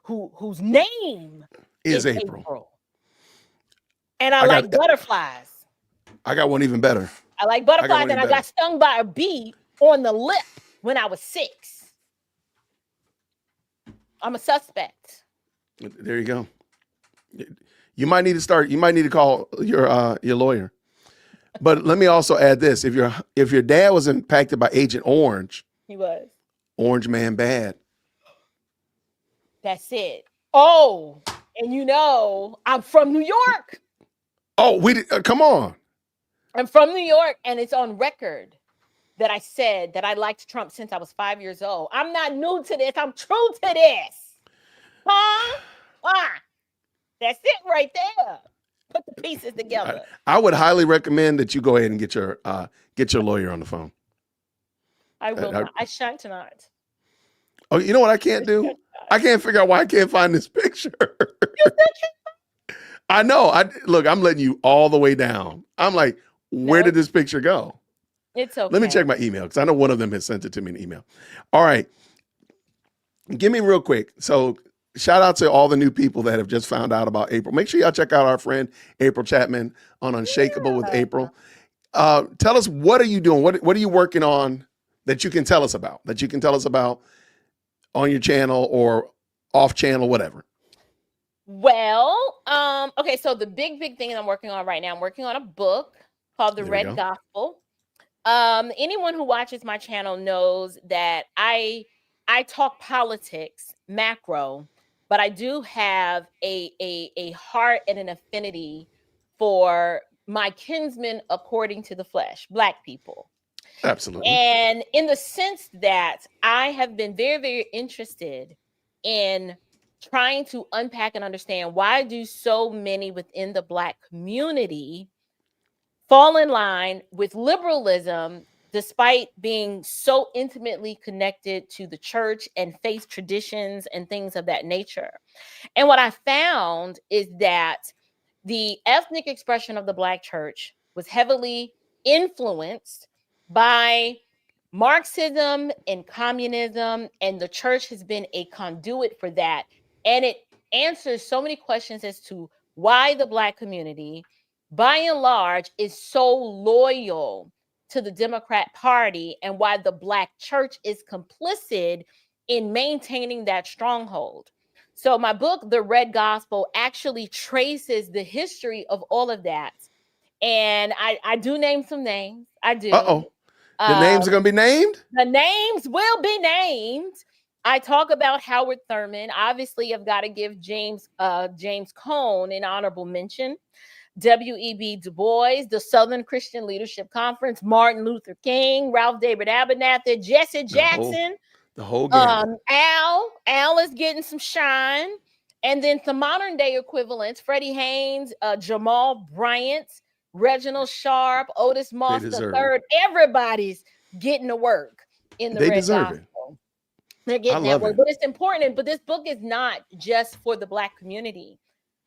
name is April. And I like butterflies. I got one even better. I like butterflies, and I got stung by a bee on the lip when I was 6. I'm a suspect. There you go. You might need to call your lawyer. But let me also add this: if your dad was impacted by Agent Orange, he was. Orange man bad. That's it. Oh, and I'm from New York. Oh, come on. I'm from New York, and it's on record that I said that I liked Trump since I was 5 years old. I'm not new to this. I'm true to this. Huh? That's it right there. Put the pieces together. I would highly recommend that you go ahead and get your lawyer on the phone. I will not. I shan't not. Oh, you know what I can't do? I can't figure out why I can't find this picture. I know. I'm letting you all the way down. I'm like, where did this picture go? It's okay. Let me check my email, because I know one of them has sent it to me in email. All right. Give me real quick. So shout out to all the new people that have just found out about April. Make sure y'all check out our friend April Chapman on Unshakable with April. Tell us, what are you doing? What are you working on that you can tell us about? That you can tell us about on your channel or off channel, whatever. Well, okay. So the big thing I'm working on right now, I'm working on a book called The Red Gospel. Anyone who watches my channel knows that I talk politics macro, but I do have a heart and an affinity for my kinsmen according to the flesh, Black people. Absolutely. And in the sense that I have been very, very interested in trying to unpack and understand why do so many within the Black community fall in line with liberalism despite being so intimately connected to the church and faith traditions and things of that nature. And what I found is that the ethnic expression of the Black church was heavily influenced by Marxism and communism, and the church has been a conduit for that. And it answers so many questions as to why the Black community, by and large, is so loyal to the Democrat Party and why the Black church is complicit in maintaining that stronghold. So my book, The Red Gospel, actually traces the history of all of that. And I do name some names. I do. Uh-oh. The names are going to be named? The names will be named. I talk about Howard Thurman. Obviously, I've got to give James Cone an honorable mention. W.E.B. Du Bois, the Southern Christian Leadership Conference, Martin Luther King, Ralph David Abernathy, Jesse Jackson. The whole game. Al is getting some shine. And then some modern day equivalents, Freddie Haynes, Jamal Bryant, Reginald Sharp, Otis Moss III. Everybody's getting to work in the They Red deserve Gospel. They're getting that work. But it's important. But this book is not just for the Black community.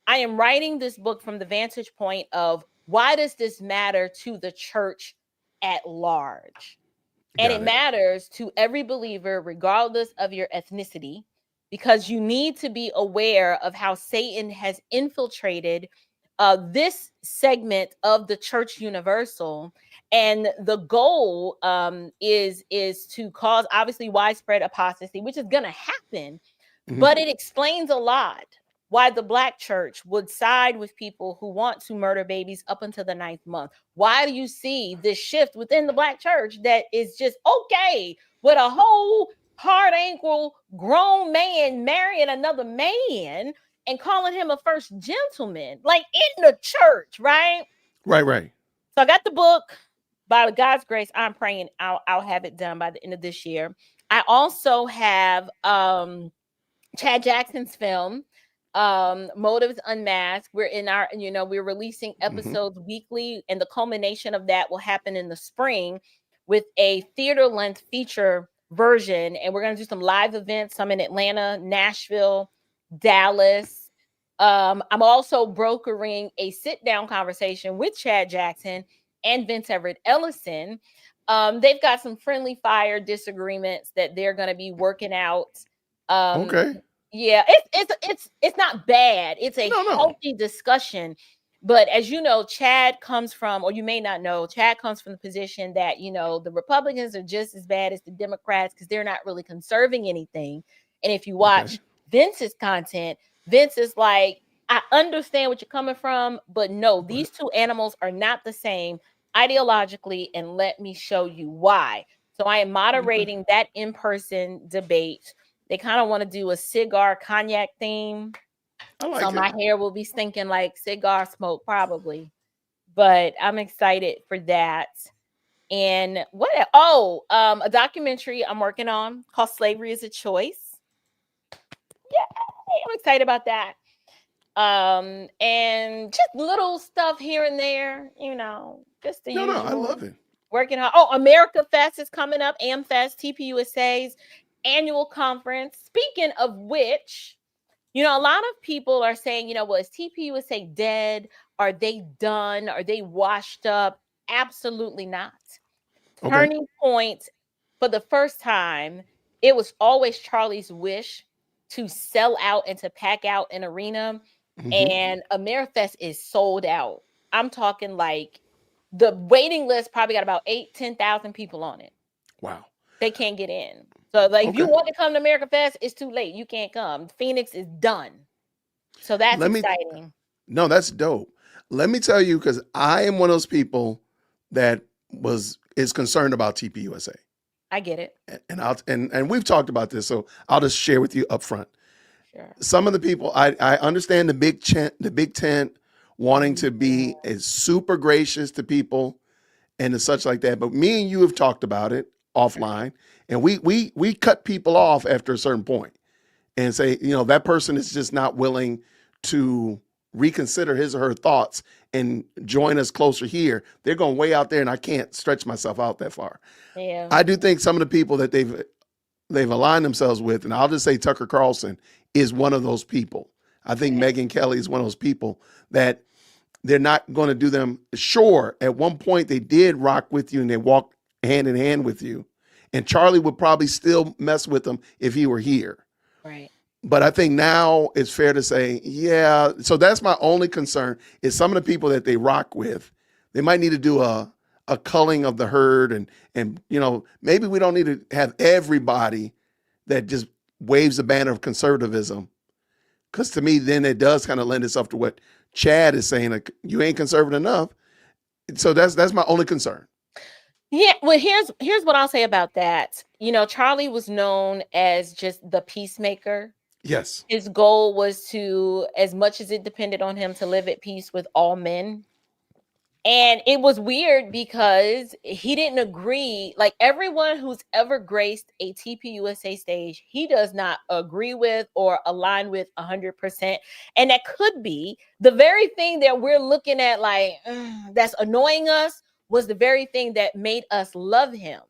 I am writing this book from the vantage point of why does this matter to the church at large? And it matters to every believer, regardless of your ethnicity, because you need to be aware of how Satan has infiltrated this segment of the church universal. And the goal is to cause, obviously, widespread apostasy, which is going to happen. But it explains a lot why the Black church would side with people who want to murder babies up until the 9th month. Why do you see this shift within the Black church that is just okay with a whole hard ankle grown man marrying another man and calling him a first gentleman, like in the church, right? Right. So I got the book. By God's grace, I'm praying I'll have it done by the end of this year. I also have Chad Jackson's film, Motives Unmasked. We're in our, we're releasing episodes weekly, and the culmination of that will happen in the spring with a theater length feature version. And we're going to do some live events, some in Atlanta, Nashville, Dallas. I'm also brokering a sit down conversation with Chad Jackson and Vince Everett Ellison. They've got some friendly fire disagreements that they're going to be working out. Okay. Yeah, it's not bad. It's a healthy discussion. But as you know, Chad comes from, or you may not know, Chad comes from the position that, the Republicans are just as bad as the Democrats because they're not really conserving anything. And if you watch Vince's content, Vince is like, I understand what you're coming from, but no, these two animals are not the same ideologically, and let me show you why. So I am moderating that in-person debate. They kind of want to do a cigar cognac theme. My hair will be stinking like cigar smoke probably. But I'm excited for that. And what? A documentary I'm working on called Slavery is a Choice. Yeah, I'm excited about that. And just little stuff here and there, just the usual. I love it. Working hard. Oh, America Fest is coming up. AmFest, TPUSA's annual conference. Speaking of which, a lot of people are saying, is TPUSA dead? Are they done? Are they washed up? Absolutely not. Turning point for the first time, it was always Charlie's wish to sell out and to pack out an arena. And AmeriFest is sold out. I'm talking like the waiting list probably got about 10,000 people on it. Wow. They can't get in. So if you want to come to America Fest, it's too late. You can't come. Phoenix is done. So that's exciting. No, that's dope. Let me tell you, because I am one of those people that is concerned about TPUSA. I get it. And we've talked about this, so I'll just share with you up front. Sure. Some of the people, I understand the big tent wanting to be as super gracious to people and as such like that. But me and you have talked about it offline, and we cut people off after a certain point and say, that person is just not willing to reconsider his or her thoughts and join us closer here. They're going way out there, and I can't stretch myself out that far. Yeah. I do think some of the people that they've aligned themselves with, and I'll just say Tucker Carlson is one of those people. I think Megyn Kelly is one of those people that they're not going to do them. Sure, at one point they did rock with you and they walked hand in hand with you. And Charlie would probably still mess with them if he were here. Right. But I think now it's fair to say, yeah. So that's my only concern is some of the people that they rock with, they might need to do a culling of the herd. And maybe we don't need to have everybody that just waves the banner of conservatism. Because to me, then it does kind of lend itself to what Chad is saying, like, you ain't conservative enough. So that's my only concern. Yeah, well, here's what I'll say about that. Charlie was known as just the peacemaker. Yes. His goal was to, as much as it depended on him, to live at peace with all men. And it was weird because he didn't agree. Like, everyone who's ever graced a TPUSA stage, he does not agree with or align with 100%. And that could be the very thing that we're looking at, like, that's annoying us, was the very thing that made us love him.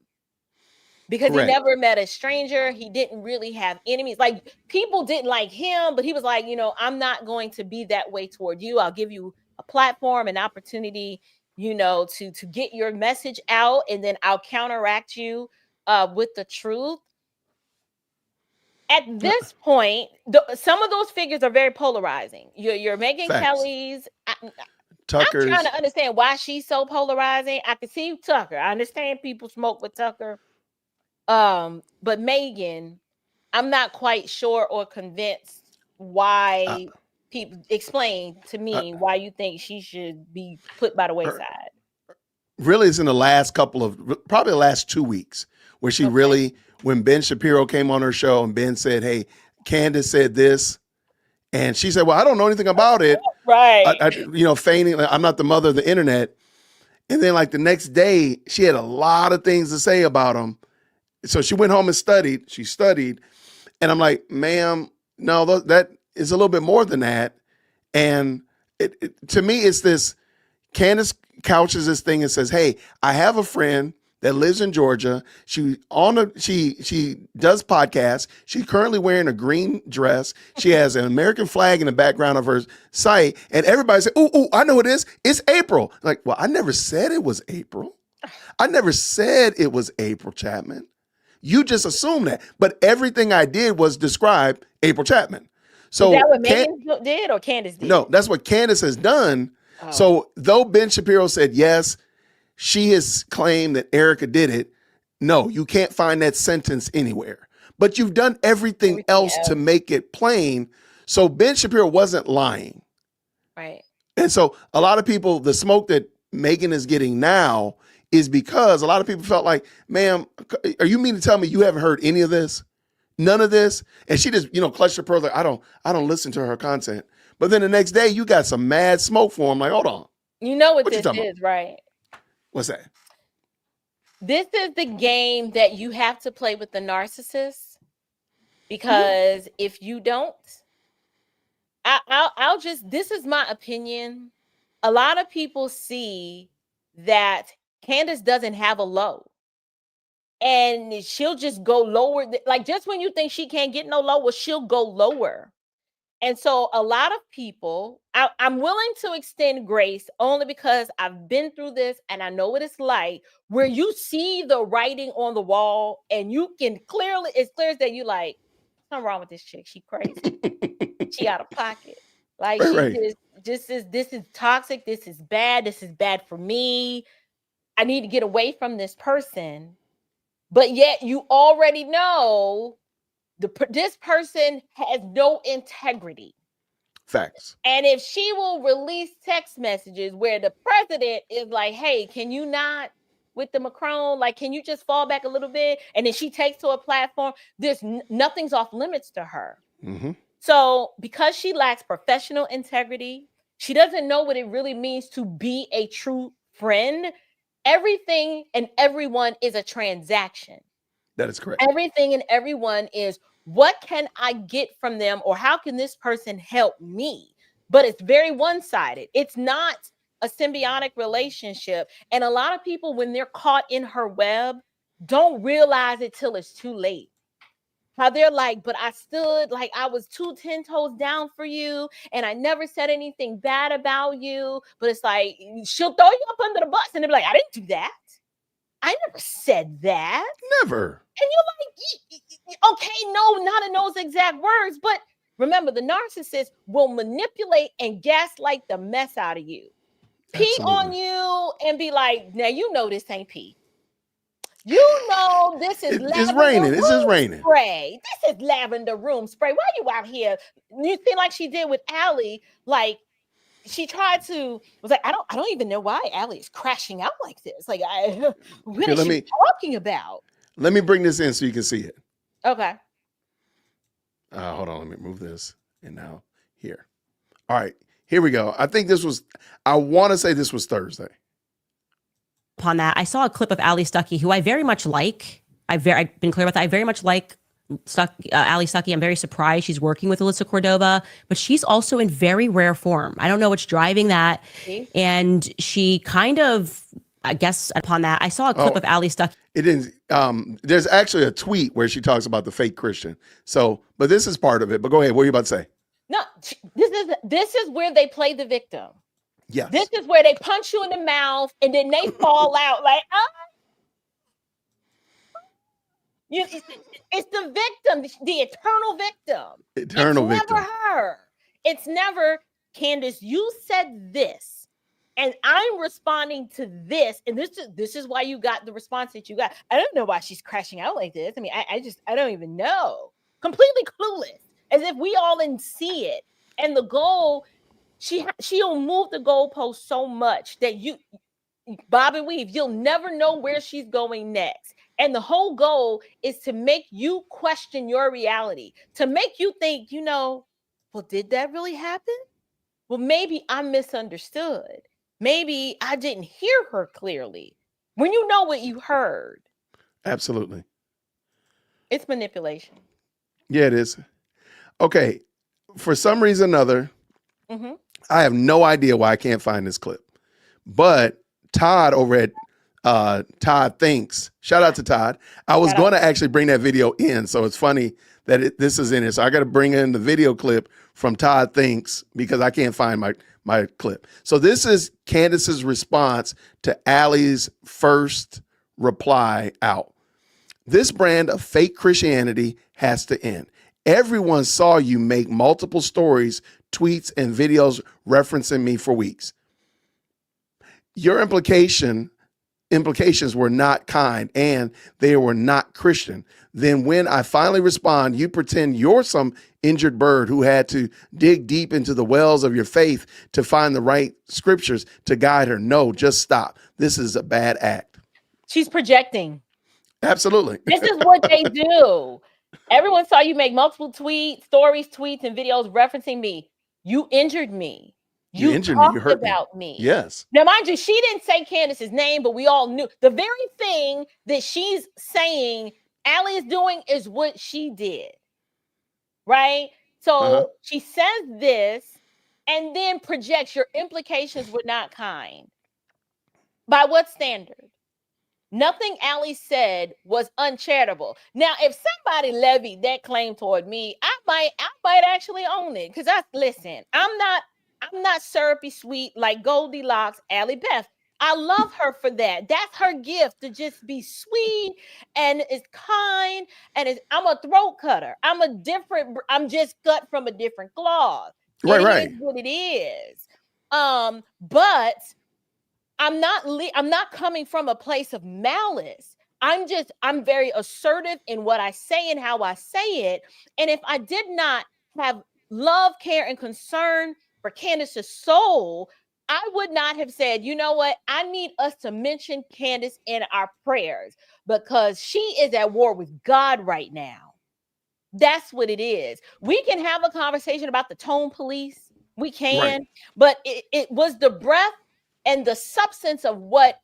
Because Correct. He never met a stranger. He didn't really have enemies. Like, people didn't like him, but he was like, I'm not going to be that way toward you. I'll give you a platform, an opportunity, to get your message out, and then I'll counteract you with the truth. At this point, some of those figures are very polarizing. Your Megyn Kelly's. Tucker's. I'm trying to understand why she's so polarizing. I can see Tucker. I understand people smoke with Tucker. But Megyn, I'm not quite sure or convinced why people explain to me why you think she should be put by the wayside. Really, it's in the last probably the last 2 weeks where she really, when Ben Shapiro came on her show and Ben said, hey, Candace said this. And she said, well, I don't know anything about it. Right. Feigning, I'm not the mother of the internet. And then like the next day, she had a lot of things to say about him. So she went home and studied. She studied. And I'm like, ma'am, no, that is a little bit more than that. And to me, it's this, Candace couches this thing and says, hey, I have a friend that lives in Georgia. She does podcasts. She's currently wearing a green dress. She has an American flag in the background of her site. And everybody said, ooh, I know it is. It's April. Like, well, I never said it was April. I never said it was April Chapman. You just assumed that. But everything I did was describe April Chapman. So is that what Megyn did or Candace did? No, that's what Candace has done. Oh. So though Ben Shapiro said, yes, she has claimed that Erica did it. No, you can't find that sentence anywhere. But you've done everything else to make it plain. So Ben Shapiro wasn't lying. Right. And so a lot of people, the smoke that Megyn is getting now is because a lot of people felt like, ma'am, are you mean to tell me you haven't heard any of this? None of this? And she just, clutched her pearl like, I don't listen to her content. But then the next day you got some mad smoke for him. Like, hold on. You know what this is, right? What's that? This is the game that you have to play with the narcissist, because if you don't, I'll just, this is my opinion. A lot of people see that Candace doesn't have a low, and she'll just go lower. Like, just when you think she can't get no lower, she'll go lower. And so a lot of people, I'm willing to extend grace only because I've been through this and I know what it's like, where you see the writing on the wall and you can clearly, it's clear that you like, something wrong with this chick. She crazy. She out of pocket. Like, this is toxic. This is bad. This is bad for me. I need to get away from this person. But yet you already know this person has no integrity. Facts. And if she will release text messages where the president is like, hey, can you not, with the Macron, like, can you just fall back a little bit? And then she takes to a platform, nothing's off limits to her. Mm-hmm. So because she lacks professional integrity, She doesn't know what it really means to be a true friend. Everything and everyone is a transaction. That is correct. Everything and everyone is, what can I get from them, or how can this person help me? But it's very one-sided. It's not a symbiotic relationship. And a lot of people, when they're caught in her web, don't realize it till it's too late. How they're like, but I stood, like I was 10 toes down for you, and I never said anything bad about you. But it's like, she'll throw you up under the bus, and they'll be like, I didn't do that. I never said that. Never. And you're like, okay, no, not in those exact words. But remember, the narcissist will manipulate and gaslight the mess out of you. Pee on you and be like, now you know this ain't pee. You know this is It's raining. It's just raining. Spray. This is lavender room spray. Why you out here? You feel like she did with Allie, like she tried to was like, I don't even know why Allie is crashing out like this. Like, what is she talking about? Let me bring this in so you can see it. Okay. Hold on, let me move this. And now here. All right, here we go. I want to say this was Thursday. Upon that, I saw a clip of Ali Stuckey, who I very much like. I've been clear about that. I very much like Ali Stuckey. I'm very surprised she's working with Alyssa Cordova, but she's also in very rare form. I don't know what's driving that. And she kind of, I guess upon that, I saw a clip of Ali Stuckey. It didn't. There's actually a tweet where she talks about the fake Christian. So, but this is part of it. But go ahead. What are you about to say? No, this is where they play the victim. Yes. This is where they punch you in the mouth and then they fall out like, it's the victim, the eternal victim. Eternal it's victim. Never her. It's never, Candace, you said this, and I'm responding to this, and this is why you got the response that you got. I don't know why she's crashing out like this. I mean, I don't even know. Completely clueless, as if we all didn't see it. And the goal, she'll move the goalpost so much that you, Bob and Weave, you'll never know where she's going next. And the whole goal is to make you question your reality, to make you think, well, did that really happen? Well, maybe I misunderstood. Maybe I didn't hear her clearly. When you know what you heard. Absolutely. It's manipulation. Yeah, it is. Okay. For some reason or another, Mm-hmm. I have no idea why I can't find this clip. But Todd over at Todd Thinks, shout out to Todd. I was going to actually bring that video in. So it's funny that this is in it. So I got to bring in the video clip from Todd Thinks because I can't find my clip. So this is Candace's response to Allie's first reply out. This brand of fake Christianity has to end. Everyone saw you make multiple stories, tweets, and videos referencing me for weeks. Your implications were not kind and they were not Christian. Then when I finally respond, you pretend you're some injured bird who had to dig deep into the wells of your faith to find the right scriptures to guide her. No, just stop. This is a bad act. She's projecting. Absolutely. This is what they do. Everyone saw you make multiple tweets, and videos referencing me. You injured me. You injured me. You hurt about me. Yes. Now, mind you, she didn't say Candace's name, but we all knew the very thing that she's saying Allie is doing is what she did. Right? So she says this and then projects your implications were not kind. By what standard? Nothing Allie said was uncharitable. Now, if somebody levied that claim toward me, I might actually own it. Because listen, I'm not syrupy sweet like Goldilocks, Allie Beth. I love her for that. That's her gift, to just be sweet and is kind. And I'm a throat cutter. I'm just cut from a different cloth. Right. It is what it is. But I'm not coming from a place of malice. I'm very assertive in what I say and how I say it. And if I did not have love, care, and concern for Candace's soul, I would not have said, you know what? I need us to mention Candace in our prayers because she is at war with God right now. That's what it is. We can have a conversation about the tone police. We can, but it was the breath and the substance of what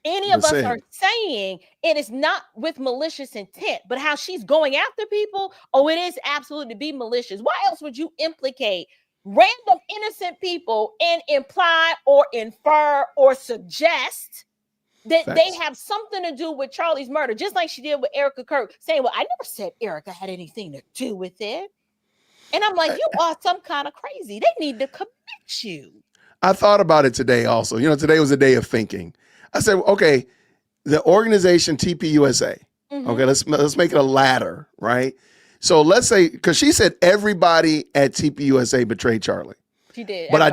any of us are saying. It is not with malicious intent, but how she's going after people. Oh, it is absolutely to be malicious. Why else would you implicate random innocent people and imply or infer or suggest that they have something to do with Charlie's murder, just like she did with Erica Kirk, saying, well, I never said Erica had anything to do with it. And I'm like, you are some kind of crazy. They need to commit you. I thought about it today also. Today was a day of thinking. I said, okay, the organization TPUSA. Okay, let's make it a ladder, right? So let's say, because she said everybody at TPUSA betrayed Charlie. She did. But I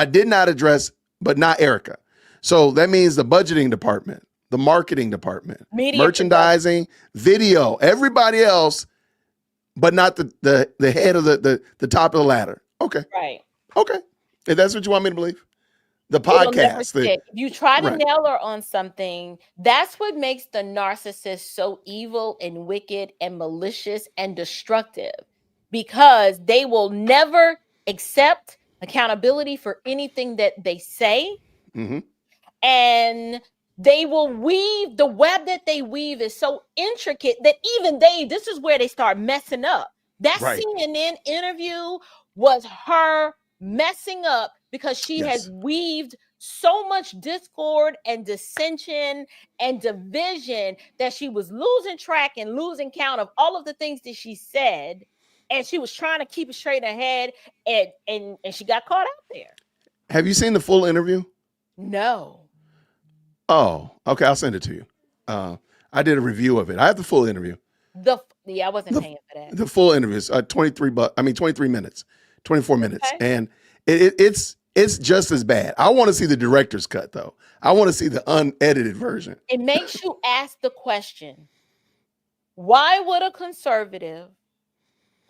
did not address, but not Erica. So that means the budgeting department, the marketing department, media, merchandising, video, everybody else, but not the head of the top of the ladder. Okay. Right. Okay. If that's what you want me to believe. The podcast. If you try to nail her on something, that's what makes the narcissist so evil and wicked and malicious and destructive, because they will never accept accountability for anything that they say. And they will weave, the web that they weave is so intricate that even this is where they start messing up. That CNN interview was her messing up because she has weaved so much discord and dissension and division that she was losing track and losing count of all of the things that she said. And she was trying to keep it straight in her head, and she got caught out there. Have you seen the full interview? No. Oh, okay. I'll send it to you. I did a review of it. I have the full interview. I wasn't paying for that. The full interview is 23 minutes, 24 minutes. And it's just as bad. I want to see the director's cut though. I want to see the unedited version. It makes you ask the question, why would a conservative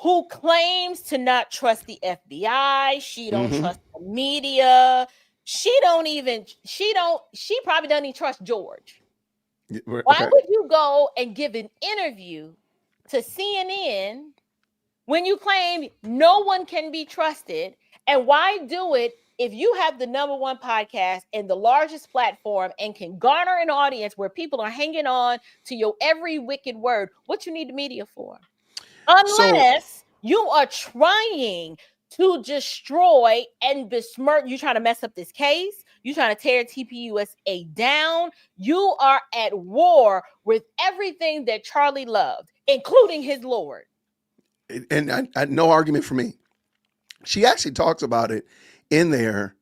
who claims to not trust the FBI, she don't trust the media, she probably doesn't even trust George. Why would you go and give an interview to CNN when you claim no one can be trusted? And why do it if you have the #1 podcast and the largest platform and can garner an audience where people are hanging on to your every wicked word? What you need the media for? Unless you are trying to destroy and besmirch, you trying to mess up this case, you trying to tear TPUSA down, you are at war with everything that Charlie loved, including his Lord. And I no argument for me. She actually talks about it in there.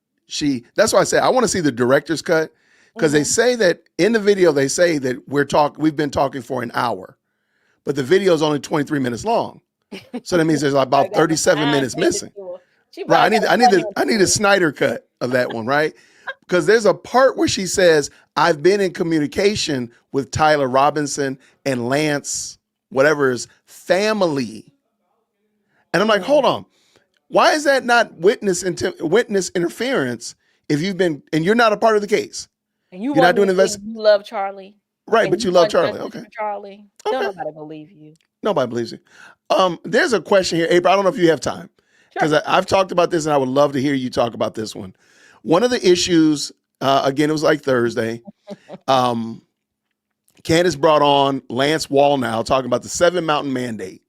That's why I say I want to see the director's cut, because they say that in the video, they say that we've been talking for an hour, but the video is only 23 minutes long. So that means there's about 37 minutes missing. Right. I need a Snyder cut of that one, right? Because there's a part where she says, I've been in communication with Tyler Robinson and Lance, whatever's family. And I'm like, hold on. Why is that not witness interference if you've been, and you're not a part of the case? And you're not doing investigation. You love Charlie. Right, but you love Charlie. Okay. Charlie. Don't nobody believe you. Nobody believes you. There's a question here, April. I don't know if you have time, because I've talked about this and I would love to hear you talk about this one. One of the issues, again, it was like Thursday. Candace brought on Lance Wallnau talking about the 7 Mountain Mandate.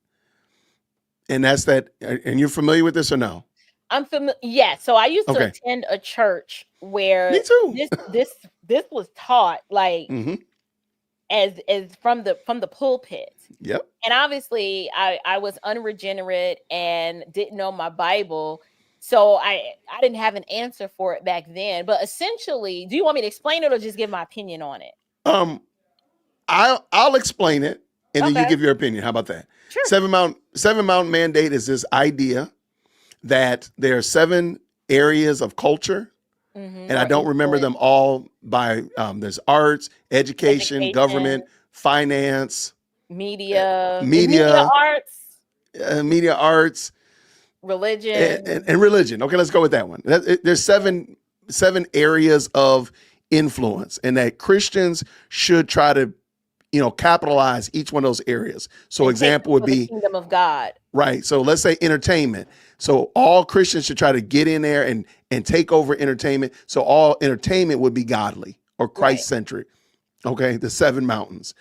And that's that. And you're familiar with this or no? I'm familiar. Yeah. So I used to attend a church where this was taught like as from the pulpit. Yep. And obviously I was unregenerate and didn't know my Bible. So I didn't have an answer for it back then. But essentially, do you want me to explain it or just give my opinion on it? I'll explain it and then you give your opinion. How about that? Sure. 7 Mountain Mandate is this idea that there are 7 areas of culture, and I don't remember them all by, there's arts, education, government, finance, media arts, religion, and religion. Okay, let's go with that one. There's seven areas of influence, and that Christians should try to capitalize each one of those areas. So example would be the kingdom of God. right? So let's say entertainment. So all Christians should try to get in there and take over entertainment. So all entertainment would be godly or Christ centric. Okay, the 7 mountains.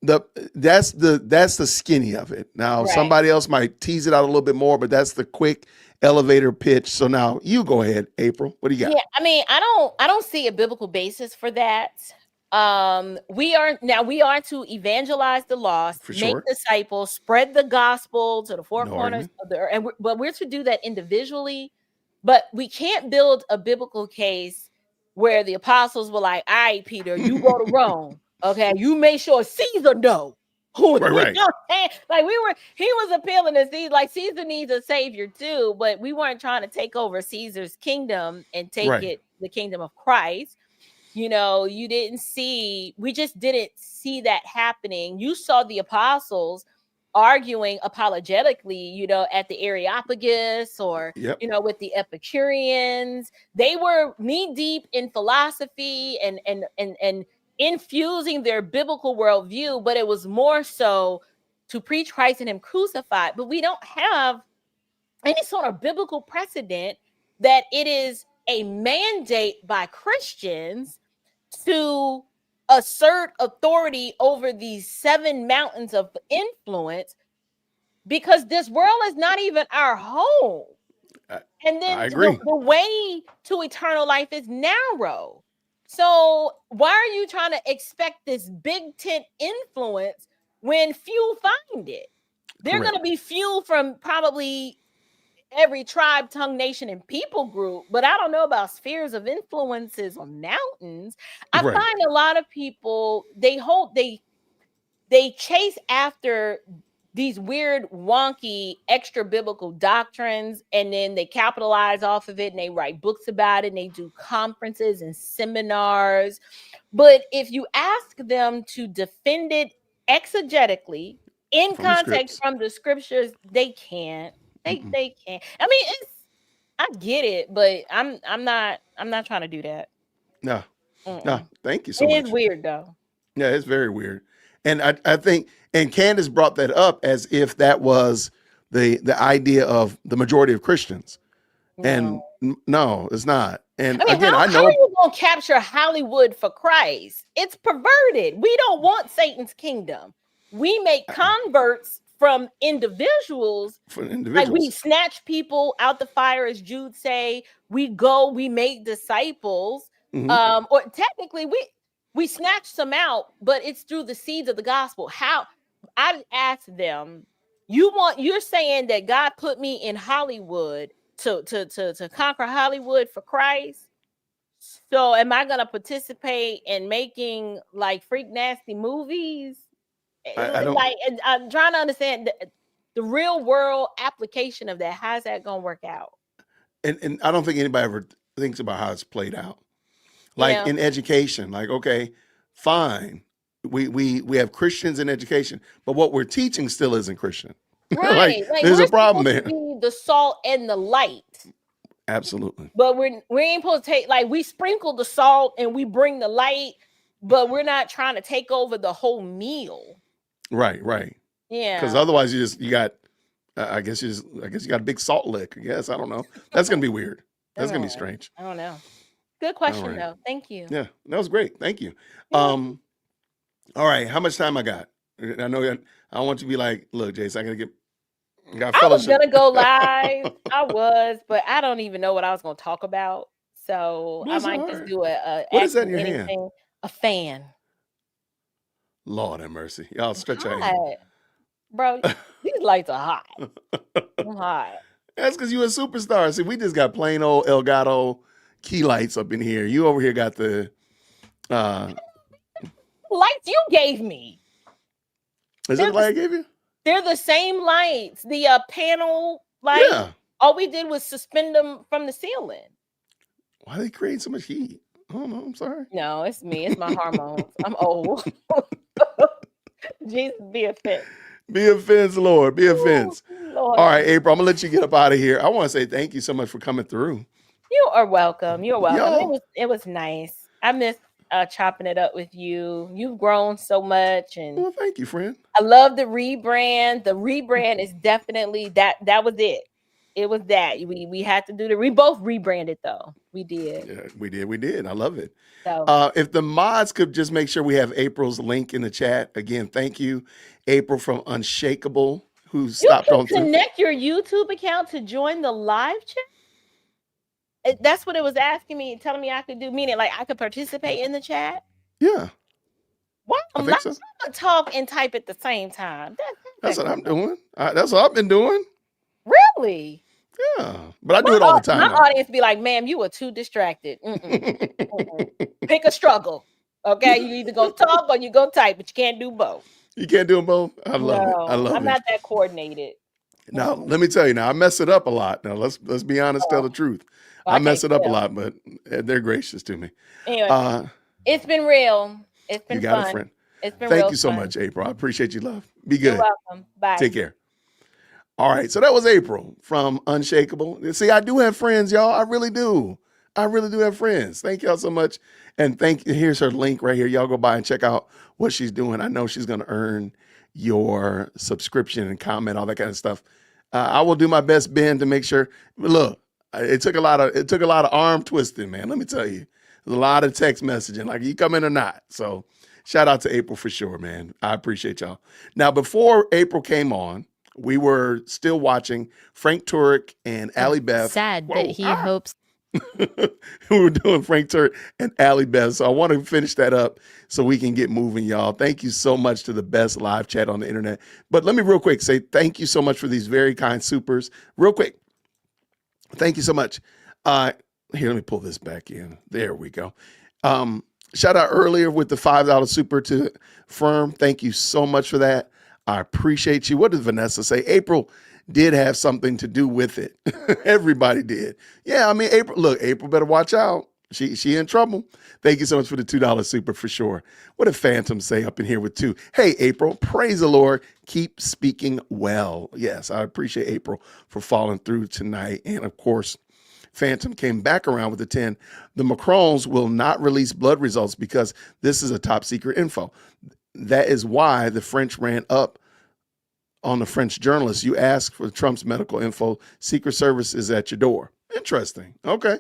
That's the skinny of it. Now somebody else might tease it out a little bit more, but that's the quick elevator pitch. So now you go ahead, April. What do you got? Yeah, I mean, I don't see a biblical basis for that. We are to evangelize the lost, make disciples, spread the gospel to the four corners of the earth, but we're to do that individually. But we can't build a biblical case where the apostles were like, "All right, Peter, you go to Rome, okay? You make sure Caesar know who." Right. You know what I'm saying? Like he was appealing to Caesar, like Caesar needs a savior too, but we weren't trying to take over Caesar's kingdom and take it the kingdom of Christ. You know, we just didn't see that happening. You saw the apostles arguing apologetically, you know, at the Areopagus or, you know, with the Epicureans. They were knee deep in philosophy and infusing their biblical worldview, but it was more so to preach Christ and him crucified. But we don't have any sort of biblical precedent that it is a mandate by Christians to assert authority over these 7 mountains of influence, because this world is not even our home. And then the way to eternal life is narrow. So why are you trying to expect this big tent influence when few find it? They're going to be few from probably every tribe, tongue, nation, and people group, but I don't know about spheres of influences or mountains. I find a lot of people, they chase after these weird, wonky, extra biblical doctrines, and then they capitalize off of it and they write books about it and they do conferences and seminars. But if you ask them to defend it exegetically in context from the scriptures, they can't. They can't. I mean, I get it, but I'm not trying to do that. No. Thank you so much. It is weird though. Yeah, it's very weird. And I think, and Candace brought that up as if that was the idea of the majority of Christians. And no, it's not. And I mean, again, how I know are you going to capture Hollywood for Christ? It's perverted. We don't want Satan's kingdom. We make converts from individuals. Like we snatch people out the fire, as Jude say. We make disciples. Or technically we snatch some out, but it's through the seeds of the gospel. How I asked them, you're saying that God put me in Hollywood to conquer Hollywood for Christ. So am I gonna participate in making like freak nasty movies? I'm trying to understand the real world application of that. How's that gonna work out? And I don't think anybody ever thinks about how it's played out. Like in education, like, okay, fine. We have Christians in education, but what we're teaching still isn't Christian. Right. like there's a problem there. Be the salt and the light. Absolutely. But we ain't supposed to take, like, we sprinkle the salt and we bring the light, but we're not trying to take over the whole meal. Right. Yeah. Because otherwise you got I guess you got a big salt lick. I guess. I don't know. That's gonna be weird. That's gonna be strange. I don't know. Good question though. Thank you. Yeah, that was great. Thank you. All right, how much time I got? I know I want you to be like, look, Jason, I was gonna go live. I was, but I don't even know what I was gonna talk about. So I might just do a what is that in your hand? A fan. Lord have mercy. Y'all stretch your hand. Bro, these lights are hot. I'm hot. That's because you're a superstar. See, we just got plain old Elgato key lights up in here. You over here got the lights you gave me. Is that the light I gave you? They're the same lights. The panel light. Yeah. All we did was suspend them from the ceiling. Why they create so much heat? I don't know. I'm sorry. No, it's me. It's my hormones. I'm old. Jesus, be offense. Be offense, Lord. Be offense. Lord. All right, April, I'm going to let you get up out of here. I want to say thank you so much for coming through. You are welcome. You're welcome. It was nice. I chopping it up with you. You've grown so much, and Well, thank you, friend. I love the rebrand. The rebrand is definitely that. That was it. It was that we had to do the. We both rebranded though. We did. Yeah, we did. We did. I love it. So If the mods could just make sure we have April's link in the chat again. Thank you, April from Unshakable, who you stopped can on through. connect your YouTube account to join the live chat. That's what it was asking me, telling me I could do. Meaning, like I could participate in the chat. Yeah, Why I am think I so. trying to talk and type at the same time? That's what I'm doing. That's what I've been doing. Really? Yeah, but I do it all the time. My though. audience be like, "Ma'am, you were too distracted. Pick a struggle. Okay, you either go talk or you go type, but you can't do both." You can't do them both. I love it. I No, love I'm it. not that coordinated. Now, let me tell you. Now, I mess it up a lot. Now, let's be honest. Tell the truth. I mess it up a lot, but they're gracious to me. Anyway, it's been real. It's been You got fun. a friend. It's been Thank real you so fun. much, April. I appreciate you, love. Be You're good. welcome. Bye. Take care. All right. So that was April from Unshakable. See, I do have friends, y'all. I really do. I really do have friends. Thank y'all so much. And here's her link right here. Y'all go by and check out what she's doing. I know she's going to earn your subscription and comment, all that kind of stuff. I will do my best, Ben, to make sure. Look, it took a lot of arm twisting, man. Let me tell you. There's a lot of text messaging, like you come in or not. So shout out to April for sure, man. I appreciate y'all. Now, before April came on, we were still watching Frank Turek and Allie Beth. Said that he hopes. We were doing Frank Turek and Allie Beth. So I want to finish that up so we can get moving, y'all. Thank you so much to the best live chat on the internet. But let me real quick say thank you so much for these very kind supers. Real quick. Thank you so much. Here, let me pull this back in. There we go. Shout out earlier with the $5 super to Firm. Thank you so much for that. I appreciate you. What did Vanessa say? April did have something to do with it. Everybody did. Yeah, I mean, April better watch out. She in trouble. Thank you so much for the $2 super for sure. What did Phantom say up in here with 2? Hey, April, praise the Lord. Keep speaking well. Yes, I appreciate April for following through tonight. And of course, Phantom came back around with the 10. The Macrons will not release blood results because this is a top secret info. That is why the French ran up on the French journalists. You ask for Trump's medical info. Secret Service is at your door. Interesting. Okay.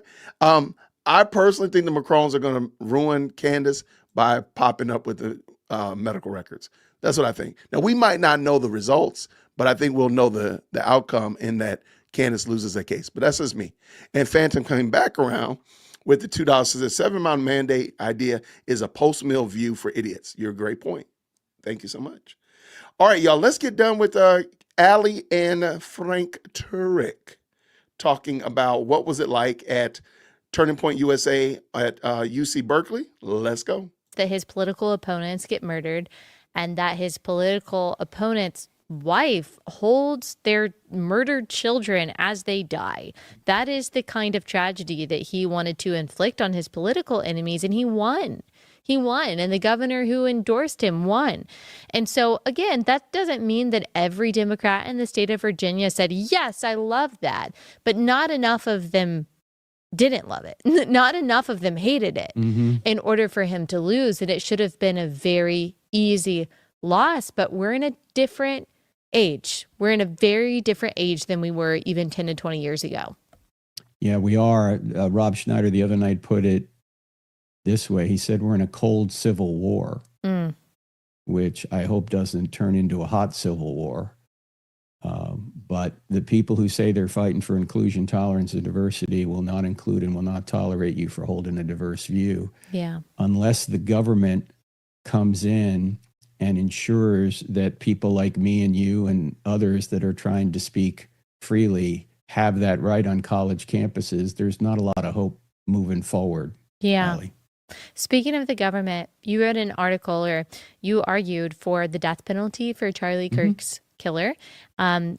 I personally think the Macrons are going to ruin Candace by popping up with the medical records. That's what I think. Now, we might not know the results, but I think we'll know the outcome in that Candace loses that case. But that's just me. And Phantom coming back around with the $2 says the 7-mile mandate idea is a post-mill view for idiots. You're a great point. Thank you so much. All right, y'all, let's get done with Allie and Frank Turek talking about what was it like at Turning Point USA at UC Berkeley. Let's go. That his political opponents get murdered and that his political opponent's wife holds their murdered children as they die. That is the kind of tragedy that he wanted to inflict on his political enemies, and he won. He won, and the governor who endorsed him won. And so, again, that doesn't mean that every Democrat in the state of Virginia said, yes, I love that, but not enough of them didn't love it. Not enough of them hated it in order for him to lose, and it should have been a very easy loss, but we're in a different age. We're in a very different age than we were even 10 to 20 years ago. Yeah, we are. Rob Schneider the other night put it this way. He said we're in a cold civil war, which I hope doesn't turn into a hot civil war. But the people who say they're fighting for inclusion, tolerance, and diversity will not include and will not tolerate you for holding a diverse view. Yeah. Unless the government comes in and ensures that people like me and you and others that are trying to speak freely have that right on college campuses, there's not a lot of hope moving forward. Yeah. Allie. Speaking of the government, you wrote an article or you argued for the death penalty for Charlie Kirk's killer.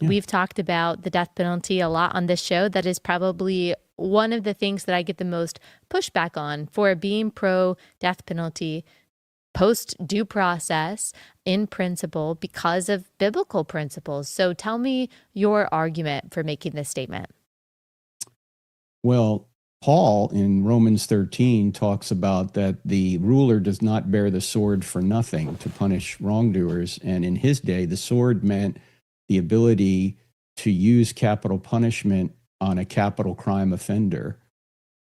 We've talked about the death penalty a lot on this show. That is probably one of the things that I get the most pushback on for being pro death penalty post due process in principle because of biblical principles. So tell me your argument for making this statement. Well, Paul in Romans 13 talks about that the ruler does not bear the sword for nothing to punish wrongdoers. And in his day, the sword meant the ability to use capital punishment on a capital crime offender.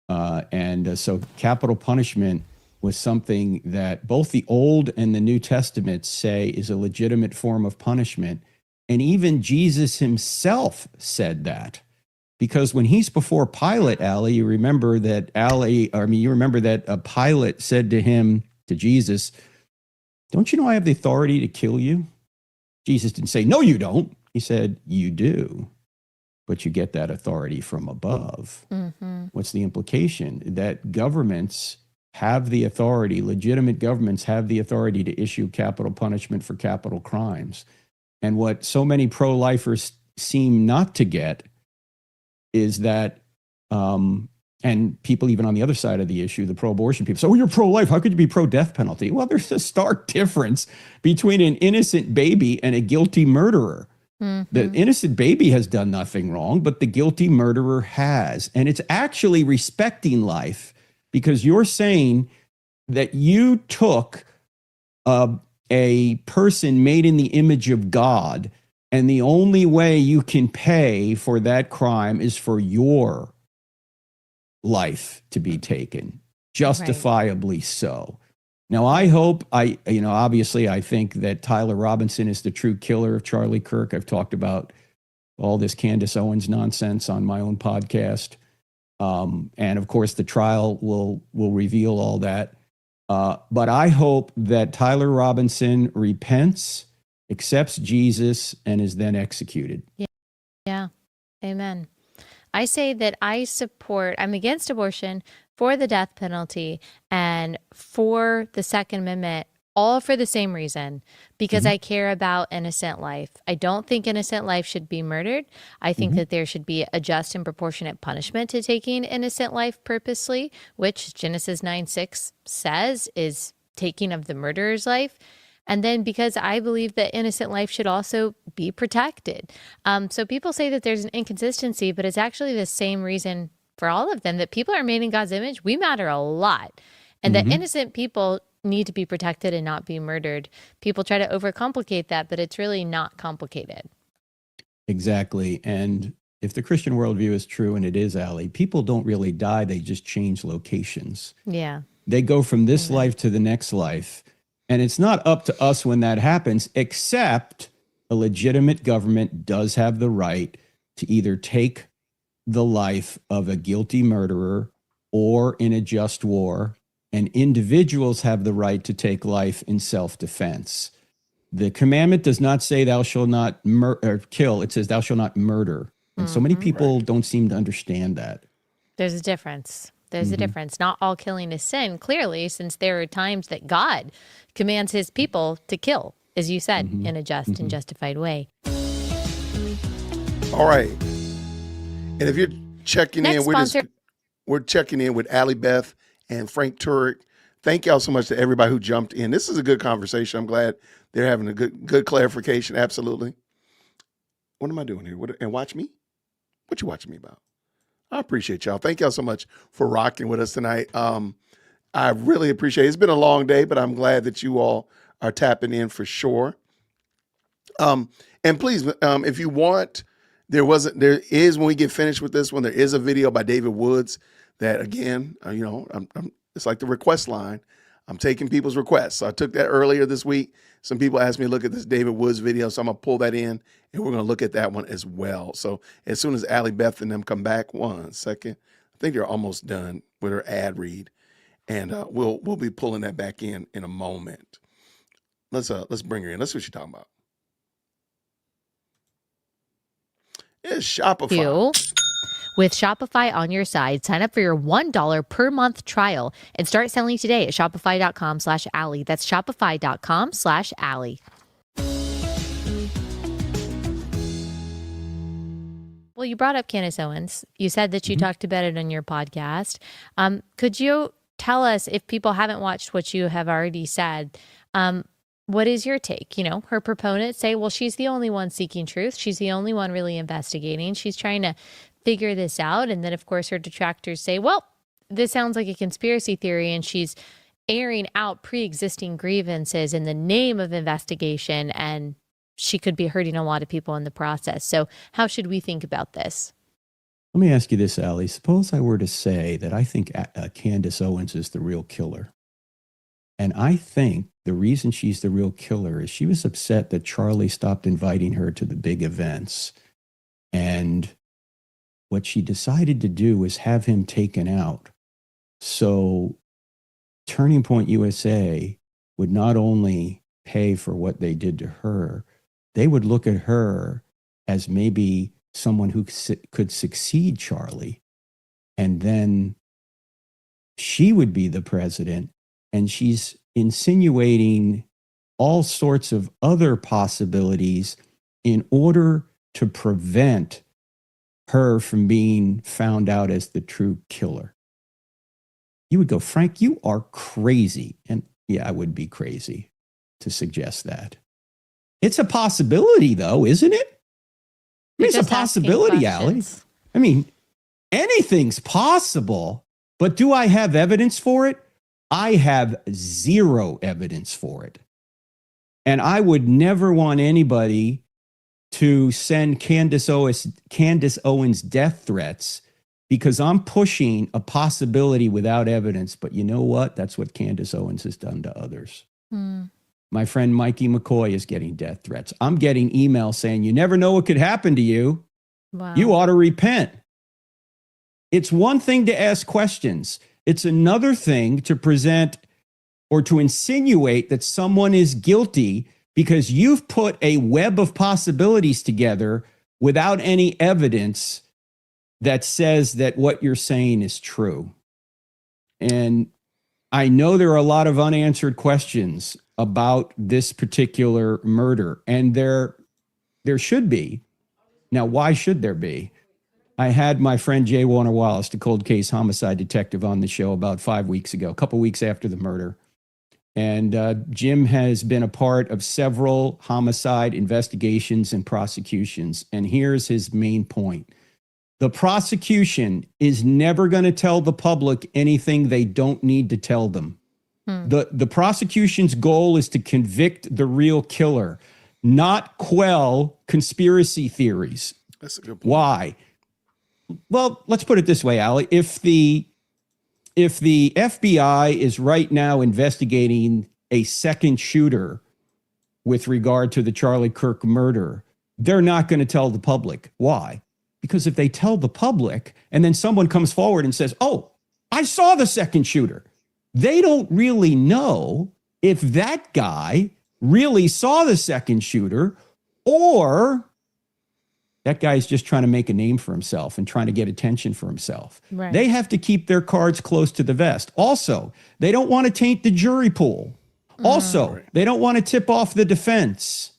So capital punishment was something that both the Old and the New Testaments say is a legitimate form of punishment. And even Jesus himself said that. Because when he's before Pilate, Allie, you remember that Pilate said to him, to Jesus, "Don't you know I have the authority to kill you?" Jesus didn't say, "No, you don't." He said, "You do, but you get that authority from above." Mm-hmm. What's the implication? That governments have the authority, legitimate governments have the authority to issue capital punishment for capital crimes. And what so many pro-lifers seem not to get is that, and people even on the other side of the issue, the pro-abortion people say, "Oh, you're pro-life. How could you be pro-death penalty?" Well, there's a stark difference between an innocent baby and a guilty murderer. Mm-hmm. The innocent baby has done nothing wrong, but the guilty murderer has. And it's actually respecting life, because you're saying that you took a person made in the image of God, and the only way you can pay for that crime is for your life to be taken, justifiably so. Now, I hope, obviously, I think that Tyler Robinson is the true killer of Charlie Kirk. I've talked about all this Candace Owens nonsense on my own podcast. And of course, the trial will reveal all that. But I hope that Tyler Robinson repents, accepts Jesus, and is then executed. Yeah. Amen. I say that I'm against abortion, for the death penalty, and for the Second Amendment, all for the same reason, because I care about innocent life. I don't think innocent life should be murdered. I think that there should be a just and proportionate punishment to taking innocent life purposely, which Genesis 9:6 says is taking of the murderer's life. And then because I believe that innocent life should also be protected. So people say that there's an inconsistency, but it's actually the same reason for all of them, that people are made in God's image. We matter a lot. And that innocent people need to be protected and not be murdered. People try to overcomplicate that, but it's really not complicated. Exactly. And if the Christian worldview is true, and it is, Allie, people don't really die. They just change locations. Yeah. They go from this life to the next life. And it's not up to us when that happens, except a legitimate government does have the right to either take the life of a guilty murderer or in a just war. And individuals have the right to take life in self-defense. The commandment does not say thou shalt not kill. It says thou shalt not murder. And so many people don't seem to understand that. There's a difference. There's a difference. Not all killing is sin, clearly, since there are times that God commands his people to kill, as you said, in a just and justified way. All right. And if you're checking Next in, we're checking in with Allie Beth and Frank Turek. Thank y'all so much to everybody who jumped in. This is a good conversation. I'm glad they're having a good clarification. Absolutely. What am I doing here? And watch me? What you watching me about? I appreciate y'all. Thank y'all so much for rocking with us tonight. I really appreciate it. It's been a long day, but I'm glad that you all are tapping in for sure. And please, if you want, there is, when we get finished with this one, there is a video by David Woods that, again, it's like the request line. I'm taking people's requests. So I took that earlier this week. Some people asked me to look at this David Woods video, so I'm going to pull that in, and we're going to look at that one as well. So as soon as Allie Beth and them come back, 1 second, I think they're almost done with her ad read, and we'll be pulling that back in a moment. Let's bring her in. Let's see what she's talking about. It's Shopify. With Shopify on your side, sign up for your $1 per month trial and start selling today at shopify.com/Allie. That's shopify.com/Allie. Well, you brought up Candace Owens. You said that you talked about it on your podcast. Could you tell us, if people haven't watched what you have already said, what is your take? Her proponents say, well, she's the only one seeking truth. She's the only one really investigating. She's trying to figure this out. And then, of course, her detractors say, well, this sounds like a conspiracy theory, and she's airing out pre-existing grievances in the name of investigation, and she could be hurting a lot of people in the process. So how should we think about this? Let me ask you this, Allie. Suppose I were to say that I think Candace Owens is the real killer. And I think the reason she's the real killer is she was upset that Charlie stopped inviting her to the big events. And what she decided to do was have him taken out. So Turning Point USA would not only pay for what they did to her, they would look at her as maybe someone who could succeed Charlie. And then she would be the president. And she's insinuating all sorts of other possibilities in order to prevent her from being found out as the true killer. You would go, Frank, you are crazy. And yeah, I would be crazy to suggest that. It's a possibility, though, isn't it? I mean, it's a possibility, Allie. I mean, anything's possible, but do I have evidence for it? I have zero evidence for it. And I would never want anybody to send Candace Owens death threats because I'm pushing a possibility without evidence. But you know what? That's what Candace Owens has done to others. My friend Mikey McCoy is getting death threats. I'm getting emails saying, you never know what could happen to you. Wow. You ought to repent. It's one thing to ask questions. It's another thing to present or to insinuate that someone is guilty because you've put a web of possibilities together without any evidence that says that what you're saying is true. And I know there are a lot of unanswered questions about this particular murder, and there should be. Now, why should there be? I had my friend Jay Warner Wallace, the cold case homicide detective, on the show about 5 weeks ago, a couple weeks after the murder. And Jim has been a part of several homicide investigations and prosecutions. And here's his main point. The prosecution is never going to tell the public anything they don't need to tell them. The prosecution's goal is to convict the real killer, not quell conspiracy theories. That's a good point. Why? Well, let's put it this way, Allie. If the FBI is right now investigating a second shooter with regard to the Charlie Kirk murder, they're not going to tell the public. Why? Because if they tell the public and then someone comes forward and says, oh, I saw the second shooter, they don't really know if that guy really saw the second shooter or that guy's just trying to make a name for himself and trying to get attention for himself. Right. They have to keep their cards close to the vest. Also, they don't want to taint the jury pool. Also, they don't want to tip off the defense.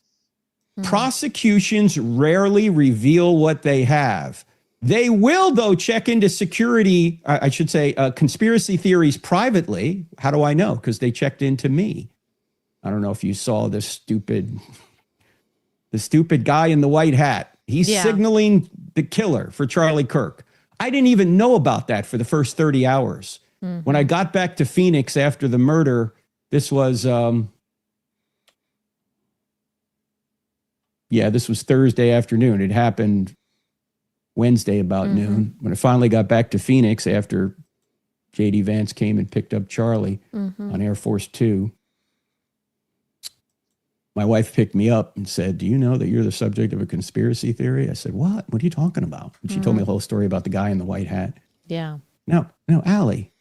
Prosecutions rarely reveal what they have. They will, though, check into conspiracy theories privately. How do I know? Because they checked into me. I don't know if you saw the stupid guy in the white hat. He's signaling the killer for Charlie Kirk. I didn't even know about that for the first 30 hours. When I got back to Phoenix after the murder, this was Thursday afternoon. It happened Wednesday about noon. When I finally got back to Phoenix after J.D. Vance came and picked up Charlie on Air Force 2, my wife picked me up and said, do you know that you're the subject of a conspiracy theory? I said, what? What are you talking about? And she told me the whole story about the guy in the white hat. Yeah. No, Allie,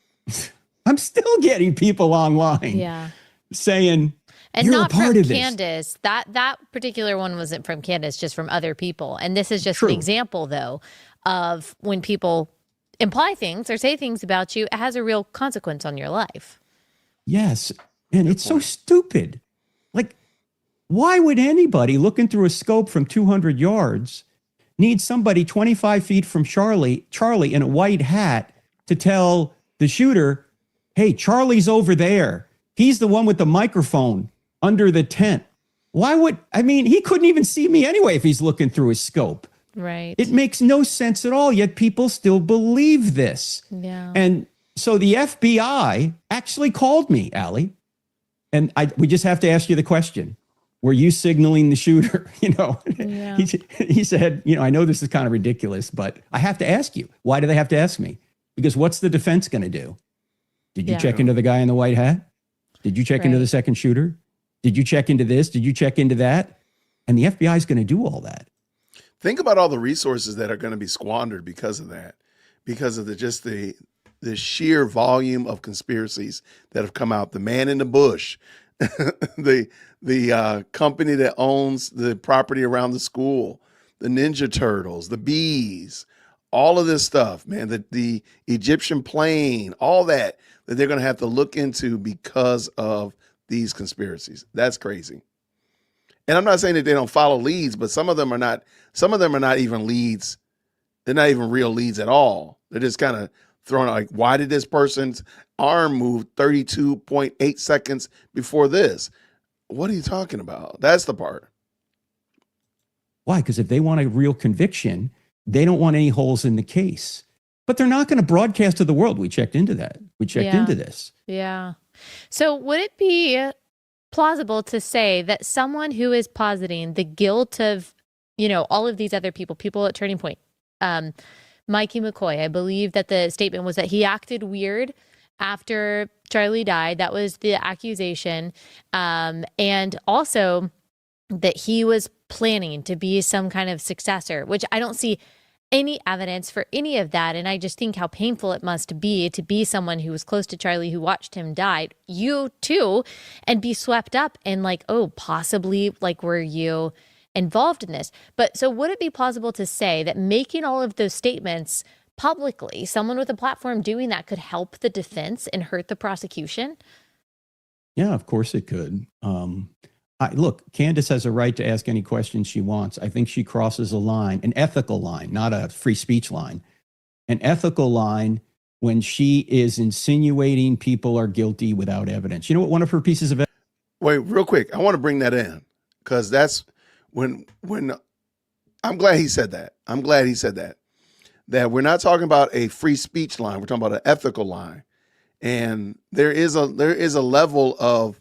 I'm still getting people online saying, and you're not a part from of this. Candace. That particular one wasn't from Candace, just from other people. And this is just an example, though, of when people imply things or say things about you, it has a real consequence on your life. Yes. And it's so stupid. Like, why would anybody looking through a scope from 200 yards need somebody 25 feet from Charlie in a white hat to tell the shooter, hey, Charlie's over there. He's the one with the microphone under the tent. He couldn't even see me anyway if he's looking through his scope. Right. It makes no sense at all, yet people still believe this. Yeah. And So the FBI actually called me, Allie, and we just have to ask you the question. Were you signaling the shooter? Yeah. He said, I know this is kind of ridiculous, but I have to ask you. Why do they have to ask me? Because what's the defense going to do? Did you check into the guy in the white hat? Did you check into the second shooter? Did you check into this? Did you check into that? And the FBI is going to do all that. Think about all the resources that are going to be squandered because of that, because of the sheer volume of conspiracies that have come out. The man in the bush, the company that owns the property around the school, the Ninja Turtles, the bees, all of this stuff, man, the Egyptian plane, all that they're going to have to look into because of these conspiracies. That's crazy. And I'm not saying that they don't follow leads, but some of them are not even leads. They're not even real leads at all. They're just kind of thrown out, like, why did this person's arm move 32.8 seconds before this? What are you talking about? That's the part. Why? Because if they want a real conviction, they don't want any holes in the case. But they're not going to broadcast to the world. We checked into that. We checked into this. Yeah. So would it be plausible to say that someone who is positing the guilt of, all of these other people at Turning Point, Mikey McCoy, I believe that the statement was that he acted weird after Charlie died. That was the accusation. And also that he was planning to be some kind of successor, which I don't see any evidence for any of that. And I just think how painful it must be to be someone who was close to Charlie, who watched him die, you too, and be swept up in like, oh, possibly like, were you involved in this? But so would it be plausible to say that making all of those statements publicly, someone with a platform doing that could help the defense and hurt the prosecution? Yeah, of course it could. Look, Candace has a right to ask any questions she wants. I think she crosses a line, an ethical line, not a free speech line, an ethical line when she is insinuating people are guilty without evidence. You know what one of her pieces of evidence? Wait, real quick. I want to bring that in because that's when I'm glad he said that. I'm glad he said that. That we're not talking about a free speech line. We're talking about an ethical line. And there is a level of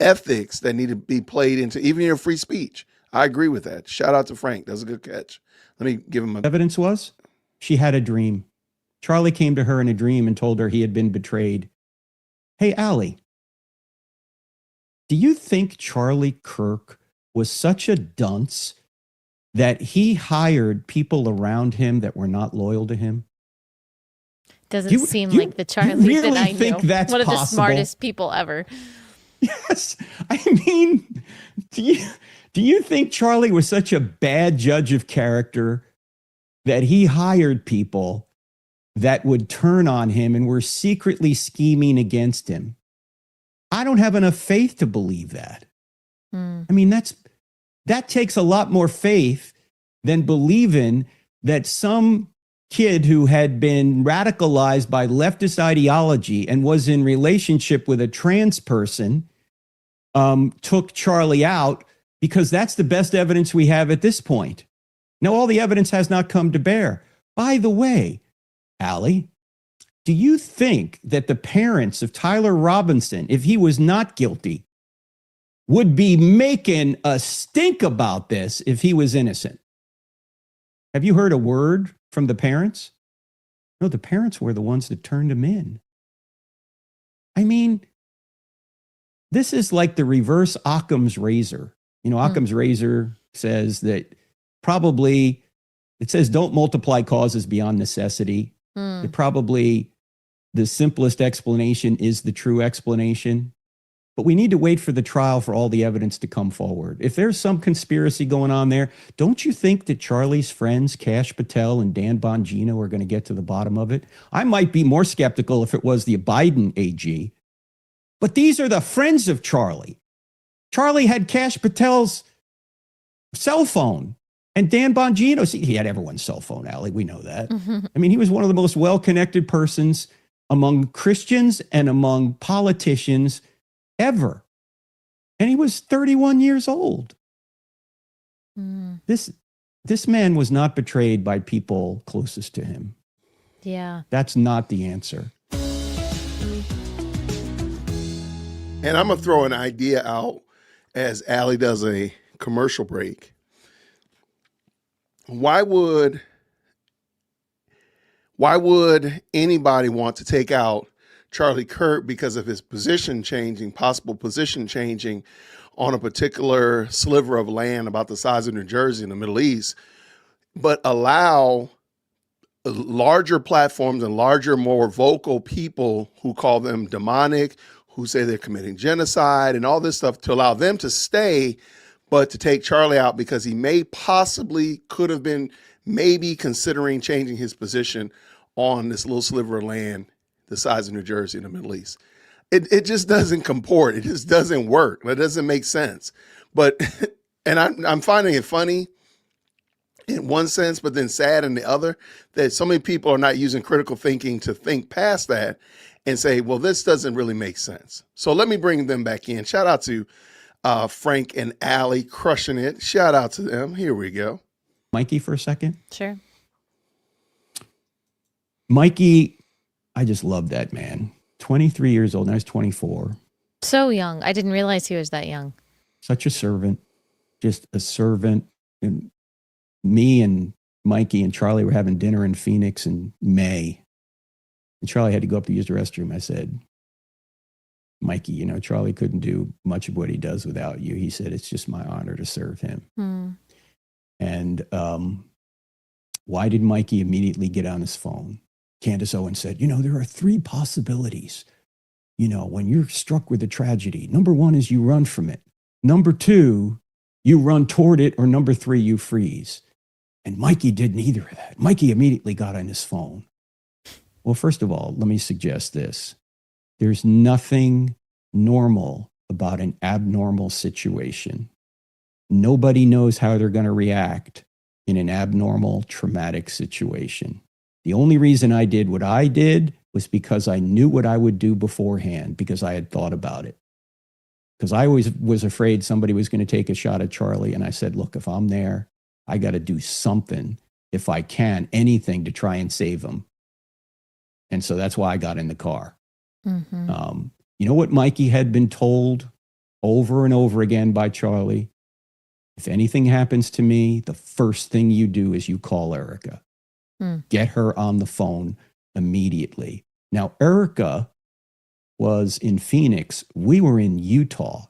ethics that need to be played into even your free speech. I agree with that. Shout out to Frank. That's a good catch. Let me give him evidence was she had a dream. Charlie came to her in a dream and told her he had been betrayed. Hey, Allie, do you think Charlie Kirk was such a dunce that he hired people around him that were not loyal to him? Doesn't seem like the Charlie really that I think knew. that's one of the possible? smartest people ever. Yes. I mean, do you think Charlie was such a bad judge of character that he hired people that would turn on him and were secretly scheming against him? I don't have enough faith to believe that. I mean, that takes a lot more faith than believing that some kid who had been radicalized by leftist ideology and was in relationship with a trans person took Charlie out, because that's the best evidence we have at this point. Now, all the evidence has not come to bear. By the way, Allie, do you think that the parents of Tyler Robinson, if he was not guilty, would be making a stink about this if he was innocent? Have you heard a word from the parents? No, the parents were the ones that turned him in. I mean, this is like the reverse Occam's razor. Occam's razor says that probably, it says don't multiply causes beyond necessity. It probably, the simplest explanation is the true explanation. But we need to wait for the trial for all the evidence to come forward. If there's some conspiracy going on there, don't you think that Charlie's friends, Kash Patel and Dan Bongino, are going to get to the bottom of it? I might be more skeptical if it was the Biden AG. But these are the friends of Charlie. Charlie had Kash Patel's cell phone. And Dan Bongino, he had everyone's cell phone, Allie. We know that. I mean, he was one of the most well-connected persons among Christians and among politicians ever. And he was 31 years old. This man was not betrayed by people closest to him. Yeah. That's not the answer. And I'm going to throw an idea out as Allie does a commercial break. Why would anybody want to take out Charlie Kirk because of his possible position changing on a particular sliver of land about the size of New Jersey in the Middle East, but allow larger platforms and larger, more vocal people who call them demonic, who say they're committing genocide and all this stuff, to allow them to stay, but to take Charlie out because he could have been maybe considering changing his position on this little sliver of land the size of New Jersey in the Middle East. It just doesn't comport. It just doesn't work. That doesn't make sense. But, and I'm finding it funny in one sense, but then sad in the other, that so many people are not using critical thinking to think past that and say, well, this doesn't really make sense. So let me bring them back in. Shout out to Frank and Allie, crushing it. Shout out to them. Here we go. Mikey for a second. Sure. Mikey, I just love that man. 23 years old. Now he's 24. So young. I didn't realize he was that young. Such a servant. Just a servant. And me and Mikey and Charlie were having dinner in Phoenix in May. And Charlie had to go up to use the restroom. I said, Mikey, you know, Charlie couldn't do much of what he does without you. He said, it's just my honor to serve him. And why did Mikey immediately get on his phone? Candace Owens said, you know, there are 3 possibilities. You know, when you're struck with a tragedy, number 1 is you run from it. Number 2, you run toward it. Or number 3, you freeze. And Mikey did neither of that. Mikey immediately got on his phone. Well, first of all, let me suggest this. There's nothing normal about an abnormal situation. Nobody knows how they're going to react in an abnormal, traumatic situation. The only reason I did what I did was because I knew what I would do beforehand, because I had thought about it. Because I always was afraid somebody was going to take a shot at Charlie. And I said, look, if I'm there, I got to do something, if I can, anything to try and save him. And so that's why I got in the car. You know what Mikey had been told over and over again by Charlie? If anything happens to me, the first thing you do is you call Erica. Get her on the phone immediately. Now, Erica was in Phoenix. We were in Utah.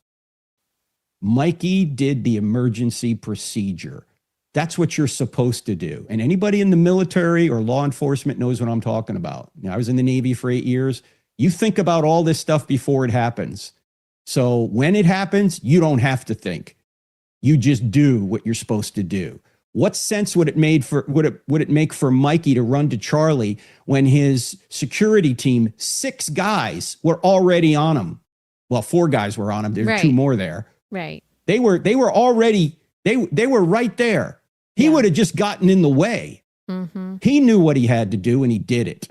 Mikey did the emergency procedure. That's what you're supposed to do. And anybody in the military or law enforcement knows what I'm talking about. You know, I was in the Navy for 8 years. You think about all this stuff before it happens. So when it happens, you don't have to think. You just do what you're supposed to do. What sense would it make for Mikey to run to Charlie when his security team, 6 guys, were already on him? Well, 4 guys were on him. There were 2 more there. Right. They were already, they were right there. He would have just gotten in the way. He knew what he had to do and he did it.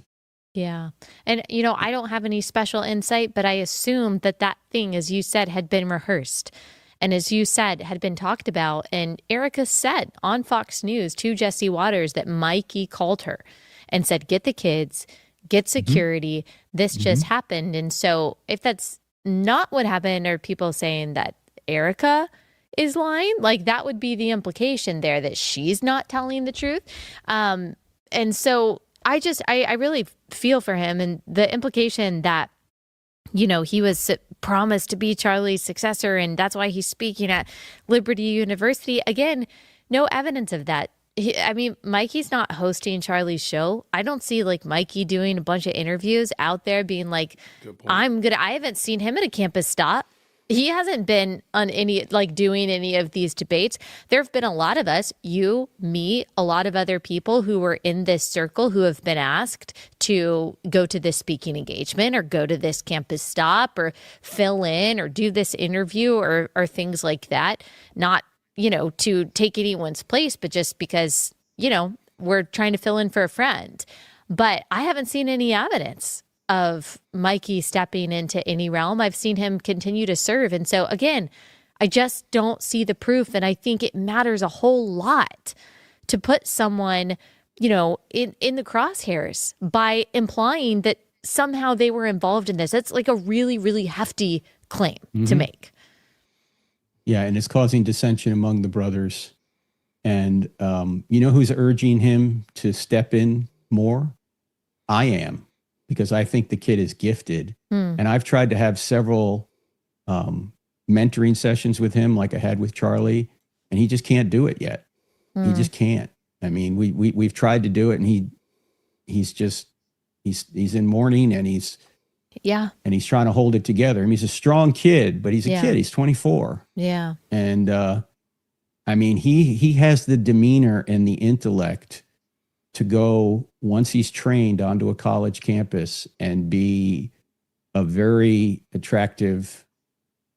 Yeah. And, you know, I don't have any special insight, but I assume that thing, as you said, had been rehearsed. And as you said, had been talked about. And Erica said on Fox News to Jesse Waters that Mikey called her and said, get the kids, get security. This just happened. And so if that's not what happened, or people saying that Erica is lying, like that would be the implication there, that she's not telling the truth. And so I really feel for him, and the implication that, you know, he was promised to be Charlie's successor, and that's why he's speaking at Liberty University. Again, no evidence of that. I mean, Mikey's not hosting Charlie's show. I don't see like Mikey doing a bunch of interviews out there being like, I haven't seen him at a campus stop. He hasn't been on doing any of these debates. There have been a lot of us, you, me, a lot of other people who were in this circle who have been asked to go to this speaking engagement or go to this campus stop or fill in or do this interview or things like that. Not, you know, to take anyone's place, but just because, you know, we're trying to fill in for a friend. But I haven't seen any evidence of Mikey stepping into any realm. I've seen him continue to serve. And so again, I just don't see the proof. And I think it matters a whole lot to put someone, you know, in the crosshairs by implying that somehow they were involved in this. That's like a really, really hefty claim to Mhm. make. Yeah, and it's causing dissension among the brothers. And you know who's urging him to step in more? I am, because I think the kid is gifted. And I've tried to have several mentoring sessions with him, like I had with Charlie, and he just can't do it yet. He just can't. I mean, we've tried to do it, and he's in mourning, and he's trying to hold it together. I mean, he's a strong kid, but he's a kid. He's 24. Yeah. And I mean, he has the demeanor and the intellect to go, once he's trained, onto a college campus and be a very attractive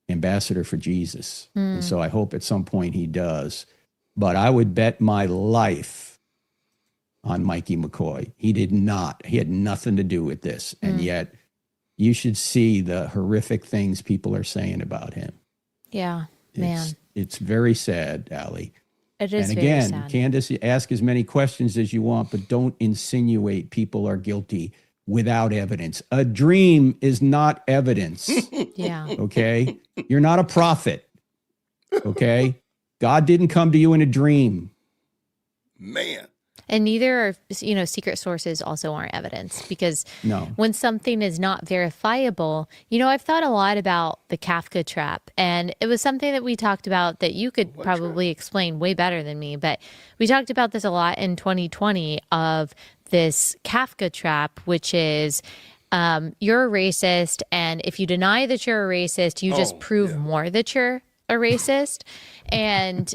ambassador for Jesus. And so I hope at some point he does. But I would bet my life on Mikey McCoy. He did not. He had nothing to do with this. And yet you should see the horrific things people are saying about him. Yeah, man. It's very sad, Allie. It is and very again, sad. Candace, ask as many questions as you want, but don't insinuate people are guilty without evidence. A dream is not evidence. Yeah. Okay? You're not a prophet. Okay? God didn't come to you in a dream. Man. And neither are, secret sources also aren't evidence, because No. when something is not verifiable, I've thought a lot about the Kafka trap, and it was something that we talked about that you could probably explain way better than me, but we talked about this a lot in 2020 of this Kafka trap, which is you're a racist, and if you deny that you're a racist, you just prove more that you're a racist. And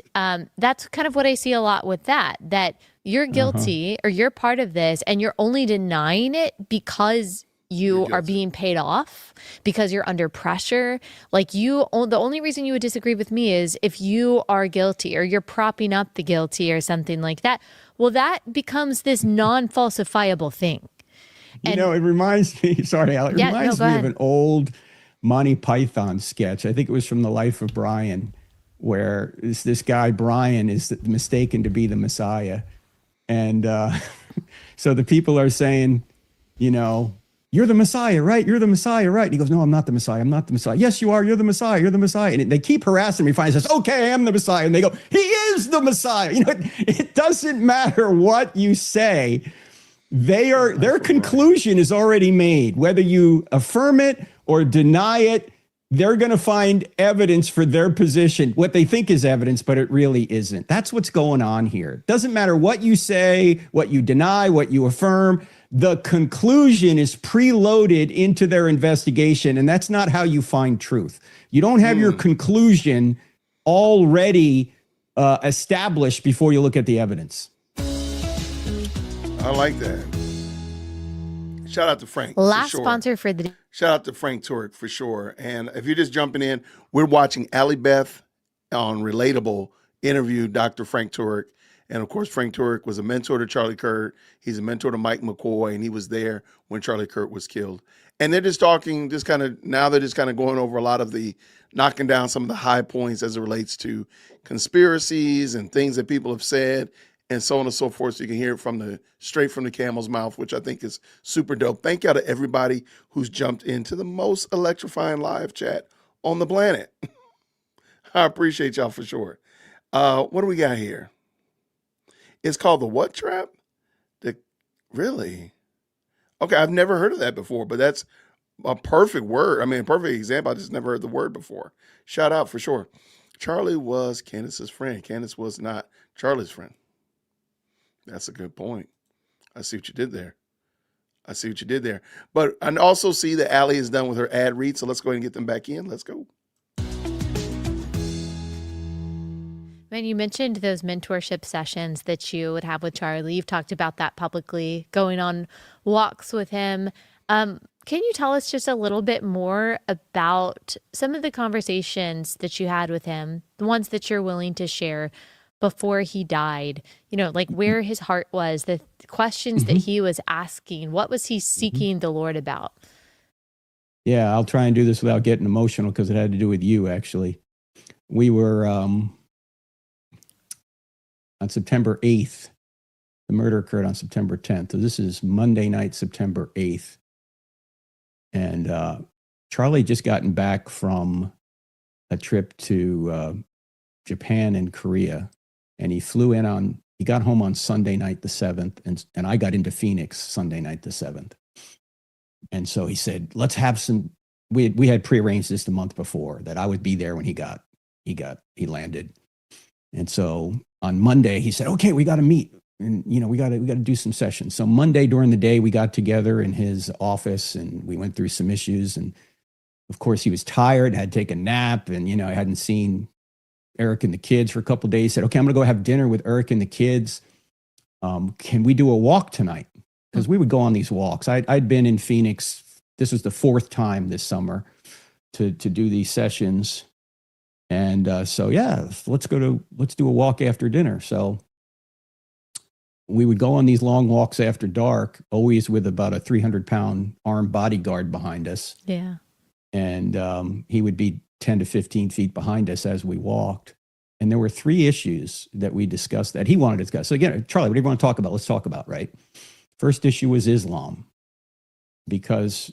that's kind of what I see a lot with that you're guilty or you're part of this, and you're only denying it because you are being paid off, because you're under pressure. Like the only reason you would disagree with me is if you are guilty or you're propping up the guilty or something like that. Well, that becomes this non-falsifiable thing. It reminds me, sorry, Al, it reminds me of an old Monty Python sketch. I think it was from The Life of Brian, where this guy, Brian, is mistaken to be the Messiah. And so the people are saying, you're the Messiah, right? You're the Messiah, right? And he goes, no, I'm not the Messiah. I'm not the Messiah. Yes, you are. You're the Messiah. You're the Messiah. And they keep harassing me. Finally says, okay, I am the Messiah. And they go, he is the Messiah. It doesn't matter what you say. Their conclusion is already made. Whether you affirm it or deny it, they're going to find evidence for their position, what they think is evidence, but it really isn't. That's what's going on here. Doesn't matter what you say, what you deny, what you affirm. The conclusion is preloaded into their investigation, and that's not how you find truth. You don't have your conclusion already established before you look at the evidence. I like that. Shout out to Frank. Last sponsor for the day. Shout out to Frank Turek for sure. And if you're just jumping in, we're watching Allie Beth on Relatable interview Dr. Frank Turek. And of course, Frank Turek was a mentor to Charlie Kirk. He's a mentor to Mike McCoy, and he was there when Charlie Kirk was killed. And they're just talking, now they're just kind of going over a lot of knocking down some of the high points as it relates to conspiracies and things that people have said, and so on and so forth. So you can hear it straight from the camel's mouth, which I think is super dope. Thank you to everybody who's jumped into the most electrifying live chat on the planet. I appreciate y'all for sure. What do we got here? It's called the what trap? Really? Okay, I've never heard of that before, but that's a perfect word. I mean, a perfect example. I just never heard the word before. Shout out for sure. Charlie was Candace's friend. Candace was not Charlie's friend. That's a good point. I see what you did there. But I also see that Allie is done with her ad read, so let's go ahead and get them back in. Let's go. Man, you mentioned those mentorship sessions that you would have with Charlie. You've talked about that publicly, going on walks with him. Can you tell us just a little bit more about some of the conversations that you had with him, the ones that you're willing to share before he died? Like where his heart was, the questions that he was asking. What was he seeking the Lord about? Yeah, I'll try and do this without getting emotional because it had to do with you, actually. We were on September 8th. The murder occurred on September 10th. So this is Monday night, September 8th. And Charlie just gotten back from a trip to Japan and Korea, and he got home on Sunday night the 7th, and I got into Phoenix Sunday night the 7th. And so he said, let's have some, we had prearranged this the month before that I would be there when he landed. And so on Monday he said, okay, we got to meet, and we got to do some sessions. So Monday during the day we got together in his office and we went through some issues, and of course he was tired, had to take a nap, and I hadn't seen Eric and the kids for a couple of days. He said, okay, I'm gonna go have dinner with Eric and the kids. Can we do a walk tonight? Because we would go on these walks. I'd been in Phoenix. This was the 4th time this summer to do these sessions. And so, yeah, let's do a walk after dinner. So we would go on these long walks after dark, always with about a 300-pound armed bodyguard behind us. Yeah. And he would be 10 to 15 feet behind us as we walked. And there were 3 issues that we discussed that he wanted to discuss. So again, Charlie, whatever you want to talk about, let's talk about, right? First issue was Islam, because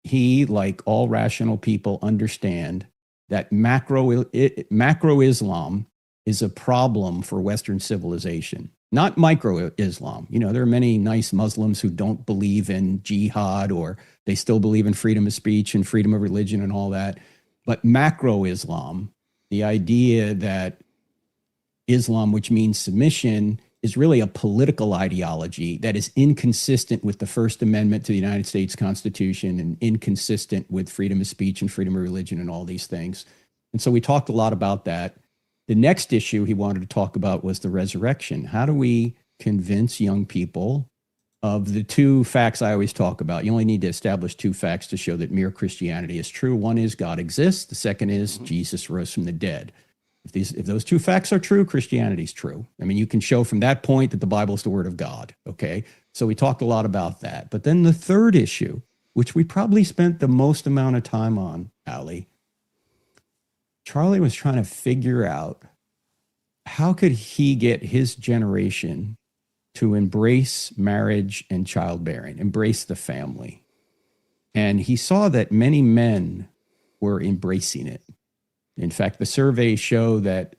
he, like all rational people, understand that macro Islam is a problem for Western civilization, not micro Islam. There are many nice Muslims who don't believe in jihad, or they still believe in freedom of speech and freedom of religion and all that. But macro Islam, the idea that Islam, which means submission, is really a political ideology that is inconsistent with the First Amendment to the United States Constitution and inconsistent with freedom of speech and freedom of religion and all these things. And so we talked a lot about that. The next issue he wanted to talk about was the resurrection. How do we convince young people of the 2 facts I always talk about? You only need to establish 2 facts to show that mere Christianity is true. One is God exists. The second is Jesus rose from the dead. If those 2 facts are true, Christianity is true. I mean, you can show from that point that the Bible is the word of God. Okay. So we talked a lot about that. But then the third issue, which we probably spent the most amount of time on, Allie, Charlie was trying to figure out how could he get his generation to embrace marriage and childbearing, embrace the family. And he saw that many men were embracing it. In fact, the surveys show that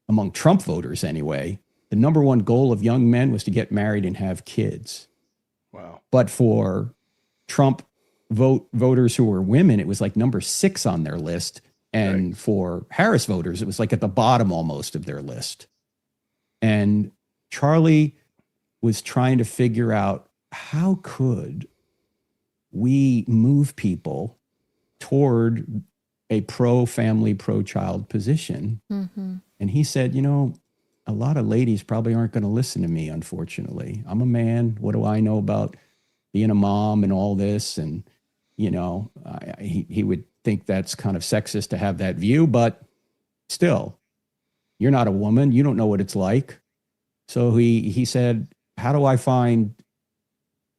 among Trump voters anyway, the number 1 goal of young men was to get married and have kids. Wow. But for Trump voters who were women, it was like number 6 on their list. And right. For Harris voters, it was like at the bottom almost of their list. And Charlie was trying to figure out, how could we move people toward a pro-family, pro-child position? Mm-hmm. And he said, a lot of ladies probably aren't going to listen to me, unfortunately. I'm a man. What do I know about being a mom and all this? And, he would think that's kind of sexist to have that view, but still, you're not a woman. You don't know what it's like. So he said, how do I find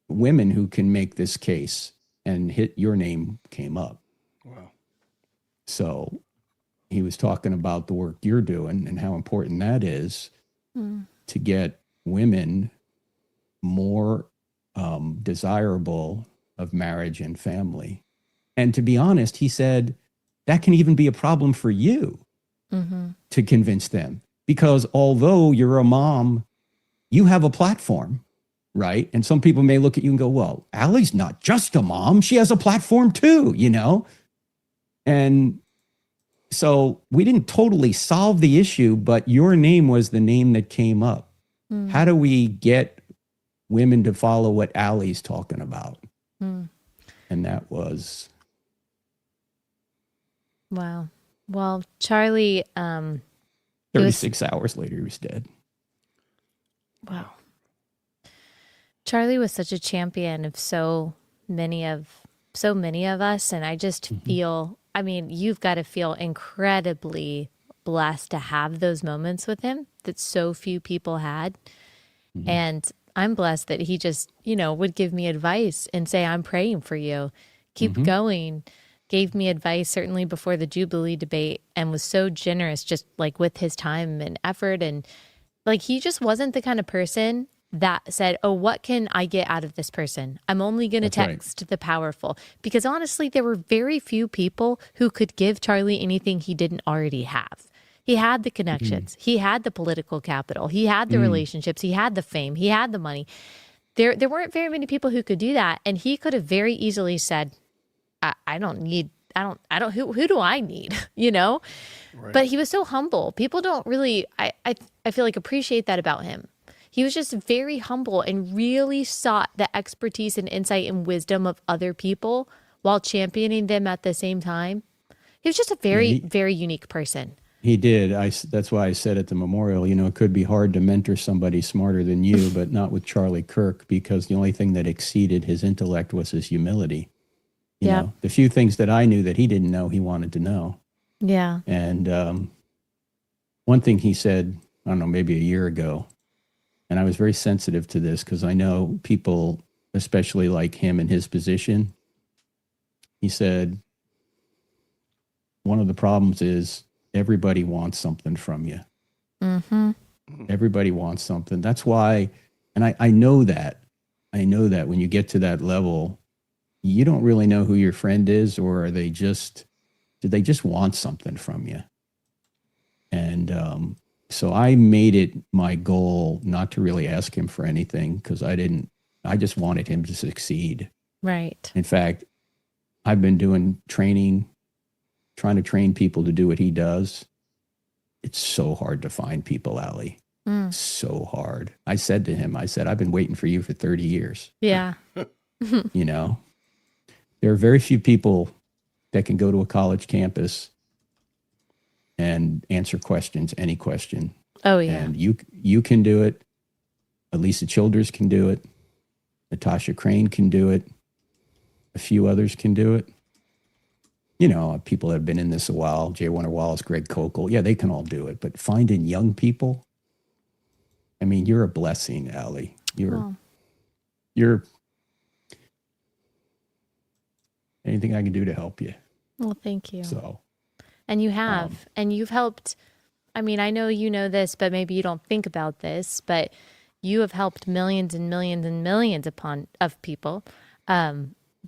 women who can make this case? And your name came up. Wow. So he was talking about the work you're doing and how important that is to get women more desirable of marriage and family. And to be honest, he said, that can even be a problem for you to convince them. Because although you're a mom, you have a platform, right? And some people may look at you and go, well, Allie's not just a mom. She has a platform too, And so we didn't totally solve the issue, but your name was the name that came up. How do we get women to follow what Allie's talking about? And that was... Wow. Well, Charlie... 36 hours later, he was dead. Wow. Charlie was such a champion of so many of us, and I just feel, you've got to feel incredibly blessed to have those moments with him that so few people had. And I'm blessed that he just, would give me advice and say, I'm praying for you. Keep going. Gave me advice certainly before the Jubilee debate, and was so generous just like with his time and effort. And like, he just wasn't the kind of person that said, oh, what can I get out of this person? I'm only going to That's right. text the powerful. Because honestly, there were very few people who could give Charlie anything he didn't already have. He had the connections. He had the political capital. He had the relationships. He had the fame. He had the money. There weren't very many people who could do that. And he could have very easily said, who do I need? You know? Right. But he was so humble. People don't really, I feel like, appreciate that about him. He was just very humble and really sought the expertise and insight and wisdom of other people while championing them at the same time. He was just a very, very unique person. He did. That's why I said at the memorial, you know, it could be hard to mentor somebody smarter than you, but not with Charlie Kirk, because the only thing that exceeded his intellect was his humility. You know, the few things that I knew that he didn't know, he wanted to know. Yeah. And one thing he said, I don't know, maybe a year ago, and I was very sensitive to this because I know people, especially like him in his position. He said, one of the problems is everybody wants something from you. Mm-hmm. Everybody wants something. That's why, and I know that. I know that when you get to that level, you don't really know who your friend is, or do they just want something from you? And so I made it my goal not to really ask him for anything, because I just wanted him to succeed. Right. In fact, I've been doing training, trying to train people to do what he does. It's so hard to find people, Allie. So hard. I said to him, I've been waiting for you for 30 years. Yeah. You know, there are very few people that can go to a college campus and answer questions, any question. Oh, yeah. And you can do it. Elisa Childers can do it. Natasha Crane can do it. A few others can do it. You know, people that have been in this a while, Jay Warner Wallace, Greg Kokel, yeah, they can all do it. But finding young people, I mean, you're a blessing, Allie. You're anything I can do to help you. Well, thank you. So, and you have, and you've helped. I mean, I know you know this, but maybe you don't think about this, but you have helped millions and millions and millions of people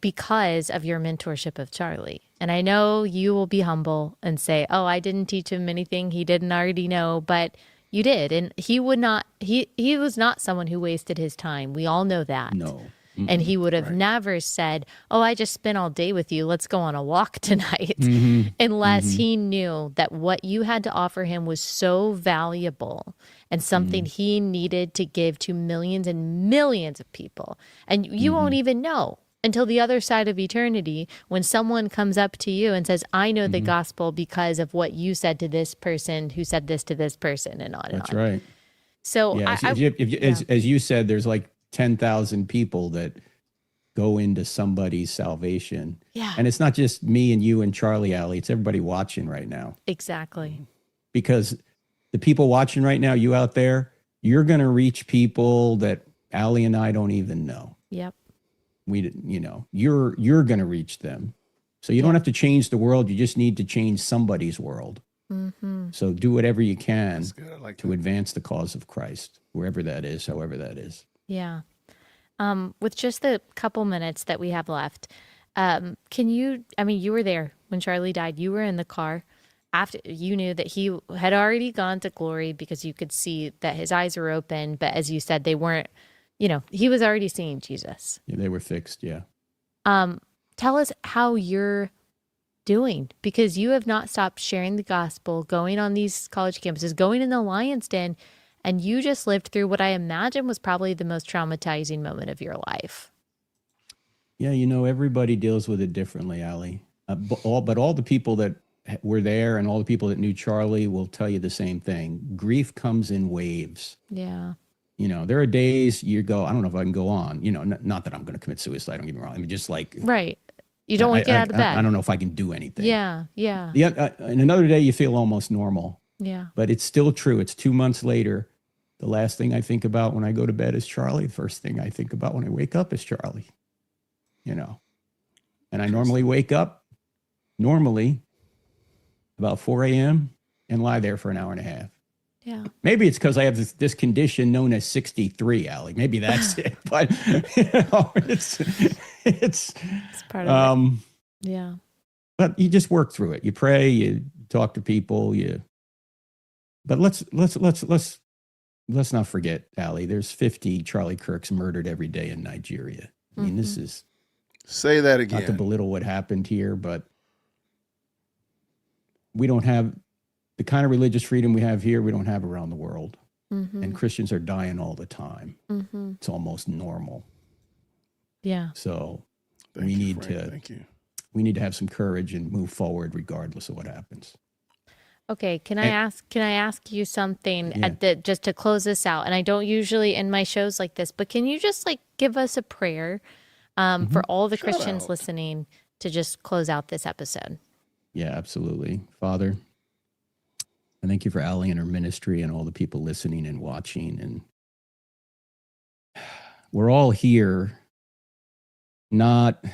because of your mentorship of Charlie. And I know you will be humble and say, oh, I didn't teach him anything he didn't already know, but you did. And he would not, he was not someone who wasted his time. We all know that. No. And he would have never said, oh, I just spent all day with you. Let's go on a walk tonight. Unless he knew that what you had to offer him was so valuable and something he needed to give to millions and millions of people. And you won't even know until the other side of eternity when someone comes up to you and says, I know the gospel because of what you said to this person who said this to this person, and on and on. That's right. So yeah, as you said, there's like 10,000 people that go into somebody's salvation. Yeah. And it's not just me and you and Charlie, Allie. It's everybody watching right now. Exactly. Because the people watching right now, you out there, you're going to reach people that Allie and I don't even know. Yep. You're going to reach them. So you don't have to change the world. You just need to change somebody's world. So do whatever you can to advance the cause of Christ, wherever that is, however that is. Yeah. With just the couple minutes that we have left, can you, I mean, you were there when Charlie died. You were in the car after you knew that he had already gone to glory because you could see that his eyes were open. But as you said, they weren't, he was already seeing Jesus. Yeah, they were fixed. Yeah. Tell us how you're doing, because you have not stopped sharing the gospel, going on these college campuses, going in the Lion's Den. And you just lived through what I imagine was probably the most traumatizing moment of your life. Yeah, everybody deals with it differently, Allie. But all the people that were there and all the people that knew Charlie will tell you the same thing. Grief comes in waves. Yeah. There are days you go, I don't know if I can go on. Not that I'm going to commit suicide. Don't get me wrong. I mean, just like right. You don't want to get out of bed. I don't know if I can do anything. Yeah. Yeah. And another day you feel almost normal. Yeah. But it's still true. It's 2 months later. The last thing I think about when I go to bed is Charlie. The first thing I think about when I wake up is Charlie. And I normally wake up about 4 a.m. and lie there for an hour and a half. Yeah. Maybe it's because I have this condition known as 63, Allie. Maybe that's it. But it's part of it. Yeah. But you just work through it. You pray. You talk to people. But let's not forget, Allie. There's 50 Charlie Kirks murdered every day in Nigeria. I mean, this is. Say that again. Not to belittle what happened here, but we don't have the kind of religious freedom we have here. We don't have around the world, and Christians are dying all the time. It's almost normal. Yeah. So Thank we you, need Frank. to. Thank you. We need to have some courage and move forward, regardless of what happens. Okay, can I ask you something just to close this out? And I don't usually end my shows like this, but can you just like give us a prayer for all the Christians listening to just close out this episode? Yeah, absolutely. Father, I thank you for Allie and her ministry and all the people listening and watching. And we're all here not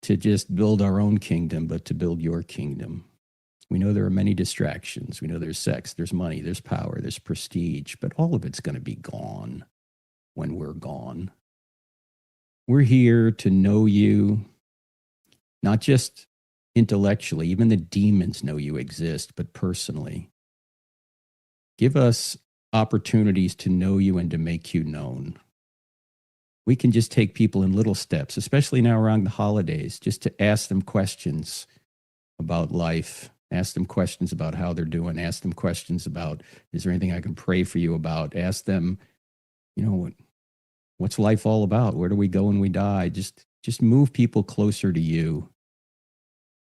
to just build our own kingdom, but to build your kingdom. We know there are many distractions. We know there's sex, there's money, there's power, there's prestige, but all of it's going to be gone when we're gone. We're here to know you, not just intellectually. Even the demons know you exist, but personally. Give us opportunities to know you and to make you known. We can just take people in little steps, especially now around the holidays, just to ask them questions about life. Ask them questions about how they're doing. Ask them questions about, is there anything I can pray for you about? Ask them, what's life all about? Where do we go when we die? Just move people closer to you.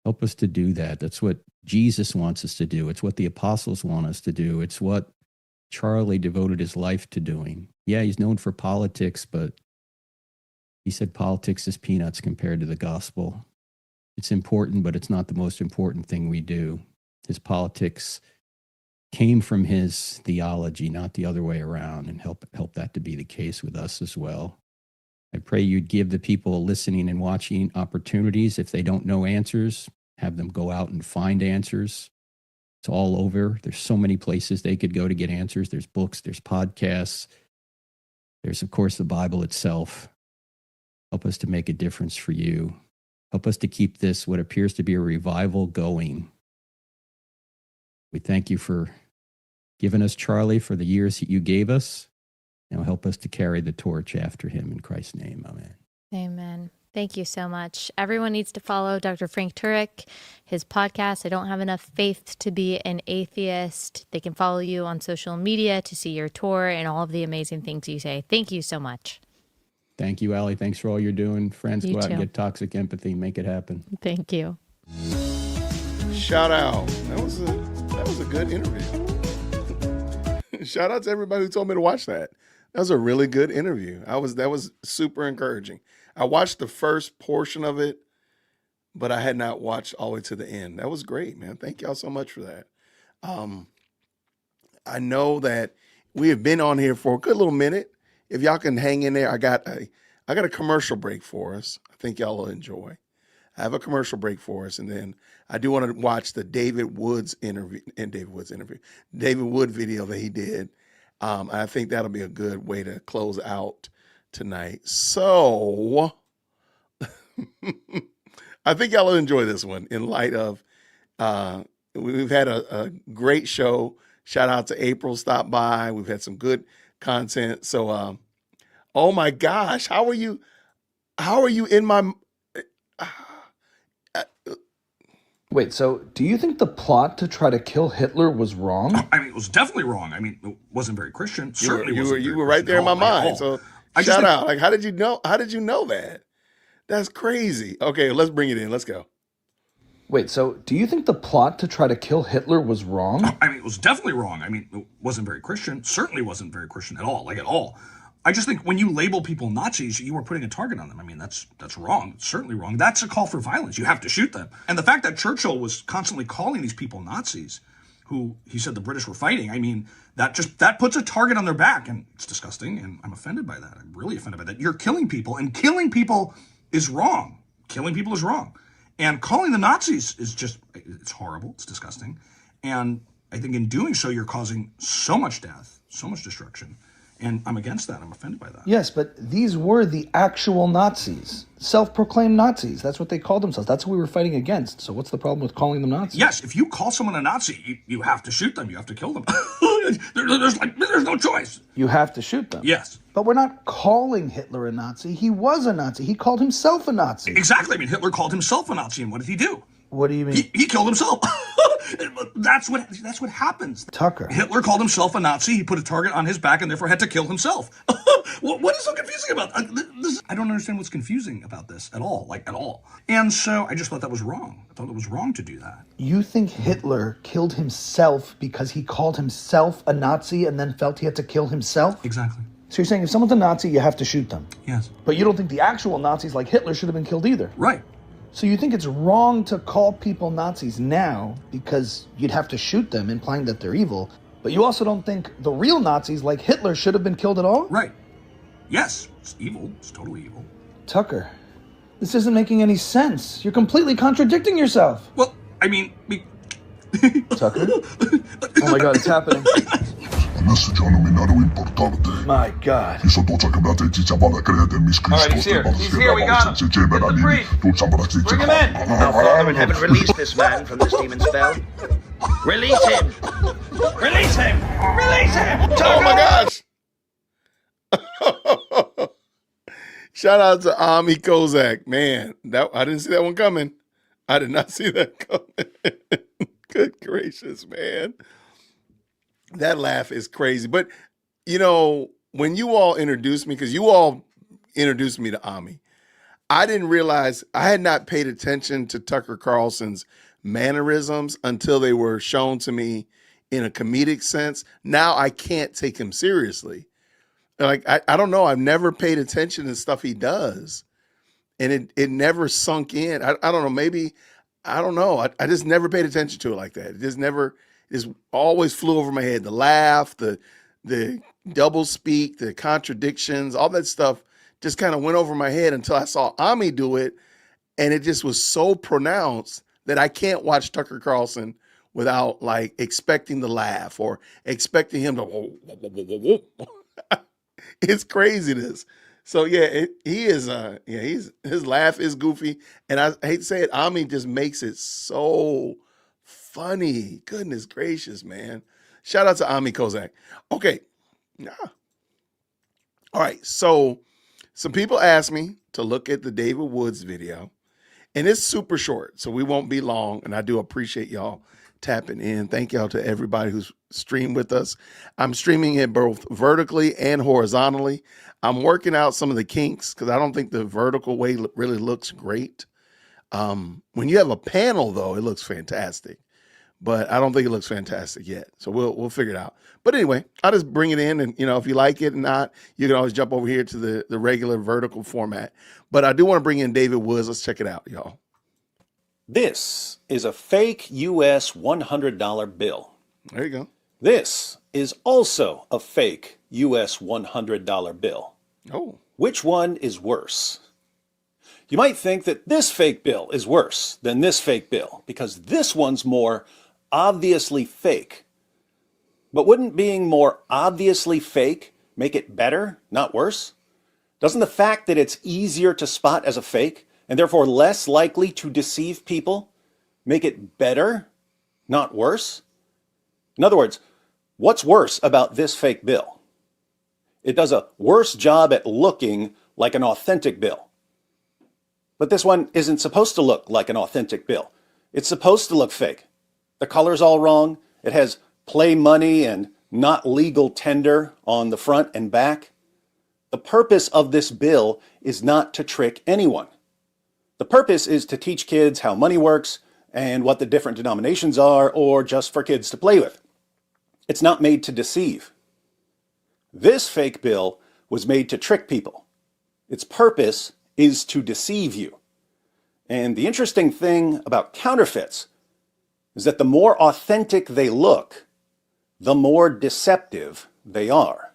Help us to do that. That's what Jesus wants us to do. It's what the apostles want us to do. It's what Charlie devoted his life to doing. Yeah, he's known for politics, but he said politics is peanuts compared to the gospel. It's important, but it's not the most important thing we do. His politics came from his theology, not the other way around, and help that to be the case with us as well. I pray you'd give the people listening and watching opportunities. If they don't know answers, have them go out and find answers. It's all over. There's so many places they could go to get answers. There's books, there's podcasts. There's, of course, the Bible itself. Help us to make a difference for you. Help us to keep this, what appears to be a revival, going. We thank you for giving us Charlie for the years that you gave us. Now help us to carry the torch after him in Christ's name. Amen. Amen. Thank you so much. Everyone needs to follow Dr. Frank Turek, his podcast, I Don't Have Enough Faith to Be an Atheist. They can follow you on social media to see your tour and all of the amazing things you say. Thank you so much. Thank you, Allie. Thanks for all you're doing. Friends, You go out and too. get toxic empathy. Make it happen. Thank you. Shout out. That was a good interview. Shout out to everybody who told me to watch that. That was a really good interview. That was super encouraging. I watched the first portion of it, but I had not watched all the way to the end. That was great, man. Thank y'all so much for that. I know that we have been on here for a good little minute. If y'all can hang in there, I got a commercial break for us. I think y'all will enjoy. I have a commercial break for us, and then I do want to watch the David Wood video that he did. I think that'll be a good way to close out tonight. So I think y'all will enjoy this one in light of we've had a great show. Shout out to April, stopped by. We've had some good content. So oh my gosh, how are you in my Wait, so do you think the plot to try to kill Hitler was wrong? I mean, it was definitely wrong. I mean, it wasn't very Christian. Certainly you were right there in my mind. So shout out. Like, how did you know that? That's crazy. Okay, let's bring it in. Let's go. Wait, so do you think the plot to try to kill Hitler was wrong? I mean, it was definitely wrong. I mean, it wasn't very Christian. Certainly wasn't very Christian at all. Like, at all. I just think when you label people Nazis, you are putting a target on them. I mean, that's wrong. It's certainly wrong. That's a call for violence. You have to shoot them. And the fact that Churchill was constantly calling these people Nazis, who he said the British were fighting, I mean, that puts a target on their back, and it's disgusting, and I'm offended by that. I'm really offended by that. You're killing people, and killing people is wrong. Killing people is wrong. And calling them Nazis is just, it's horrible. It's disgusting. And I think in doing so, you're causing so much death, so much destruction. And I'm against that. I'm offended by that. Yes, but these were the actual Nazis. Self-proclaimed Nazis. That's what they called themselves. That's what we were fighting against. So what's the problem with calling them Nazis? Yes, if you call someone a Nazi, you have to shoot them. You have to kill them. There's no choice. You have to shoot them. Yes. But we're not calling Hitler a Nazi. He was a Nazi. He called himself a Nazi. Exactly. I mean, Hitler called himself a Nazi, and what did he do? What do you mean? He killed himself. That's what happens. Tucker. Hitler called himself a Nazi. He put a target on his back and therefore had to kill himself. What is so confusing about this? I don't understand what's confusing about this at all, at all. And so I just thought that was wrong. I thought it was wrong to do that. You think Hitler killed himself because he called himself a Nazi and then felt he had to kill himself? Exactly. So you're saying if someone's a Nazi, you have to shoot them? Yes. But you don't think the actual Nazis like Hitler should have been killed either? Right. So you think it's wrong to call people Nazis now because you'd have to shoot them, implying that they're evil, but you also don't think the real Nazis like Hitler should have been killed at all? Right. Yes, it's evil. It's totally evil. Tucker, this isn't making any sense. You're completely contradicting yourself. Well, I mean... Tucker? Oh my God, it's happening. My God. Alright, he's here. He's here. We got him. Get the brief. Bring him in. Our Father in heaven, release this man from this demon spell. Release him. Release him. Release him. Oh my gosh. Shout out to Ami Kozak. Man, I didn't see that one coming. I did not see that coming. Good gracious, man. That laugh is crazy. But, when you all introduced me, because you all introduced me to Ami, I didn't realize I had not paid attention to Tucker Carlson's mannerisms until they were shown to me in a comedic sense. Now I can't take him seriously. I don't know. I've never paid attention to stuff he does. And it never sunk in. I don't know. Maybe, I don't know. I just never paid attention to it like that. It just always flew over my head. The laugh, the double speak, the contradictions, all that stuff just kind of went over my head until I saw Ami do it. And it just was so pronounced that I can't watch Tucker Carlson without expecting the laugh or expecting him to, it's craziness. So yeah, he is, his laugh is goofy. And I hate to say it, Ami just makes it so funny. Goodness gracious, man. Shout out to Ami Kozak. Okay. All right. So some people asked me to look at the David Woods video, and it's super short, so we won't be long. And I do appreciate y'all tapping in. Thank y'all to everybody who's streamed with us. I'm streaming it both vertically and horizontally. I'm working out some of the kinks because I don't think the vertical way really looks great. When you have a panel, though, it looks fantastic. But I don't think it looks fantastic yet. So we'll figure it out. But anyway, I'll just bring it in, and if you like it or not, you can always jump over here to the regular vertical format. But I do want to bring in David Woods. Let's check it out, y'all. This is a fake U.S. $100 bill. There you go. This is also a fake U.S. $100 bill. Oh. Which one is worse? You might think that this fake bill is worse than this fake bill because this one's more obviously fake. But wouldn't being more obviously fake make it better, not worse? Doesn't the fact that it's easier to spot as a fake and therefore less likely to deceive people make it better, not worse? In other words, what's worse about this fake bill? It does a worse job at looking like an authentic bill. But this one isn't supposed to look like an authentic bill. It's supposed to look fake. The color's all wrong. It has play money and not legal tender on the front and back. The purpose of this bill is not to trick anyone. The purpose is to teach kids how money works and what the different denominations are, or just for kids to play with. It's not made to deceive. This fake bill was made to trick people. Its purpose is to deceive you. And the interesting thing about counterfeits is that the more authentic they look, the more deceptive they are.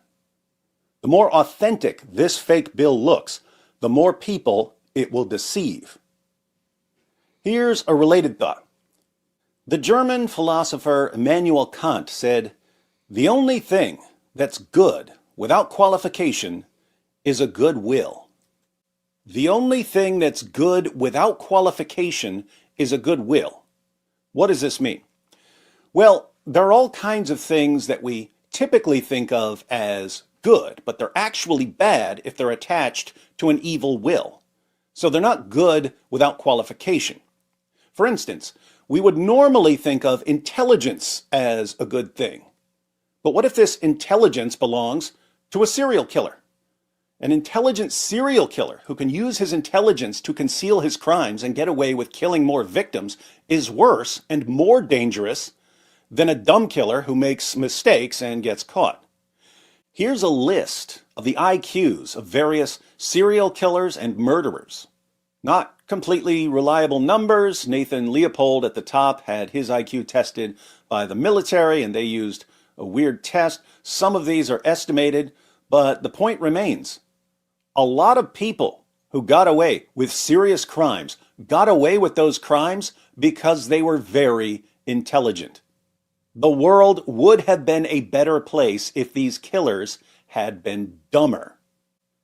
The more authentic this fake bill looks, the more people it will deceive. Here's a related thought. The German philosopher Immanuel Kant said, "The only thing that's good without qualification is a good will." The only thing that's good without qualification is a good will. What does this mean? Well, there are all kinds of things that we typically think of as good, but they're actually bad if they're attached to an evil will. So they're not good without qualification. For instance, we would normally think of intelligence as a good thing. But what if this intelligence belongs to a serial killer? An intelligent serial killer who can use his intelligence to conceal his crimes and get away with killing more victims is worse and more dangerous than a dumb killer who makes mistakes and gets caught. Here's a list of the IQs of various serial killers and murderers. Not completely reliable numbers. Nathan Leopold at the top had his IQ tested by the military and they used a weird test. Some of these are estimated, but the point remains. A lot of people who got away with serious crimes got away with those crimes because they were very intelligent. The world would have been a better place if these killers had been dumber.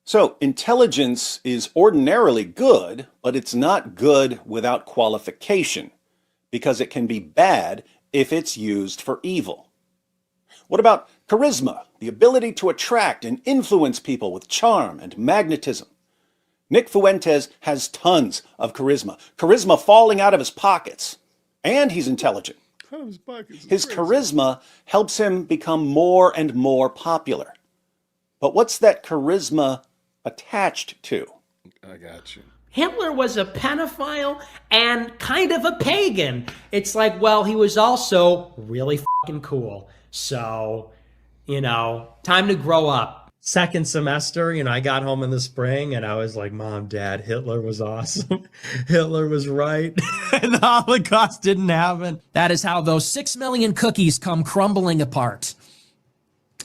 So, intelligence is ordinarily good, but it's not good without qualification, because it can be bad if it's used for evil. What about charisma, the ability to attract and influence people with charm and magnetism? Nick Fuentes has tons of charisma falling out of his pockets, and he's intelligent. His charisma helps him become more and more popular. But what's that charisma attached to? I got you. Hitler was a pedophile and kind of a pagan. It's like, well, he was also really fucking cool. So, time to grow up. Second semester, I got home in the spring and I was like, Mom, Dad, Hitler was awesome. Hitler was right. And the Holocaust didn't happen. That is how those 6 million cookies come crumbling apart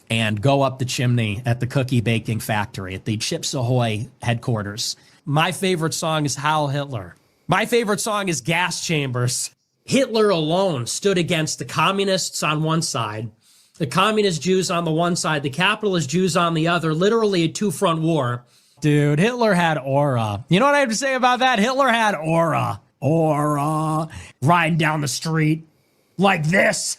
and go up the chimney at the cookie baking factory at the Chips Ahoy headquarters. My favorite song is Heil Hitler. My favorite song is Gas Chambers. Hitler alone stood against the communists on one side, the communist Jews on the one side, the capitalist Jews on the other, literally a two-front war. Dude, Hitler had aura. You know what I have to say about that? Hitler had aura. Aura. Riding down the street like this.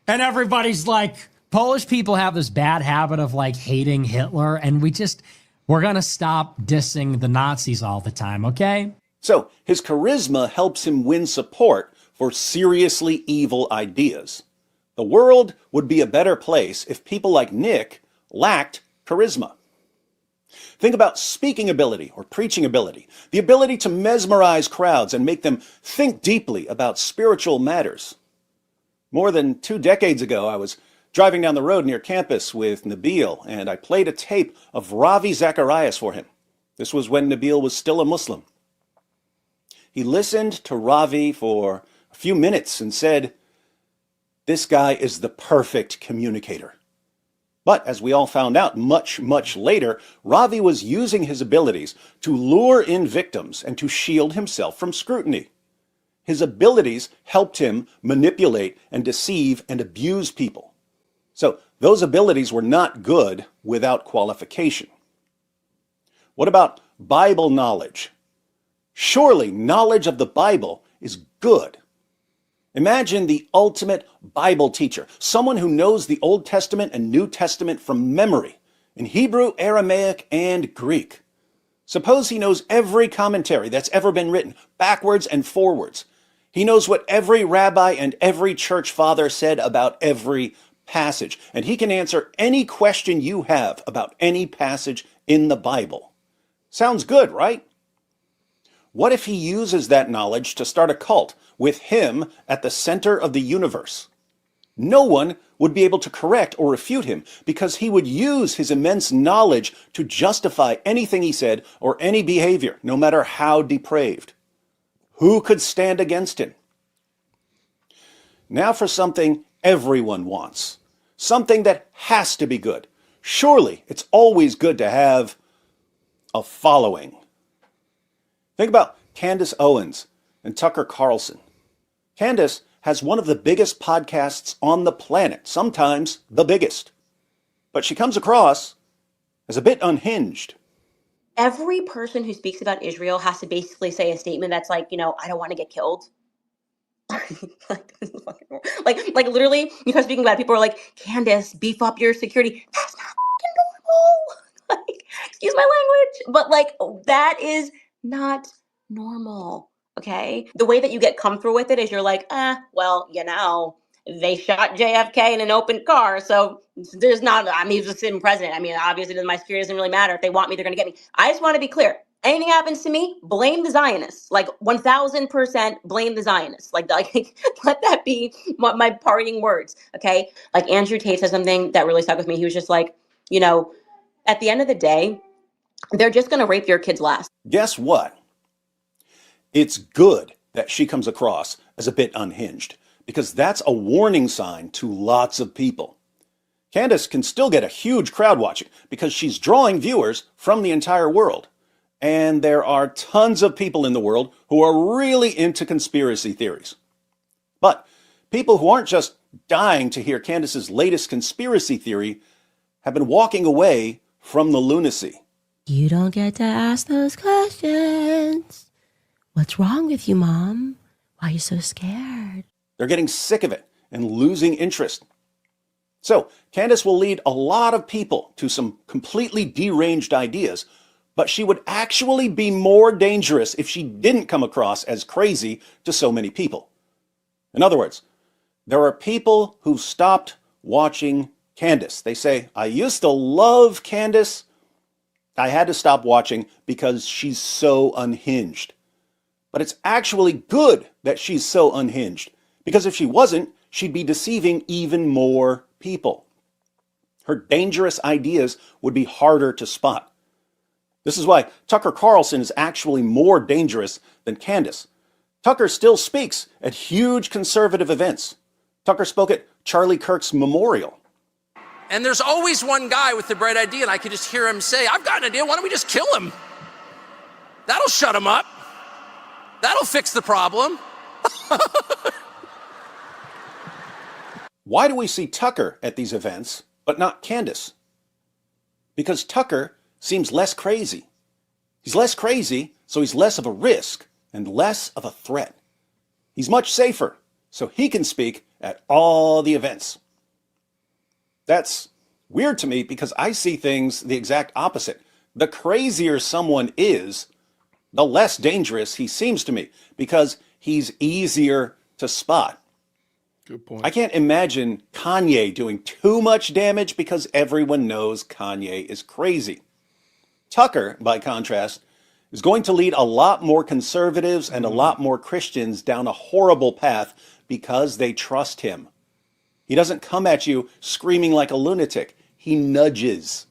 And everybody's like, Polish people have this bad habit of like hating Hitler, and we're gonna stop dissing the Nazis all the time, okay? So his charisma helps him win support for seriously evil ideas. The world would be a better place if people like Nick lacked charisma. Think about speaking ability or preaching ability, the ability to mesmerize crowds and make them think deeply about spiritual matters. More than 2 decades ago, I was driving down the road near campus with Nabil, and I played a tape of Ravi Zacharias for him. This was when Nabil was still a Muslim. He listened to Ravi for a few minutes and said, "This guy is the perfect communicator." But as we all found out much, much later, Ravi was using his abilities to lure in victims and to shield himself from scrutiny. His abilities helped him manipulate and deceive and abuse people. So those abilities were not good without qualification. What about Bible knowledge? Surely knowledge of the Bible is good. Imagine the ultimate Bible teacher, someone who knows the Old Testament and New Testament from memory, in Hebrew, Aramaic, and Greek. Suppose he knows every commentary that's ever been written, backwards and forwards. He knows what every rabbi and every church father said about every passage, and he can answer any question you have about any passage in the Bible. Sounds good, right? What if he uses that knowledge to start a cult with him at the center of the universe? No one would be able to correct or refute him because he would use his immense knowledge to justify anything he said or any behavior, no matter how depraved. Who could stand against him? Now for something everyone wants, something that has to be good. Surely it's always good to have a following. Think about Candace Owens and Tucker Carlson. Candace has one of the biggest podcasts on the planet, sometimes the biggest. But she comes across as a bit unhinged. Every person who speaks about Israel has to basically say a statement that's like, I don't want to get killed. like literally, you start speaking about it, people are like, Candace, beef up your security. That's not fucking normal. Like, excuse my language, but like that is not normal. Okay, the way that you get comfortable with it is you're like, well, they shot JFK in an open car, so there's not. I mean, he's a sitting president. I mean, obviously, my security doesn't really matter. If they want me, they're going to get me. I just want to be clear. Anything happens to me, blame the Zionists. Like 1,000% blame the Zionists. Like let that be my parting words. Okay. Like Andrew Tate said something that really stuck with me. He was just like, at the end of the day, they're just going to rape your kids last. Guess what? It's good that she comes across as a bit unhinged, because that's a warning sign to lots of people. Candace can still get a huge crowd watching because she's drawing viewers from the entire world. And there are tons of people in the world who are really into conspiracy theories. But people who aren't just dying to hear Candace's latest conspiracy theory have been walking away from the lunacy. You don't get to ask those questions. What's wrong with you, Mom? Why are you so scared? They're getting sick of it and losing interest. So, Candace will lead a lot of people to some completely deranged ideas, but she would actually be more dangerous if she didn't come across as crazy to so many people. In other words, there are people who stopped watching Candace. They say, I used to love Candace. I had to stop watching because she's so unhinged. But it's actually good that she's so unhinged, because if she wasn't, she'd be deceiving even more people. Her dangerous ideas would be harder to spot. This is why Tucker Carlson is actually more dangerous than Candace. Tucker still speaks at huge conservative events. Tucker spoke at Charlie Kirk's memorial. And there's always one guy with the bright idea, and I could just hear him say, I've got an idea, why don't we just kill him? That'll shut him up. That'll fix the problem. Why do we see Tucker at these events, but not Candace? Because Tucker seems less crazy. He's less crazy, so he's less of a risk and less of a threat. He's much safer, so he can speak at all the events. That's weird to me because I see things the exact opposite. The crazier someone is, the less dangerous he seems to me, because he's easier to spot. Good point. I can't imagine Kanye doing too much damage because everyone knows Kanye is crazy. Tucker, by contrast, is going to lead a lot more conservatives and a lot more Christians down a horrible path because they trust him. He doesn't come at you screaming like a lunatic. He nudges.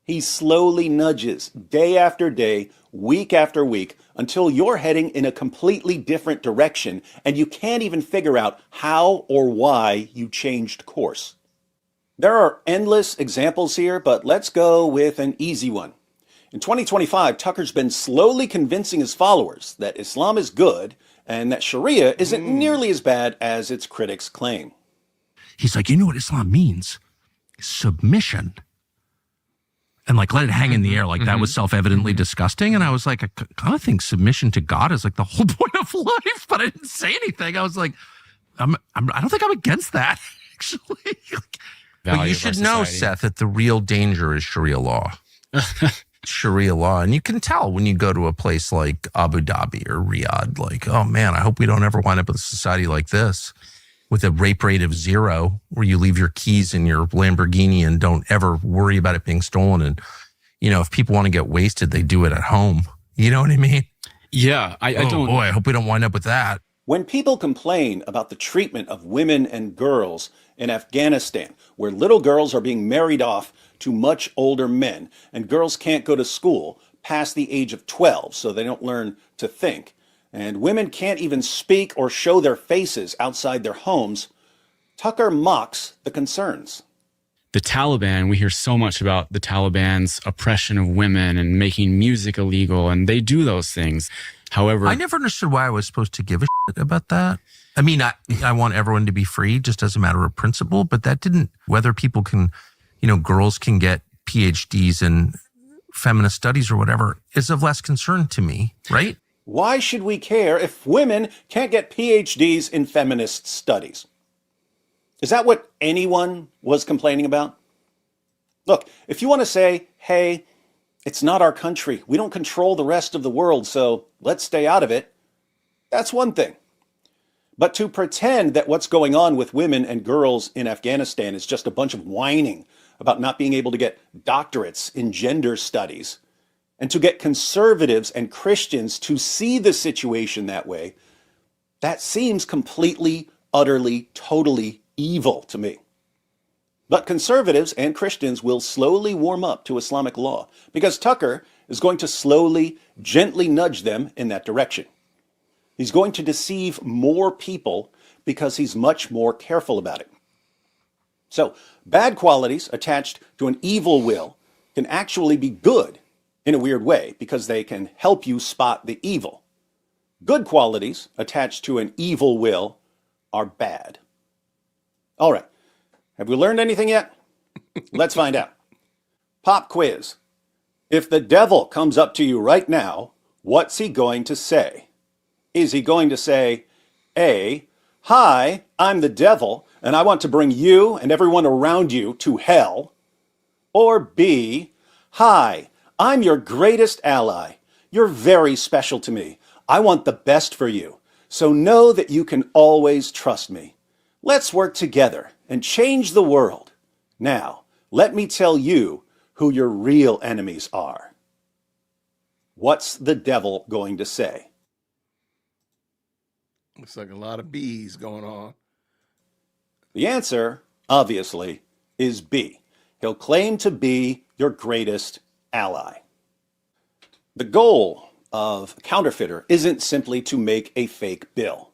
He slowly nudges day after day, week after week, until you're heading in a completely different direction and you can't even figure out how or why you changed course. There are endless examples here, but let's go with an easy one. In 2025, Tucker's been slowly convincing his followers that Islam is good and that Sharia isn't nearly as bad as its critics claim. He's like, you know what Islam means? Submission. And like, let it hang in the air. Like that was self-evidently disgusting. And I was like, I kind of think submission to God is like the whole point of life, but I didn't say anything. I was like, I don't think I'm against that, actually. But you should know, Seth, that the real danger is Sharia law. Sharia law. And you can tell when you go to a place like Abu Dhabi or Riyadh, like, oh man, I hope we don't ever wind up with a society like this with a rape rate of 0, where you leave your keys in your Lamborghini and don't ever worry about it being stolen. And, you know, if people want to get wasted, they do it at home. You know what I mean? Yeah, I don't. Boy, I hope we don't wind up with that. When people complain about the treatment of women and girls in Afghanistan, where little girls are being married off to much older men and girls can't go to school past the age of 12 so they don't learn to think, and women can't even speak or show their faces outside their homes, Tucker mocks the concerns. the Taliban, we hear so much about the Taliban's oppression of women and making music illegal, and they do those things. However, I never understood why I was supposed to give a shit about that. I mean, I want everyone to be free just as a matter of principle, but that didn't, whether people can, girls can get PhDs in feminist studies or whatever, is of less concern to me, right? Why should we care if women can't get PhDs in feminist studies? Is that what anyone was complaining about? Look, if you want to say, hey, it's not our country, we don't control the rest of the world, so let's stay out of it, that's one thing. But to pretend that what's going on with women and girls in Afghanistan is just a bunch of whining about not being able to get doctorates in gender studies, and to get conservatives and Christians to see the situation that way, that seems completely, utterly, totally evil to me. But conservatives and Christians will slowly warm up to Islamic law because Tucker is going to slowly, gently nudge them in that direction. He's going to deceive more people because he's much more careful about it. So, bad qualities attached to an evil will can actually be good in a weird way because they can help you spot the evil. Good qualities attached to an evil will are bad. All right. Have we learned anything yet? Let's find out. Pop quiz. If the devil comes up to you right now, what's he going to say? Is he going to say, A, hi, I'm the devil, and I want to bring you and everyone around you to hell? Or B, hi, I'm your greatest ally. You're very special to me. I want the best for you. So know that you can always trust me. Let's work together and change the world. Now, let me tell you who your real enemies are. What's the devil going to say? Looks like a lot of B's going on. The answer, obviously, is B. He'll claim to be your greatest ally. The goal of a counterfeiter isn't simply to make a fake bill.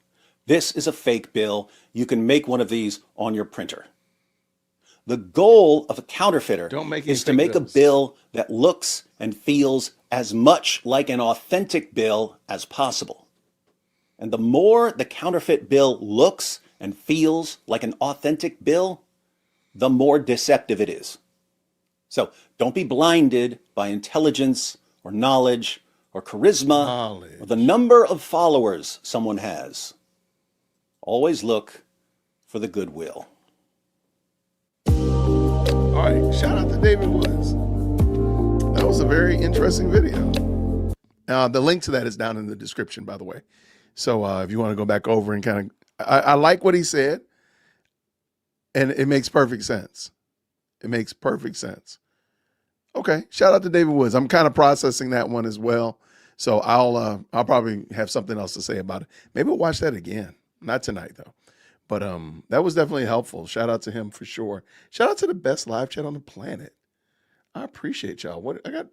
This is a fake bill. You can make one of these on your printer. The goal of a counterfeiter is to make a bill that looks and feels as much like an authentic bill as possible. And the more the counterfeit bill looks and feels like an authentic bill, the more deceptive it is. So don't be blinded by intelligence or knowledge or charisma or the number of followers someone has. Always look for the goodwill. All right, shout out to David Woods. That was a very interesting video. The link to that is down in the description, by the way. So if you want to go back over and kind of, I like what he said, and it makes perfect sense. It makes perfect sense. Okay, shout out to David Woods. I'm kind of processing that one as well. So I'll probably have something else to say about it. Maybe we'll watch that again. Not tonight though. But that was definitely helpful. Shout out to him for sure. Shout out to the best live chat on the planet. I appreciate y'all. I got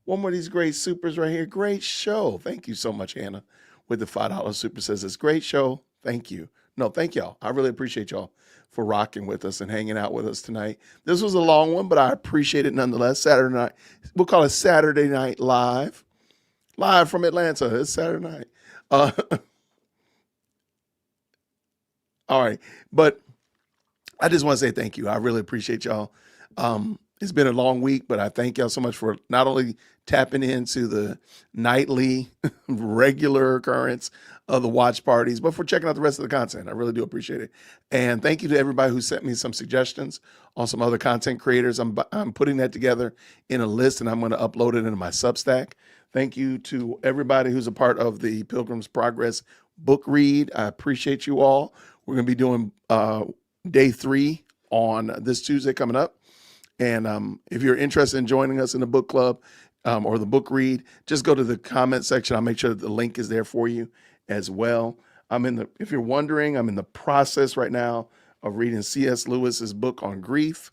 one more of these great supers right here. Great show. Thank you so much, Hannah, with the $5 super says it's great show. Thank you. No, thank y'all. I really appreciate y'all for rocking with us and hanging out with us tonight. This was a long one, but I appreciate it nonetheless. Saturday night. We'll call it Saturday Night Live. Live from Atlanta. It's Saturday night. All right. But I just want to say thank you. I really appreciate y'all. It's been a long week, but I thank y'all so much for not only tapping into the nightly regular occurrence of the watch parties, but for checking out the rest of the content. I really do appreciate it. And thank you to everybody who sent me some suggestions on some other content creators. I'm putting that together in a list, and I'm going to upload it into my Substack. Thank you to everybody who's a part of the Pilgrim's Progress book read. I appreciate you all. We're going to be doing day 3 on this Tuesday coming up. And if you're interested in joining us in the book club or the book read, just go to the comment section. I'll make sure that the link is there for you as well. If you're wondering, I'm in the process right now of reading C.S. Lewis's book on grief.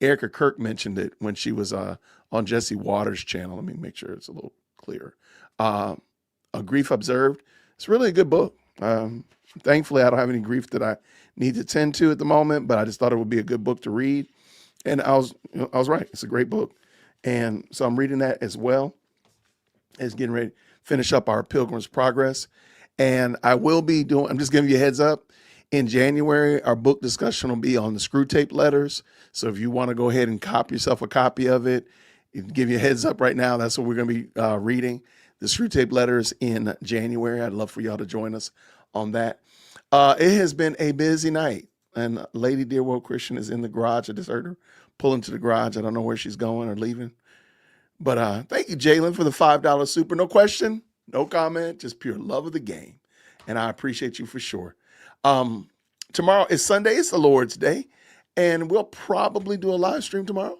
Erica Kirk mentioned it when she was on Jesse Waters' channel. Let me make sure it's a little clearer. A Grief Observed. It's really a good book. Thankfully, I don't have any grief that I need to tend to at the moment, but I just thought it would be a good book to read. And I was right. It's a great book. And so I'm reading that as well as getting ready to finish up our Pilgrim's Progress. And I will be I'm just giving you a heads up. In January, our book discussion will be on the Screw Tape Letters. So if you want to go ahead and copy yourself a copy of it, give you a heads up right now. That's what we're going to be reading, the Screw Tape Letters in January. I'd love for y'all to join us on that. It has been a busy night. And Lady Dear World Christian is in the garage. I just heard her pull into the garage. I don't know where she's going or leaving. But thank you, Jalen, for the $5 super. No question, no comment, just pure love of the game. And I appreciate you for sure. Tomorrow is Sunday. It's the Lord's Day. And we'll probably do a live stream tomorrow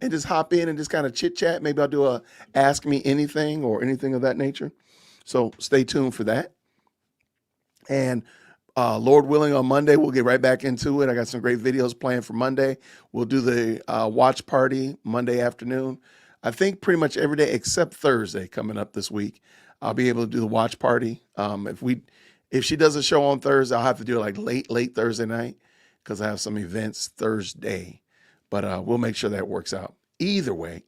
and just hop in and just kind of chit chat. Maybe I'll do a Ask Me Anything or anything of that nature. So stay tuned for that. And Lord willing, on Monday, we'll get right back into it. I got some great videos planned for Monday. We'll do the watch party Monday afternoon. I think pretty much every day except Thursday coming up this week, I'll be able to do the watch party. If she does a show on Thursday, I'll have to do it like late Thursday night because I have some events Thursday. But we'll make sure that works out. Either way.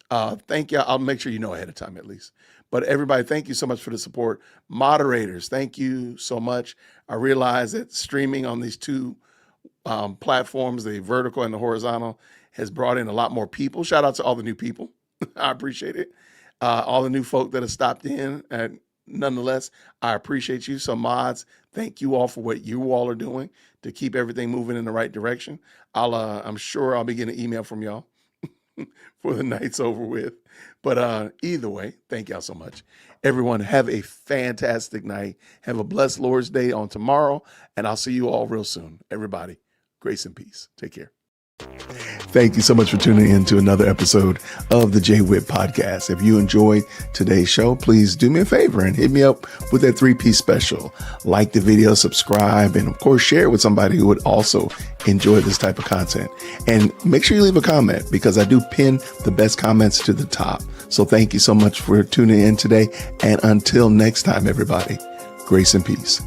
Thank you. I'll make sure you know ahead of time at least. But everybody, thank you so much for the support. Moderators, thank you so much. I realize that streaming on these two platforms, the vertical and the horizontal, has brought in a lot more people. Shout out to all the new people. I appreciate it. All the new folk that have stopped in. And nonetheless, I appreciate you. So mods, thank you all for what you all are doing to keep everything moving in the right direction. I'm sure I'll be getting an email from y'all for the night's over with. But either way, thank y'all so much. Everyone, have a fantastic night. Have a blessed Lord's Day on tomorrow. And I'll see you all real soon. Everybody, grace and peace. Take care. Thank you so much for tuning in to another episode of the Jay Whip Podcast. If you enjoyed today's show, please do me a favor and hit me up with that 3-piece special. Like the video, subscribe, and of course, share it with somebody who would also enjoy this type of content. And make sure you leave a comment because I do pin the best comments to the top. So thank you so much for tuning in today. And until next time, everybody, grace and peace.